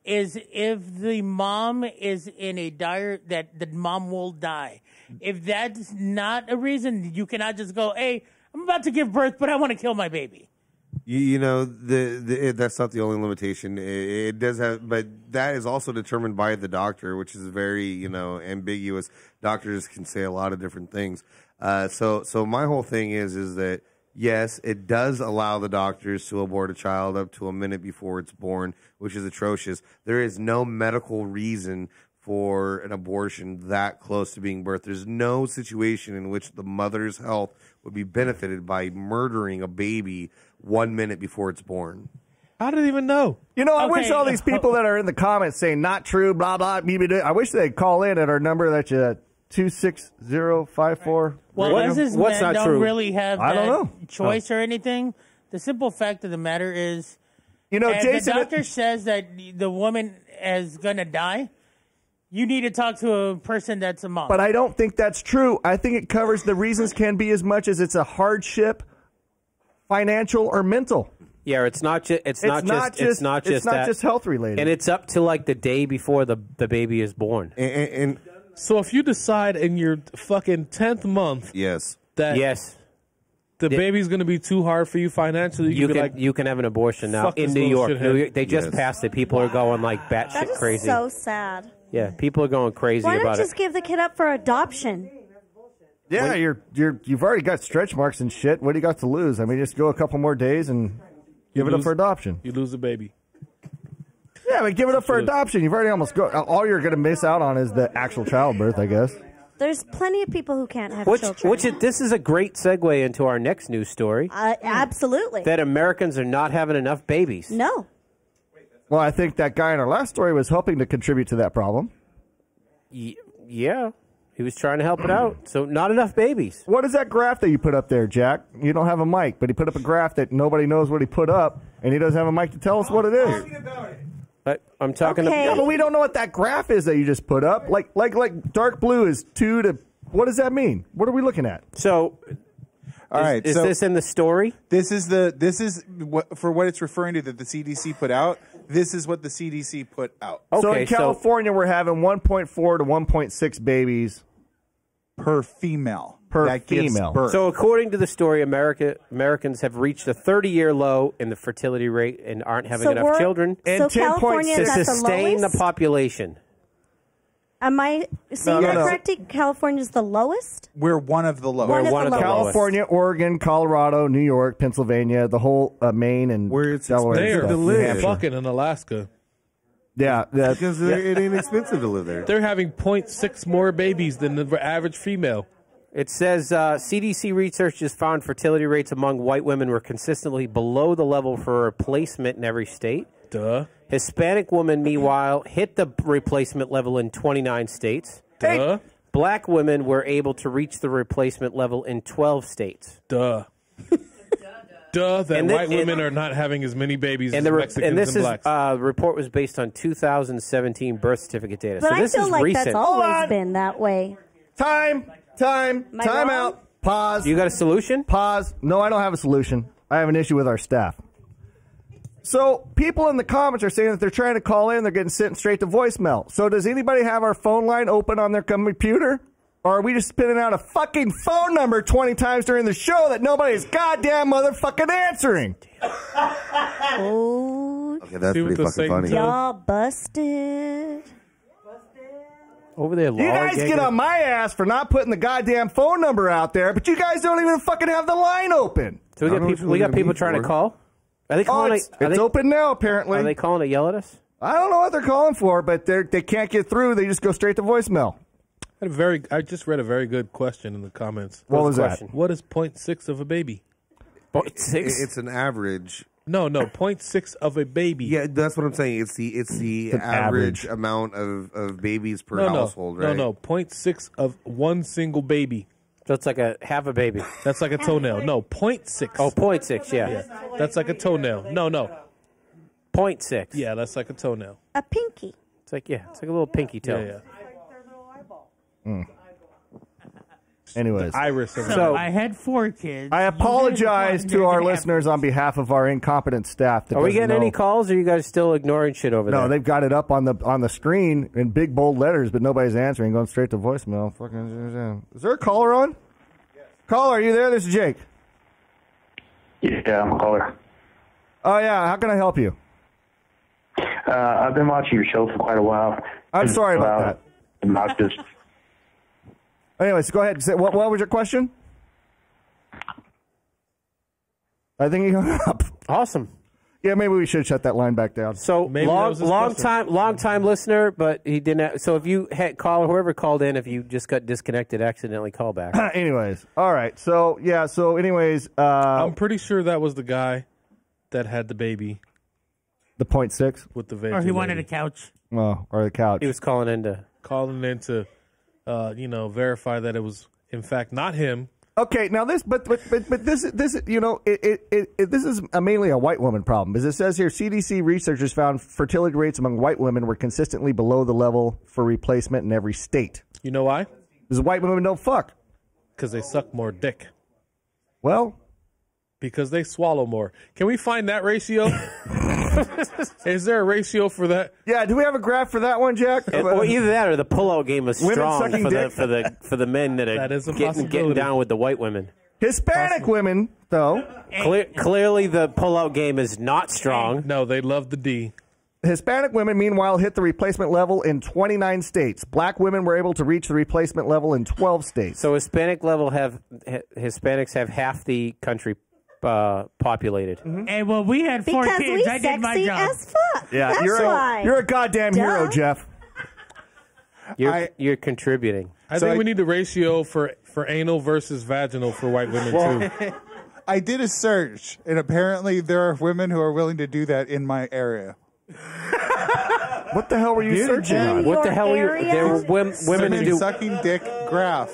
Speaker 11: is if the mom is in a that the mom will die. If that's not a reason, you cannot just go, "Hey, I'm about to give birth, but I want to kill my baby."
Speaker 9: You know, that's not the only limitation. It does have, but that is also determined by the doctor, which is very, ambiguous. Doctors can say a lot of different things. So my whole thing is that yes, it does allow the doctors to abort a child up to a minute before it's born, which is atrocious. There is no medical reason for an abortion that close to being birthed. There's no situation in which the mother's health would be benefited by murdering a baby 1 minute before it's born.
Speaker 8: How did he even know?
Speaker 3: I wish all these people that are in the comments saying not true, blah, blah, I wish they'd call in at our number that you 26054.
Speaker 11: Well, as his
Speaker 7: What's
Speaker 11: men
Speaker 7: not
Speaker 11: don't
Speaker 7: true?
Speaker 11: really have
Speaker 3: I
Speaker 11: that
Speaker 3: don't know.
Speaker 11: choice or anything. The simple fact of the matter is, if
Speaker 3: Jason,
Speaker 11: the doctor says that the woman is going to die, you need to talk to a person that's a mom.
Speaker 3: But I don't think that's true. I think it covers the reasons can be as much as it's a hardship, financial or mental.
Speaker 7: Yeah, it's not just. It's not just
Speaker 3: health related.
Speaker 7: and it's up to like the day before the baby is born.
Speaker 9: And
Speaker 8: So if you decide in your fucking 10th month,
Speaker 9: yes,
Speaker 8: that
Speaker 7: yes,
Speaker 8: the baby's going to be too hard for you financially,
Speaker 7: you
Speaker 8: can be
Speaker 7: can
Speaker 8: like,
Speaker 7: you can have an abortion now
Speaker 8: fuck
Speaker 7: in
Speaker 8: this
Speaker 7: New
Speaker 8: little
Speaker 7: York.
Speaker 8: shithead.
Speaker 7: New York. They just
Speaker 9: Yes.
Speaker 7: passed it. People are going like
Speaker 6: That
Speaker 7: batshit
Speaker 6: is
Speaker 7: crazy.
Speaker 6: so sad.
Speaker 7: Yeah, people are going crazy
Speaker 6: Why not
Speaker 7: about
Speaker 6: just
Speaker 7: it.
Speaker 6: give the kid up for adoption?
Speaker 3: Yeah, you've already got stretch marks and shit. What do you got to lose? I mean, just go a couple more days and give it up for adoption.
Speaker 8: You lose the baby.
Speaker 3: Yeah, but give it up for adoption. You've already almost all you're going to miss out on is the actual childbirth, I guess.
Speaker 6: There's plenty of people who can't have children.
Speaker 7: This is a great segue into our next news story.
Speaker 6: Absolutely.
Speaker 7: That Americans are not having enough babies.
Speaker 6: No.
Speaker 3: Well, I think that guy in our last story was helping to contribute to that problem.
Speaker 7: Yeah, he was trying to help it out. So not enough babies.
Speaker 3: What is that graph that you put up there, Jack? You don't have a mic, but he put up a graph that nobody knows what he put up, and he doesn't have a mic to tell us what it is.
Speaker 7: I'm talking
Speaker 6: Okay.
Speaker 3: Yeah, but we don't know what that graph is that you just put up. Like dark blue is 2 to. What does that mean? What are we looking at?
Speaker 7: So,
Speaker 10: All right,
Speaker 7: is
Speaker 10: so
Speaker 7: this in the story?
Speaker 10: This is for what it's referring to that the CDC put out. This is what the CDC put out.
Speaker 3: So in California, we're having 1.4 to 1.6 babies
Speaker 10: per female.
Speaker 3: Per female.
Speaker 10: Birth.
Speaker 7: So according to the story, Americans have reached a 30-year low in the fertility rate and aren't having enough children.
Speaker 6: So California
Speaker 7: to
Speaker 6: is at the
Speaker 7: sustain the
Speaker 6: lowest?
Speaker 7: population.
Speaker 6: Am I seeing that correctly? California's the lowest?
Speaker 10: We're one of the lowest.
Speaker 6: One of the lowest.
Speaker 3: California, Oregon, Colorado, New York, Pennsylvania, the whole Maine and Delaware.
Speaker 8: They are
Speaker 3: New Hampshire.
Speaker 8: fucking in Alaska.
Speaker 3: Yeah,
Speaker 9: because it ain't expensive to live there.
Speaker 8: They're having 0.6 more babies than the average female.
Speaker 7: It says CDC research has found fertility rates among white women were consistently below the level for replacement in every state.
Speaker 8: Duh.
Speaker 7: Hispanic women, meanwhile, hit the replacement level in 29 states.
Speaker 8: Duh.
Speaker 7: Black women were able to reach the replacement level in 12 states.
Speaker 8: Duh. Duh, that
Speaker 7: And
Speaker 8: white women are not having as many babies as Mexicans
Speaker 7: and this
Speaker 8: blacks.
Speaker 7: report was based on 2017 birth certificate data.
Speaker 6: But
Speaker 7: so
Speaker 6: I
Speaker 7: this
Speaker 6: feel
Speaker 7: is
Speaker 6: like
Speaker 7: recent.
Speaker 6: that's always been that way.
Speaker 3: Time
Speaker 6: Am I wrong?
Speaker 3: out. Pause.
Speaker 7: You got a solution?
Speaker 3: Pause. No, I don't have a solution. I have an issue with our staff. So people in the comments are saying that they're trying to call in. They're getting sent straight to voicemail. So does anybody have our phone line open on their computer? Or are we just spitting out a fucking phone number 20 times during the show that nobody's goddamn motherfucking answering?
Speaker 6: Oh.
Speaker 9: Okay, that's pretty fucking funny.
Speaker 6: Y'all busted.
Speaker 7: Over there,
Speaker 3: You guys get on my ass for not putting the goddamn phone number out there, but you guys don't even fucking have the line open.
Speaker 7: So we got people trying to call? Are they calling?
Speaker 3: It's open now, apparently.
Speaker 7: Are they calling to yell at us?
Speaker 3: I don't know what they're calling for, but they can't get through. They just go straight to voicemail.
Speaker 8: I just read a very good question in the comments.
Speaker 3: What was that?
Speaker 8: What is 0.6 of a baby?
Speaker 7: 0.6?
Speaker 9: It's an average.
Speaker 8: No, 0.6 of a baby.
Speaker 9: Yeah, that's what I'm saying. It's the average amount of babies per household, right?
Speaker 8: No, 0.6 of one single baby.
Speaker 7: So it's like a half a baby.
Speaker 8: That's like a toenail. No, 0.6.
Speaker 7: Oh, 0.6, yeah.
Speaker 8: That's like a toenail. No.
Speaker 7: 0.6.
Speaker 8: Yeah, that's like a toenail.
Speaker 6: A pinky.
Speaker 7: It's like a little pinky toe.
Speaker 8: Yeah.
Speaker 3: Anyways,
Speaker 8: iris.
Speaker 11: So I had 4 kids.
Speaker 3: I apologize to our listeners on behalf of our incompetent staff. That
Speaker 7: Are we
Speaker 3: doesn't
Speaker 7: getting any
Speaker 3: know-
Speaker 7: calls, or are you guys still ignoring shit over there?
Speaker 3: No, they've got it up on the screen in big bold letters, but nobody's answering. Going straight to voicemail. Fucking. Is there a caller on? Caller, are you there? This is Jake.
Speaker 4: Yeah, I'm a caller.
Speaker 3: Oh yeah, how can I help you?
Speaker 4: I've been watching your show for quite a while.
Speaker 3: I'm sorry about
Speaker 4: that. Not just.
Speaker 3: Anyways, go ahead. What was your question? I think he hung up.
Speaker 7: Awesome.
Speaker 3: Yeah, maybe we should shut that line back down.
Speaker 7: So long time listener, but he didn't. So if you had whoever called in, if you just got disconnected, accidentally call back.
Speaker 3: Anyways, all right. So yeah. So anyways,
Speaker 8: I'm pretty sure that was the guy that had the baby.
Speaker 3: The 0.6
Speaker 8: with the veg.
Speaker 11: Or he wanted a couch.
Speaker 3: Oh, or the couch.
Speaker 7: He was calling in to
Speaker 8: verify that it was in fact not him.
Speaker 3: Okay, now this, but this, this is mainly a white woman problem, because it says here CDC researchers found fertility rates among white women were consistently below the level for replacement in every state.
Speaker 8: You know why?
Speaker 3: Because white women don't fuck.
Speaker 8: Because they suck more dick.
Speaker 3: Well,
Speaker 8: because they swallow more. Can we find that ratio? Is there a ratio for that?
Speaker 3: Yeah, do we have a graph for that one, Jack?
Speaker 7: Well, either that or the pullout game is
Speaker 3: Women
Speaker 7: strong
Speaker 3: sucking
Speaker 7: for
Speaker 3: dick?
Speaker 7: the men that
Speaker 8: That
Speaker 7: are
Speaker 8: is a
Speaker 7: getting
Speaker 8: possibility.
Speaker 7: down with the white women.
Speaker 3: Hispanic women, though.
Speaker 7: Clearly, the pullout game is not strong.
Speaker 8: No, they love the D.
Speaker 3: Hispanic women, meanwhile, hit the replacement level in 29 states. Black women were able to reach the replacement level in 12 states.
Speaker 7: So Hispanics have half the country populated.
Speaker 11: Hey, well, we had 4
Speaker 6: Because
Speaker 11: kids.
Speaker 6: we
Speaker 11: I did my
Speaker 6: sexy
Speaker 11: job.
Speaker 6: as fuck.
Speaker 3: Yeah,
Speaker 6: That's
Speaker 3: you're
Speaker 6: why.
Speaker 3: a goddamn hero, Jeff.
Speaker 7: You're contributing.
Speaker 8: I think we need the ratio for anal versus vaginal for white women too.
Speaker 10: I did a search, and apparently there are women who are willing to do that in my area.
Speaker 3: What the hell were you searching on?
Speaker 7: What the hell are you? There were women who do
Speaker 10: sucking dick graph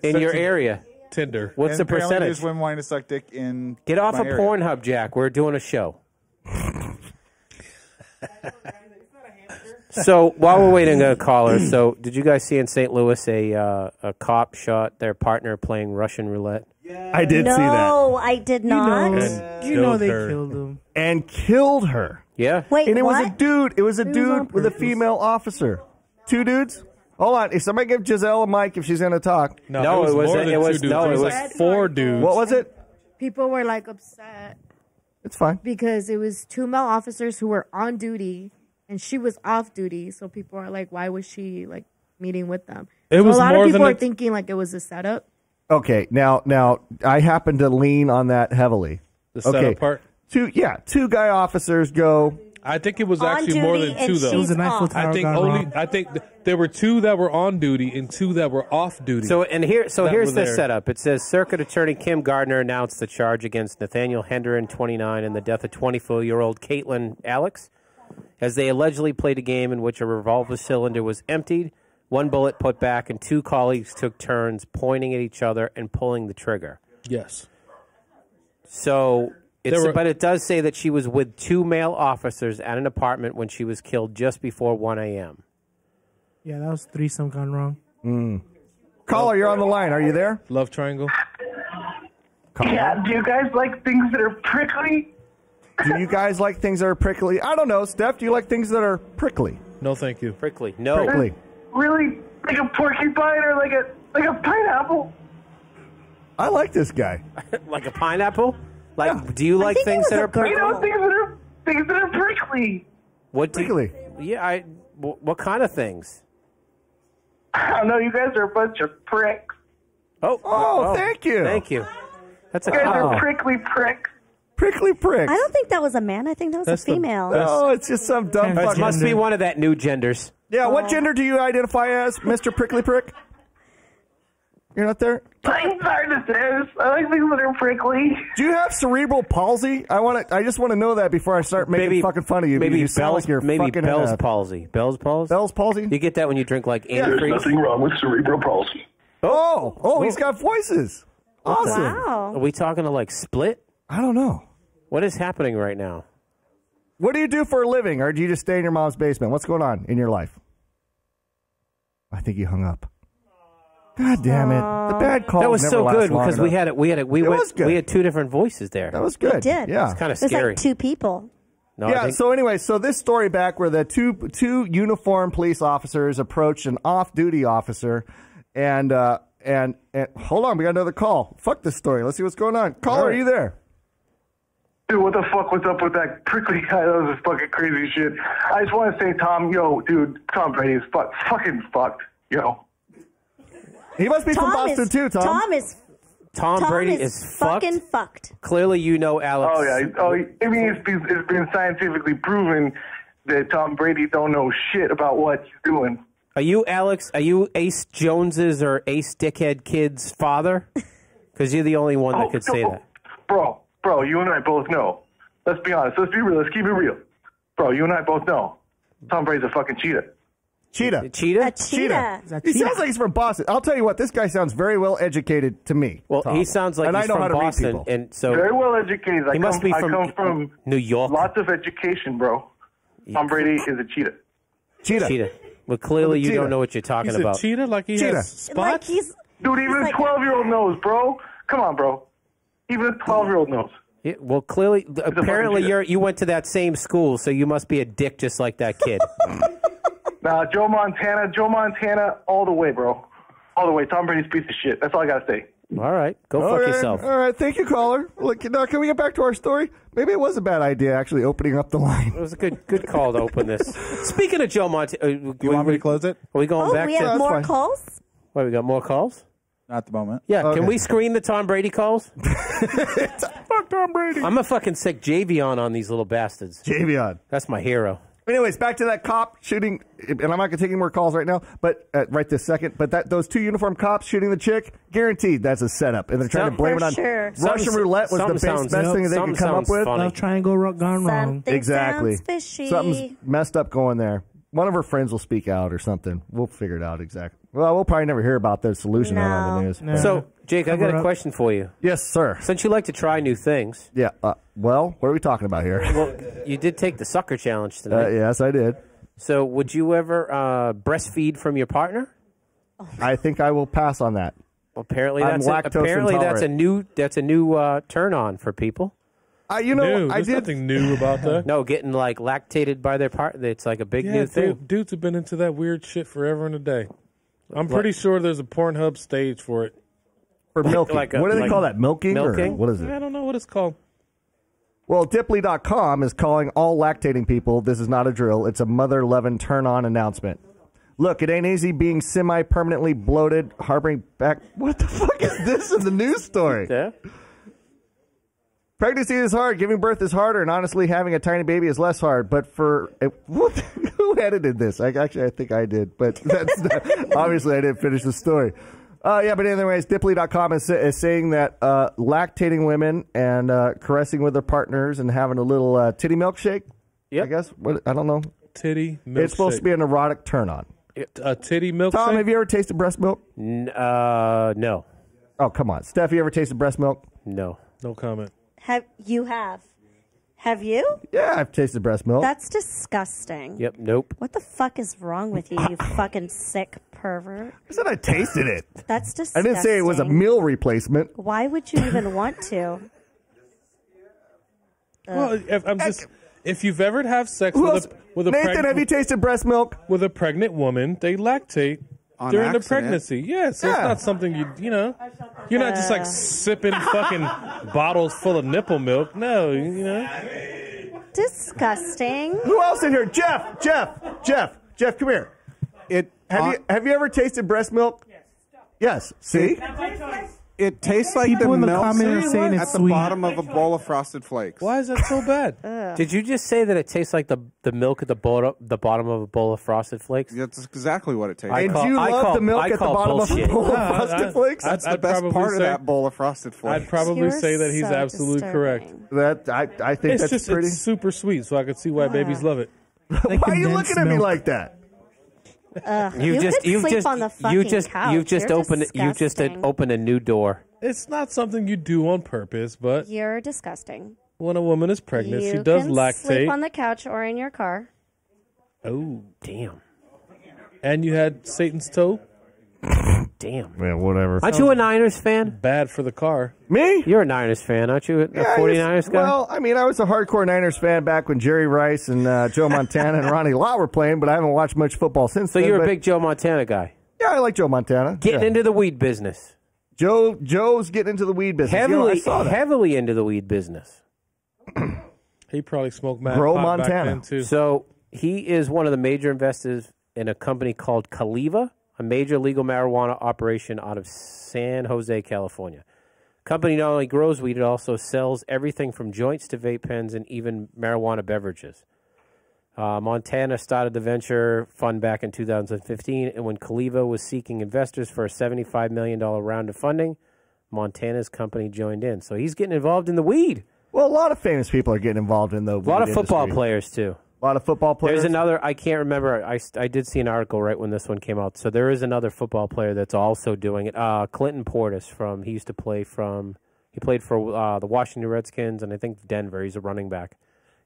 Speaker 7: in your area.
Speaker 8: Tinder.
Speaker 7: What's
Speaker 10: And
Speaker 7: the
Speaker 10: apparently
Speaker 7: percentage?
Speaker 10: There's women wanting to suck dick in.
Speaker 7: Get off
Speaker 10: my
Speaker 7: of
Speaker 10: area.
Speaker 7: Pornhub, Jack. We're doing a show. So while we're waiting a caller, so did you guys see in St. Louis a cop shot their partner playing Russian roulette?
Speaker 3: I did see that.
Speaker 6: No, I did not.
Speaker 11: You know they killed him.
Speaker 3: And killed her.
Speaker 7: Yeah.
Speaker 6: Wait,
Speaker 3: and it was a
Speaker 6: what?
Speaker 3: dude. It was a
Speaker 11: on
Speaker 3: dude with a
Speaker 11: purpose.
Speaker 3: female officer. 2 dudes. Hold on. If somebody give Giselle a mic if she's going to talk.
Speaker 8: No, it was more than 2 dudes. It was like 4 dudes.
Speaker 3: What was it?
Speaker 5: People were like upset
Speaker 3: It's fine.
Speaker 5: because it was 2 male officers who were on duty and she was off duty. So people are like, why was she like meeting with them?
Speaker 8: It
Speaker 5: So
Speaker 8: was
Speaker 5: a lot
Speaker 8: more
Speaker 5: of people
Speaker 8: than
Speaker 5: are thinking like it was a setup.
Speaker 3: Okay. Now, I happen to lean on that heavily.
Speaker 8: The setup part?
Speaker 3: 2 guy officers go.
Speaker 8: I think it was
Speaker 6: On
Speaker 8: actually more
Speaker 6: duty
Speaker 8: than
Speaker 6: and
Speaker 8: 2 though.
Speaker 6: she's It was an Eiffel off.
Speaker 8: I think
Speaker 11: Tower gone wrong.
Speaker 8: I think there were 2 that were on duty and 2 that were off duty.
Speaker 7: So
Speaker 8: that
Speaker 7: here's
Speaker 8: were
Speaker 7: the
Speaker 8: there.
Speaker 7: setup. It says Circuit Attorney Kim Gardner announced the charge against Nathaniel Hendren, 29, and the death of 24-year-old Caitlin Alex, as they allegedly played a game in which a revolver cylinder was emptied, 1 bullet put back, and 2 colleagues took turns pointing at each other and pulling the trigger.
Speaker 8: Yes.
Speaker 7: So, but it does say that she was with 2 male officers at an apartment when she was killed just before 1 a.m.
Speaker 11: Yeah, that was threesome gone wrong.
Speaker 3: Caller, you're on the line. Are you there?
Speaker 8: Love triangle.
Speaker 3: Caller?
Speaker 22: Yeah, do you guys like things that are prickly?
Speaker 3: Do you guys like things that are prickly? I don't know. Steph, do you like things that are prickly?
Speaker 8: No, thank you.
Speaker 7: Prickly. No.
Speaker 3: Prickly.
Speaker 22: Really? Like a porcupine or like a pineapple?
Speaker 3: I like this guy.
Speaker 7: Like a pineapple? Like, do you like things that are prickly?
Speaker 22: You know, things that are prickly.
Speaker 7: What do
Speaker 3: prickly?
Speaker 7: Yeah, what kind of things?
Speaker 22: I don't know. You guys are a bunch of pricks.
Speaker 3: Oh, thank you.
Speaker 7: Thank you. That's
Speaker 22: You guys are prickly pricks.
Speaker 3: Prickly pricks.
Speaker 6: I don't think that was a man. I think that was a female.
Speaker 3: No, it's just some dumb fuck.
Speaker 7: It must be one of that new genders.
Speaker 3: Yeah, what gender do you identify as, Mr. Prickly Prick? You're not there?
Speaker 22: I'm hard to say. I like things that are prickly.
Speaker 3: Do you have cerebral palsy? I just want to know that before I start making fucking fun of you.
Speaker 7: Maybe
Speaker 3: You sound like you're fucking
Speaker 7: Bell's palsy. Bell's palsy?
Speaker 3: Bell's palsy?
Speaker 7: You get that when you drink like
Speaker 22: There's
Speaker 7: antifreeze?
Speaker 22: nothing wrong with cerebral palsy.
Speaker 3: Oh, he's got voices. Awesome.
Speaker 6: Wow.
Speaker 7: Are we talking to like Split?
Speaker 3: I don't know.
Speaker 7: What is happening right now?
Speaker 3: What do you do for a living, or do you just stay in your mom's basement? What's going on in your life? I think you hung up. God damn it! The bad call.
Speaker 7: That was so good because we had 2 different voices there.
Speaker 3: That was good.
Speaker 6: We did.
Speaker 3: Yeah,
Speaker 7: it's kind of
Speaker 6: It was
Speaker 7: scary.
Speaker 6: like 2 people.
Speaker 7: No,
Speaker 3: yeah. So anyway, so this story back where the two uniformed police officers approached an off-duty officer, and hold on, we got another call. Fuck this story. Let's see what's going on. Caller, are you there?
Speaker 22: Dude, what the fuck was up with that prickly guy? That was just fucking crazy shit. I just want to say, Tom, Tom Brady is fucking fucked, yo.
Speaker 3: He must be from
Speaker 6: Tom
Speaker 3: Boston
Speaker 6: is-
Speaker 3: too, Tom.
Speaker 7: Tom Brady
Speaker 6: is
Speaker 7: is
Speaker 6: fucking fucked.
Speaker 7: Clearly, you know Alex.
Speaker 22: Oh, yeah. I mean, it's been scientifically proven that Tom Brady don't know shit about what he's doing.
Speaker 7: Are you Alex? Are you Ace Jones's or Ace Dickhead Kid's father? Because you're the only one that could say that.
Speaker 22: Bro, you and I both know. Let's be honest. Let's be real. Let's keep it real. Bro, you and I both know. Tom Brady's a fucking cheetah.
Speaker 7: Cheetah?
Speaker 6: A cheetah.
Speaker 3: He sounds like he's from Boston. I'll tell you what, this guy sounds very well educated to me.
Speaker 7: Well,
Speaker 3: Tom.
Speaker 7: he sounds like
Speaker 3: and
Speaker 7: he's
Speaker 3: I know
Speaker 7: from
Speaker 3: how to read
Speaker 7: Boston,
Speaker 3: people.
Speaker 7: and so
Speaker 22: Very well educated.
Speaker 7: He must be
Speaker 22: I come from
Speaker 7: New York.
Speaker 22: Lots of education, bro. Tom Brady is a cheetah.
Speaker 7: Cheetah. Well, clearly you don't know what you're talking
Speaker 8: He's
Speaker 7: about.
Speaker 8: a cheetah? Like he has spots?
Speaker 22: Dude, even a 12-year-old knows, bro. Come on, bro. Even a 12-year-old knows.
Speaker 7: Yeah, well, clearly, apparently
Speaker 22: cheetah.
Speaker 7: you went to that same school, so you must be a dick just like that kid.
Speaker 22: Nah, Joe Montana, all the way, bro. All the way. Tom Brady's a piece of shit. That's all I got to say.
Speaker 7: All right. Go fuck yourself.
Speaker 3: All right, thank you, caller. Look, now, can we get back to our story? Maybe it was a bad idea, actually, opening up the line.
Speaker 7: It was a good call to open this. Speaking of Joe Montana,
Speaker 10: You want me to close it?
Speaker 7: Are we going back
Speaker 6: we
Speaker 7: to...
Speaker 6: have more calls?
Speaker 7: Wait, we got more calls?
Speaker 10: Not at the moment.
Speaker 7: Yeah,
Speaker 3: Okay.
Speaker 7: can we screen the Tom Brady calls?
Speaker 3: Fuck Tom Brady.
Speaker 7: I'm a fucking sick Javion on these little bastards.
Speaker 3: Javion.
Speaker 7: That's my hero.
Speaker 3: Anyways, back to that cop shooting, and I'm not going to take any more calls right now, but right this second. But those 2 uniformed cops shooting the chick, guaranteed that's a setup, and they're trying to blame it on Russian roulette was the best thing they could come up with.
Speaker 11: Love triangle gone wrong.
Speaker 3: Exactly.
Speaker 6: Sounds fishy.
Speaker 3: Something's messed up going there. One of her friends will speak out or something. We'll figure it out exactly. Well, we'll probably never hear about the solution on the news.
Speaker 11: No.
Speaker 7: So, Jake, I got a question for you.
Speaker 3: Yes, sir.
Speaker 7: Since you like to try new things.
Speaker 3: Yeah. Well, what are we talking about here?
Speaker 7: Well, you did take the sucker challenge tonight.
Speaker 3: Yes, I did.
Speaker 7: So, would you ever breastfeed from your partner?
Speaker 3: I think I will pass on that.
Speaker 7: Well, apparently
Speaker 3: I'm
Speaker 7: that's
Speaker 3: lactose intolerant.
Speaker 7: that's a new turn on for people.
Speaker 3: I
Speaker 8: There's nothing new about that.
Speaker 7: No, getting like lactated by their partner. It's like a big new thing.
Speaker 8: Dudes have been into that weird shit forever and a day. I'm pretty sure there's a Pornhub stage for it.
Speaker 3: For milking. What do they call that? Milking?
Speaker 7: Milking?
Speaker 3: Or what is it?
Speaker 8: I don't know what it's called.
Speaker 3: Well, Dipley.com is calling all lactating people, this is not a drill, it's a mother-loving turn-on announcement. Look, it ain't easy being semi-permanently bloated, harboring back... What the fuck is this in the news story?
Speaker 7: Yeah.
Speaker 3: Pregnancy is hard, giving birth is harder, and honestly, having a tiny baby is less hard. But for... Who edited this? I think I did, but that's obviously I didn't finish the story. Yeah, but anyways, Dipley.com is saying that lactating women and caressing with their partners and having a little titty milkshake, I guess. I don't know.
Speaker 8: Titty milkshake.
Speaker 3: It's supposed to be an erotic turn-on.
Speaker 8: A titty milkshake?
Speaker 3: Tom, have you ever tasted breast milk?
Speaker 7: No.
Speaker 3: Oh, come on. Steph, you ever tasted breast milk?
Speaker 7: No.
Speaker 8: No comment.
Speaker 6: Have you?
Speaker 3: Yeah, I've tasted breast milk.
Speaker 6: That's disgusting.
Speaker 7: Yep, nope.
Speaker 6: What the fuck is wrong with you, you fucking sick pervert?
Speaker 3: I said I tasted it.
Speaker 6: That's disgusting.
Speaker 3: I didn't say it was a meal replacement.
Speaker 6: Why would you even want to?
Speaker 8: Well, if you've ever had sex with a
Speaker 3: Nathan, have you tasted breast milk?
Speaker 8: With a pregnant woman, they lactate
Speaker 10: On
Speaker 8: during the
Speaker 10: accident?
Speaker 8: pregnancy. Yeah, so it's not something you know. You're not just like sipping fucking bottles full of nipple milk. No, you know.
Speaker 6: Disgusting.
Speaker 3: Who else in here? Jeff, come here. Have you ever tasted breast milk? Yes. See?
Speaker 10: It tastes like
Speaker 15: People
Speaker 10: the
Speaker 15: in the
Speaker 10: milk
Speaker 15: comments are saying
Speaker 10: at
Speaker 15: it's
Speaker 10: the
Speaker 15: sweet.
Speaker 10: bottom of a bowl of Frosted Flakes.
Speaker 8: Why is that so bad?
Speaker 7: Did you just say that it tastes like the milk at the bottom of a bowl of Frosted Flakes?
Speaker 10: That's exactly what it tastes
Speaker 7: I
Speaker 10: like.
Speaker 7: call-
Speaker 3: Do you
Speaker 7: I
Speaker 3: love
Speaker 7: call-
Speaker 3: the milk
Speaker 7: I
Speaker 3: at the
Speaker 7: call
Speaker 3: bottom
Speaker 7: bullshit.
Speaker 3: of a bowl of
Speaker 8: No,
Speaker 3: Frosted Flakes?
Speaker 10: That's the
Speaker 8: I'd
Speaker 10: best
Speaker 8: probably
Speaker 10: part of
Speaker 8: say-
Speaker 10: that bowl of Frosted Flakes.
Speaker 8: I'd probably
Speaker 6: You're
Speaker 8: say that he's
Speaker 6: so
Speaker 8: absolutely
Speaker 6: disturbing.
Speaker 8: correct.
Speaker 3: I think
Speaker 8: It's
Speaker 3: that's
Speaker 8: just
Speaker 3: pretty.
Speaker 8: it's super sweet, so I could see why babies love it.
Speaker 3: Why are you looking at me like that?
Speaker 6: You could sleep on the fucking couch.
Speaker 7: You've just
Speaker 6: You're
Speaker 7: opened opened a new door.
Speaker 8: It's not something you do on purpose, but
Speaker 6: You're disgusting.
Speaker 8: when a woman is pregnant,
Speaker 6: You
Speaker 8: she does
Speaker 6: can
Speaker 8: lactate.
Speaker 6: sleep on the couch or in your car.
Speaker 8: Oh,
Speaker 7: damn!
Speaker 8: And you had Satan's toe.
Speaker 7: Damn.
Speaker 3: Yeah, whatever.
Speaker 7: Aren't you a Niners fan?
Speaker 8: Bad for the car.
Speaker 3: Me?
Speaker 7: You're a Niners fan, aren't you? A 49ers guy?
Speaker 3: Well, I mean, I was a hardcore Niners fan back when Jerry Rice and Joe Montana and Ronnie Lott were playing, but I haven't watched much football since
Speaker 7: So
Speaker 3: then.
Speaker 7: you're a
Speaker 3: but-
Speaker 7: big Joe Montana guy.
Speaker 3: Yeah, I like Joe Montana.
Speaker 7: Getting into the weed business.
Speaker 3: Joe's getting into the weed business. I saw that.
Speaker 7: Heavily into the weed business.
Speaker 8: He probably smoked mad
Speaker 3: Grow
Speaker 8: pot back
Speaker 3: Montana.
Speaker 8: then too.
Speaker 7: So he is one of the major investors in a company called Caliva, a major legal marijuana operation out of San Jose, California. Company not only grows weed, it also sells everything from joints to vape pens and even marijuana beverages. Montana started the venture fund back in 2015, and when Caliva was seeking investors for a $75 million round of funding, Montana's company joined in. So he's getting involved in the weed.
Speaker 3: Well, a lot of famous people are getting involved in the
Speaker 7: A lot of
Speaker 3: weed
Speaker 7: football
Speaker 3: industry.
Speaker 7: players, too.
Speaker 3: A lot of football players.
Speaker 7: There's another, I can't remember, I did see an article right when this one came out. So there is another football player that's also doing it. Clinton Portis he played for the Washington Redskins and I think Denver. He's a running back.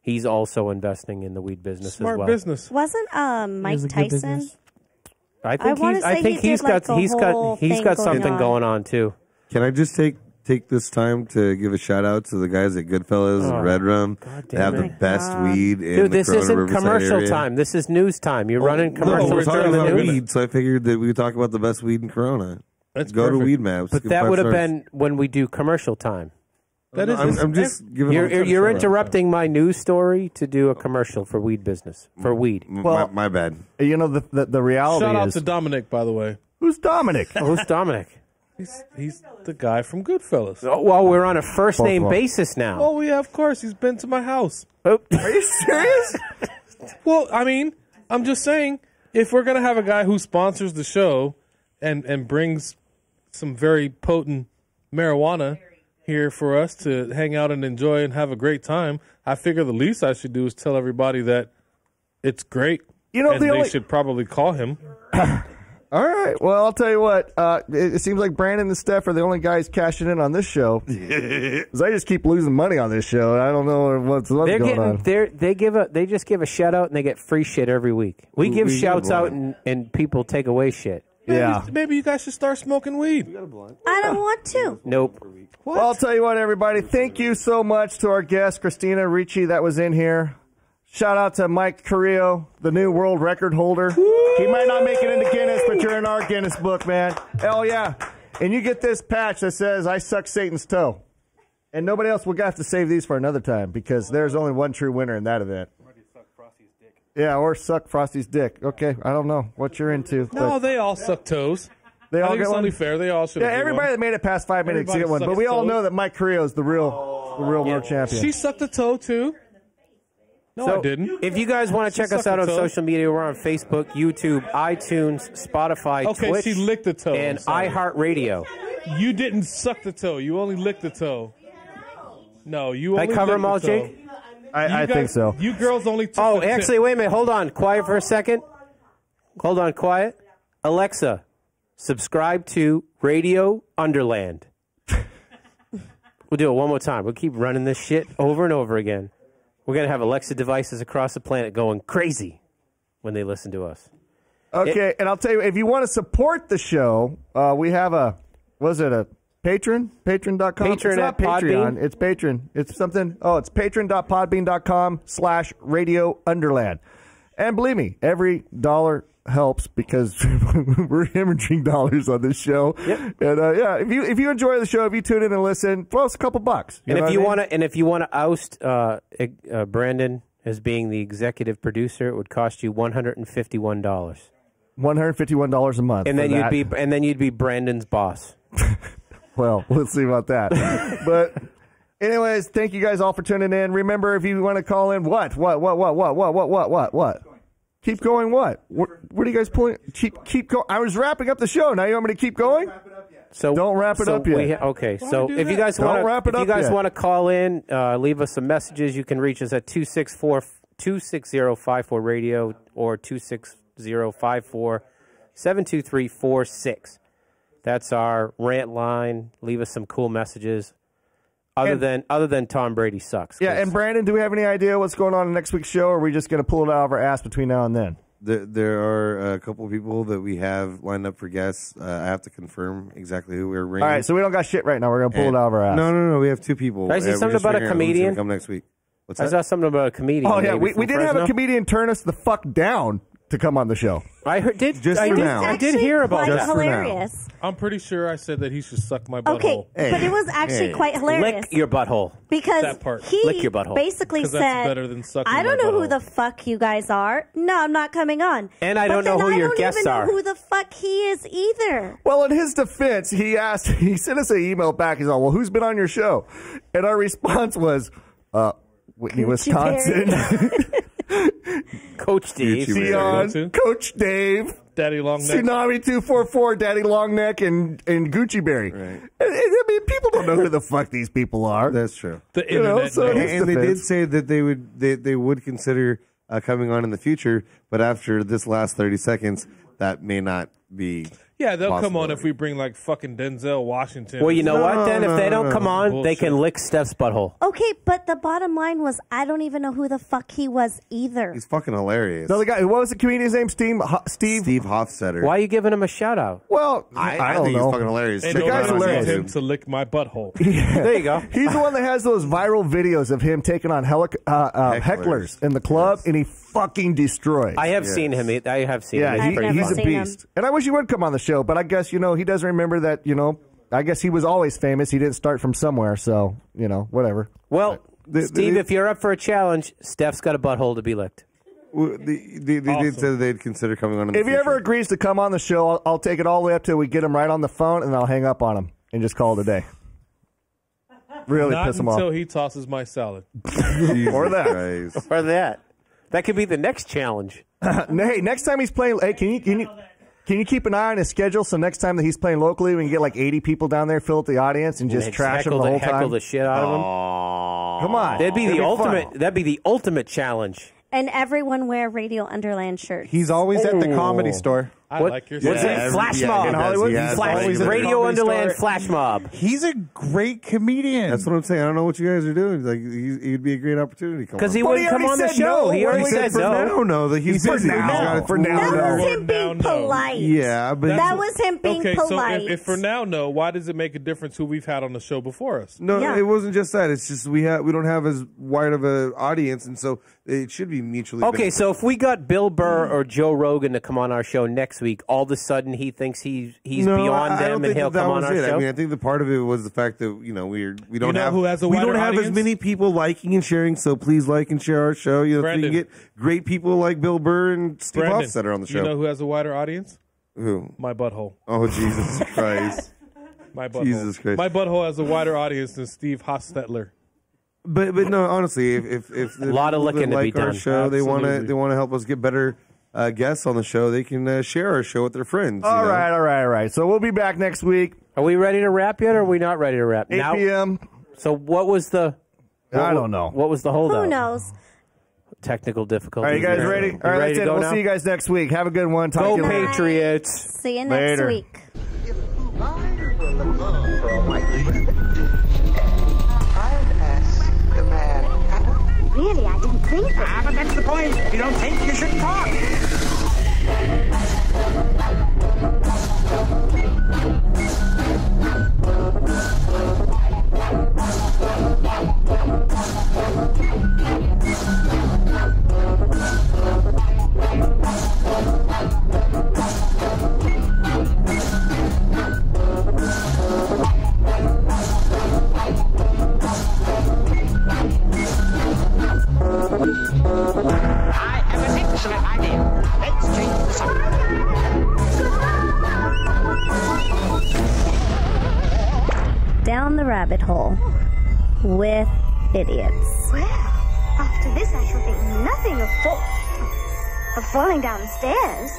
Speaker 7: He's also investing in the weed business
Speaker 8: Smart
Speaker 7: as well.
Speaker 8: business.
Speaker 6: Wasn't Mike Tyson?
Speaker 7: I think
Speaker 6: wanna
Speaker 7: he's, I
Speaker 6: say
Speaker 7: think
Speaker 6: he
Speaker 7: he's
Speaker 6: did,
Speaker 7: got
Speaker 6: like, a
Speaker 7: he's got
Speaker 6: whole
Speaker 7: he's
Speaker 6: thing
Speaker 7: got
Speaker 6: going
Speaker 7: something
Speaker 6: on.
Speaker 7: going on too.
Speaker 9: Can I just take this time to give a shout out to the guys at Goodfellas and Red Rum? They have the best weed in
Speaker 7: Dude,
Speaker 9: the
Speaker 7: this
Speaker 9: Corona
Speaker 7: isn't
Speaker 9: Riverside
Speaker 7: commercial
Speaker 9: area.
Speaker 7: time. This is news time. You're running
Speaker 9: No,
Speaker 7: commercials
Speaker 9: we're talking
Speaker 7: during the
Speaker 9: about
Speaker 7: news.
Speaker 9: weed, so I figured that we would talk about the best weed in Corona.
Speaker 8: That's
Speaker 9: Go
Speaker 8: perfect.
Speaker 9: to Weed Maps.
Speaker 7: But
Speaker 9: give
Speaker 7: that
Speaker 9: 5
Speaker 7: would have
Speaker 9: stars.
Speaker 7: been when we do commercial time.
Speaker 8: That is,
Speaker 9: I'm just giving.
Speaker 7: You're interrupting my news story to do a commercial for weed business for weed.
Speaker 3: Well,
Speaker 9: my bad.
Speaker 3: You know, the reality
Speaker 8: Shout out
Speaker 3: is...
Speaker 8: to Dominic, by the way.
Speaker 3: Who's Dominic?
Speaker 7: Who's Dominic?
Speaker 8: He's the guy from Goodfellas.
Speaker 7: Oh, well, we're on a first name basis now.
Speaker 8: Oh yeah, of course. He's been to my house.
Speaker 7: Oh.
Speaker 3: Are you serious?
Speaker 8: Well, I mean, I'm just saying, if we're gonna have a guy who sponsors the show and brings some very potent marijuana here for us to hang out and enjoy and have a great time, I figure the least I should do is tell everybody that it's great.
Speaker 3: You know,
Speaker 8: and
Speaker 3: the
Speaker 8: they
Speaker 3: only-
Speaker 8: should probably call him.
Speaker 3: All right. Well, I'll tell you what. It seems like Brandon and Steph are the only guys cashing in on this show. Because I just keep losing money on this show. I don't know what's going on.
Speaker 7: They just give a shout out and they get free shit every week. We give shouts out and people take away shit.
Speaker 8: Maybe you guys should start smoking weed.
Speaker 6: I don't want to.
Speaker 7: Nope.
Speaker 3: Well, I'll tell you what, everybody. Thank you so much to our guest, Christina Ricci, that was in here. Shout out to Mike Carrillo, the new world record holder. He might not make it into Guinness, but you're in our Guinness book, man. Hell yeah. And you get this patch that says, I suck Satan's toe. And nobody else will have to save these for another time because there's only one true winner in that event. Yeah, or suck Frosty's dick. Okay, I don't know what you're into.
Speaker 8: No, they all suck toes.
Speaker 3: They all
Speaker 8: I think
Speaker 3: get
Speaker 8: it's
Speaker 3: one?
Speaker 8: only fair. They all should.
Speaker 3: Yeah, everybody that made it past 5 minutes get one. But we all know that Mike Carrillo is the real world champion.
Speaker 8: She sucked a toe too. No,
Speaker 7: So,
Speaker 8: I didn't.
Speaker 7: If you guys want to check us out on social media, we're on Facebook, YouTube, iTunes, Spotify,
Speaker 8: Okay,
Speaker 7: Twitch,
Speaker 8: she licked the toe.
Speaker 7: and
Speaker 8: Sorry.
Speaker 7: iHeartRadio.
Speaker 8: You didn't suck the toe. You only licked the toe. No, you
Speaker 7: I
Speaker 8: only
Speaker 7: cover
Speaker 8: licked
Speaker 7: them all,
Speaker 8: the toe.
Speaker 7: Jake?
Speaker 3: I think so.
Speaker 8: You girls only took
Speaker 7: Oh,
Speaker 8: the tip.
Speaker 7: actually, wait a minute. Hold on. Quiet for a second. Hold on, quiet. Alexa, subscribe to Radio Underland. We'll do it one more time. We'll keep running this shit over and over again. We're going to have Alexa devices across the planet going crazy when they listen to us.
Speaker 3: Okay, and I'll tell you, if you want to support the show, we have a Patreon? Patreon.com?
Speaker 7: Patreon
Speaker 3: It's not
Speaker 7: at
Speaker 3: Patreon.
Speaker 7: Podbean?
Speaker 3: It's Patreon. It's something. Oh, it's patreon.podbean.com/Radio Underland. And believe me, every dollar helps because we're hemorrhaging dollars on this show. Yep. And yeah, if you enjoy the show, if you tune in and listen, throw us a couple bucks.
Speaker 7: And if you want to oust Brandon as being the executive producer, it would cost you $151.
Speaker 3: $151 a month.
Speaker 7: And then you'd be Brandon's boss.
Speaker 3: Well, we'll see about that. But anyways, thank you guys all for tuning in. Remember, if you want to call in, what? Keep going, what? What are you guys pulling? Keep going. I was wrapping up the show. Now you want me to keep going?
Speaker 7: So
Speaker 3: don't wrap it up yet.
Speaker 7: Okay, so if you guys want to call in, leave us some messages. You can reach us at 260-54 radio or 260-54-72346. That's our rant line. Leave us some cool messages. Other than Tom Brady sucks.
Speaker 3: Yeah, and Brandon, do we have any idea what's going on in next week's show, or are we just going to pull it out of our ass between now and then?
Speaker 9: There are a couple of people that we have lined up for guests. I have to confirm exactly who we're ringing.
Speaker 3: All right, so we don't got shit right now. We're going to pull it out of our ass.
Speaker 9: No. We have two people.
Speaker 7: I see something about a comedian.
Speaker 9: Come next week. What's
Speaker 7: I
Speaker 9: that?
Speaker 7: saw something about a comedian.
Speaker 3: Oh, yeah, we did have a comedian turn us the fuck down to come on the show.
Speaker 7: I did hear about that.
Speaker 6: Hilarious.
Speaker 8: I'm pretty sure I said that he should suck my butthole.
Speaker 6: Okay, but it was actually quite hilarious.
Speaker 7: Lick your butthole.
Speaker 6: Because
Speaker 8: That part.
Speaker 6: he
Speaker 7: Lick your butthole.
Speaker 6: basically
Speaker 8: 'Cause that's
Speaker 6: said,
Speaker 8: better than sucking
Speaker 6: I don't
Speaker 8: my
Speaker 6: know who
Speaker 8: butthole.
Speaker 6: the fuck you guys are. No, I'm not coming on.
Speaker 7: And I don't know who your guests
Speaker 6: I
Speaker 7: are.
Speaker 6: don't even know who the fuck he is either.
Speaker 3: Well, in his defense, he sent us an email back. He's all, well, who's been on your show? And our response was, Whitney, Wisconsin.
Speaker 7: Coach Dave.
Speaker 3: Dion, Coach Dave.
Speaker 8: Daddy Longneck.
Speaker 3: Tsunami 244, Daddy Longneck, and Gucci Berry. Right. I mean, people don't know who the fuck these people are.
Speaker 9: That's true.
Speaker 8: The internet.
Speaker 9: And they did say that they would consider coming on in the future, but after this last 30 seconds, that may not be.
Speaker 8: Yeah, they'll come on if we bring like fucking Denzel Washington.
Speaker 7: Well, you know what? Then if they don't come on, they can lick Steph's butthole.
Speaker 6: Okay, but the bottom line was I don't even know who the fuck he was either.
Speaker 9: He's fucking hilarious.
Speaker 3: No, the guy. What was the comedian's name? Steve
Speaker 9: Hofstetter.
Speaker 7: Why are you giving him a shout out?
Speaker 3: Well,
Speaker 9: I
Speaker 3: don't
Speaker 9: think
Speaker 3: know.
Speaker 9: he's fucking hilarious.
Speaker 8: And
Speaker 9: Check
Speaker 3: the guy's
Speaker 9: him out on
Speaker 3: hilarious.
Speaker 8: him
Speaker 9: YouTube.
Speaker 8: to lick my butthole.
Speaker 7: There you go.
Speaker 3: He's the one that has those viral videos of him taking on hecklers in the club, and he fucking destroys.
Speaker 7: I have seen him. I have seen him.
Speaker 3: Yeah,
Speaker 7: He's pretty
Speaker 3: he's
Speaker 7: funny.
Speaker 3: a beast. And I wish he would come on the show, but I guess, he doesn't remember that, I guess he was always famous. He didn't start from somewhere, so, whatever.
Speaker 7: Well, Steve, if you're up for a challenge, Steph's got a butthole to be licked.
Speaker 9: Well, they did say they'd consider coming on in the
Speaker 3: If he
Speaker 9: future.
Speaker 3: ever agrees to come on the show, I'll take it all the way up till we get him right on the phone, and I'll hang up on him and just call it a day. Really
Speaker 8: Not
Speaker 3: piss him
Speaker 8: until
Speaker 3: off.
Speaker 8: he tosses my salad.
Speaker 3: Or that.
Speaker 9: Christ.
Speaker 7: Or that. That could be the next challenge.
Speaker 3: Hey, next time he's playing, hey, can you keep an eye on his schedule so next time that he's playing locally, we can get like 80 people down there, fill up the audience, and just trash him the whole
Speaker 7: heckle
Speaker 3: time?
Speaker 7: the shit out of him.
Speaker 3: Come on.
Speaker 7: That'd be
Speaker 3: It'd
Speaker 7: the
Speaker 3: be
Speaker 7: ultimate.
Speaker 3: fun.
Speaker 7: That'd be the ultimate challenge.
Speaker 6: And everyone wear Radio Underland shirts.
Speaker 10: He's always at the comedy store.
Speaker 8: I like your
Speaker 7: What's
Speaker 8: style.
Speaker 7: it? Flash
Speaker 9: Yeah,
Speaker 7: mob
Speaker 9: in Hollywood?
Speaker 7: Flash,
Speaker 9: Always in a
Speaker 7: Radio
Speaker 9: comedy
Speaker 7: Underland
Speaker 9: star.
Speaker 7: flash mob.
Speaker 10: He's a great comedian.
Speaker 9: That's what I'm saying. I don't know what you guys are doing. Like, he'd be a great opportunity.
Speaker 7: Because he wouldn't come on the show. He already said
Speaker 9: for
Speaker 7: no.
Speaker 9: now. No, that he's busy. He's got it for now.
Speaker 6: That was him being polite.
Speaker 9: Yeah, but
Speaker 6: that was him being
Speaker 8: Okay,
Speaker 6: polite.
Speaker 8: so if for now, no, why does it make a difference who we've had on the show before us?
Speaker 9: No, it wasn't just that. It's just we don't have as wide of an audience, and so it should be mutually.
Speaker 7: Okay, so if we got Bill Burr or Joe Rogan to come on our show next week, all of a sudden he thinks he's beyond them and he'll come on our show.
Speaker 9: I mean, I think the part of it was the fact that we don't have
Speaker 8: who has a
Speaker 9: we
Speaker 8: wider
Speaker 9: don't have as
Speaker 8: audience?
Speaker 9: many people liking and sharing. So please like and share our show. You know, so you can get great people like Bill Burr and Steve
Speaker 8: Brandon,
Speaker 9: Hofstetter on the show.
Speaker 8: You know who has a wider audience?
Speaker 9: Who?
Speaker 8: My butthole.
Speaker 9: Oh, Jesus Christ.
Speaker 8: My butthole.
Speaker 9: Jesus Christ.
Speaker 8: My butthole has a wider audience than Steve Hofstetler.
Speaker 9: But no, honestly, if
Speaker 7: A lot of licking to
Speaker 9: like
Speaker 7: be
Speaker 9: our
Speaker 7: done.
Speaker 9: show, they want
Speaker 8: Absolutely.
Speaker 9: to help us get better guests on the show. They can share our show with their friends.
Speaker 3: All right. So we'll be back next week.
Speaker 7: Are we ready to wrap yet, or are we not ready to wrap?
Speaker 3: 8 p.m.
Speaker 7: So what was the...
Speaker 3: I don't know.
Speaker 7: What was the holdup?
Speaker 6: Who knows?
Speaker 7: Technical
Speaker 3: All
Speaker 7: difficulties.
Speaker 3: right, you guys ready? All right,
Speaker 7: ready
Speaker 3: that's
Speaker 7: to
Speaker 3: it.
Speaker 7: go
Speaker 3: We'll
Speaker 7: now?
Speaker 3: see you guys next week. Have a good one. Talk
Speaker 7: Go
Speaker 3: to you later.
Speaker 7: Patriots.
Speaker 6: See you next
Speaker 3: Later.
Speaker 6: week.
Speaker 17: Really, I didn't think so. But that's the point. If you don't think, you shouldn't talk. I have an excellent idea. Let's change the subject.
Speaker 6: Down the rabbit hole with idiots.
Speaker 17: Well, after this, I shall think nothing of falling down the stairs.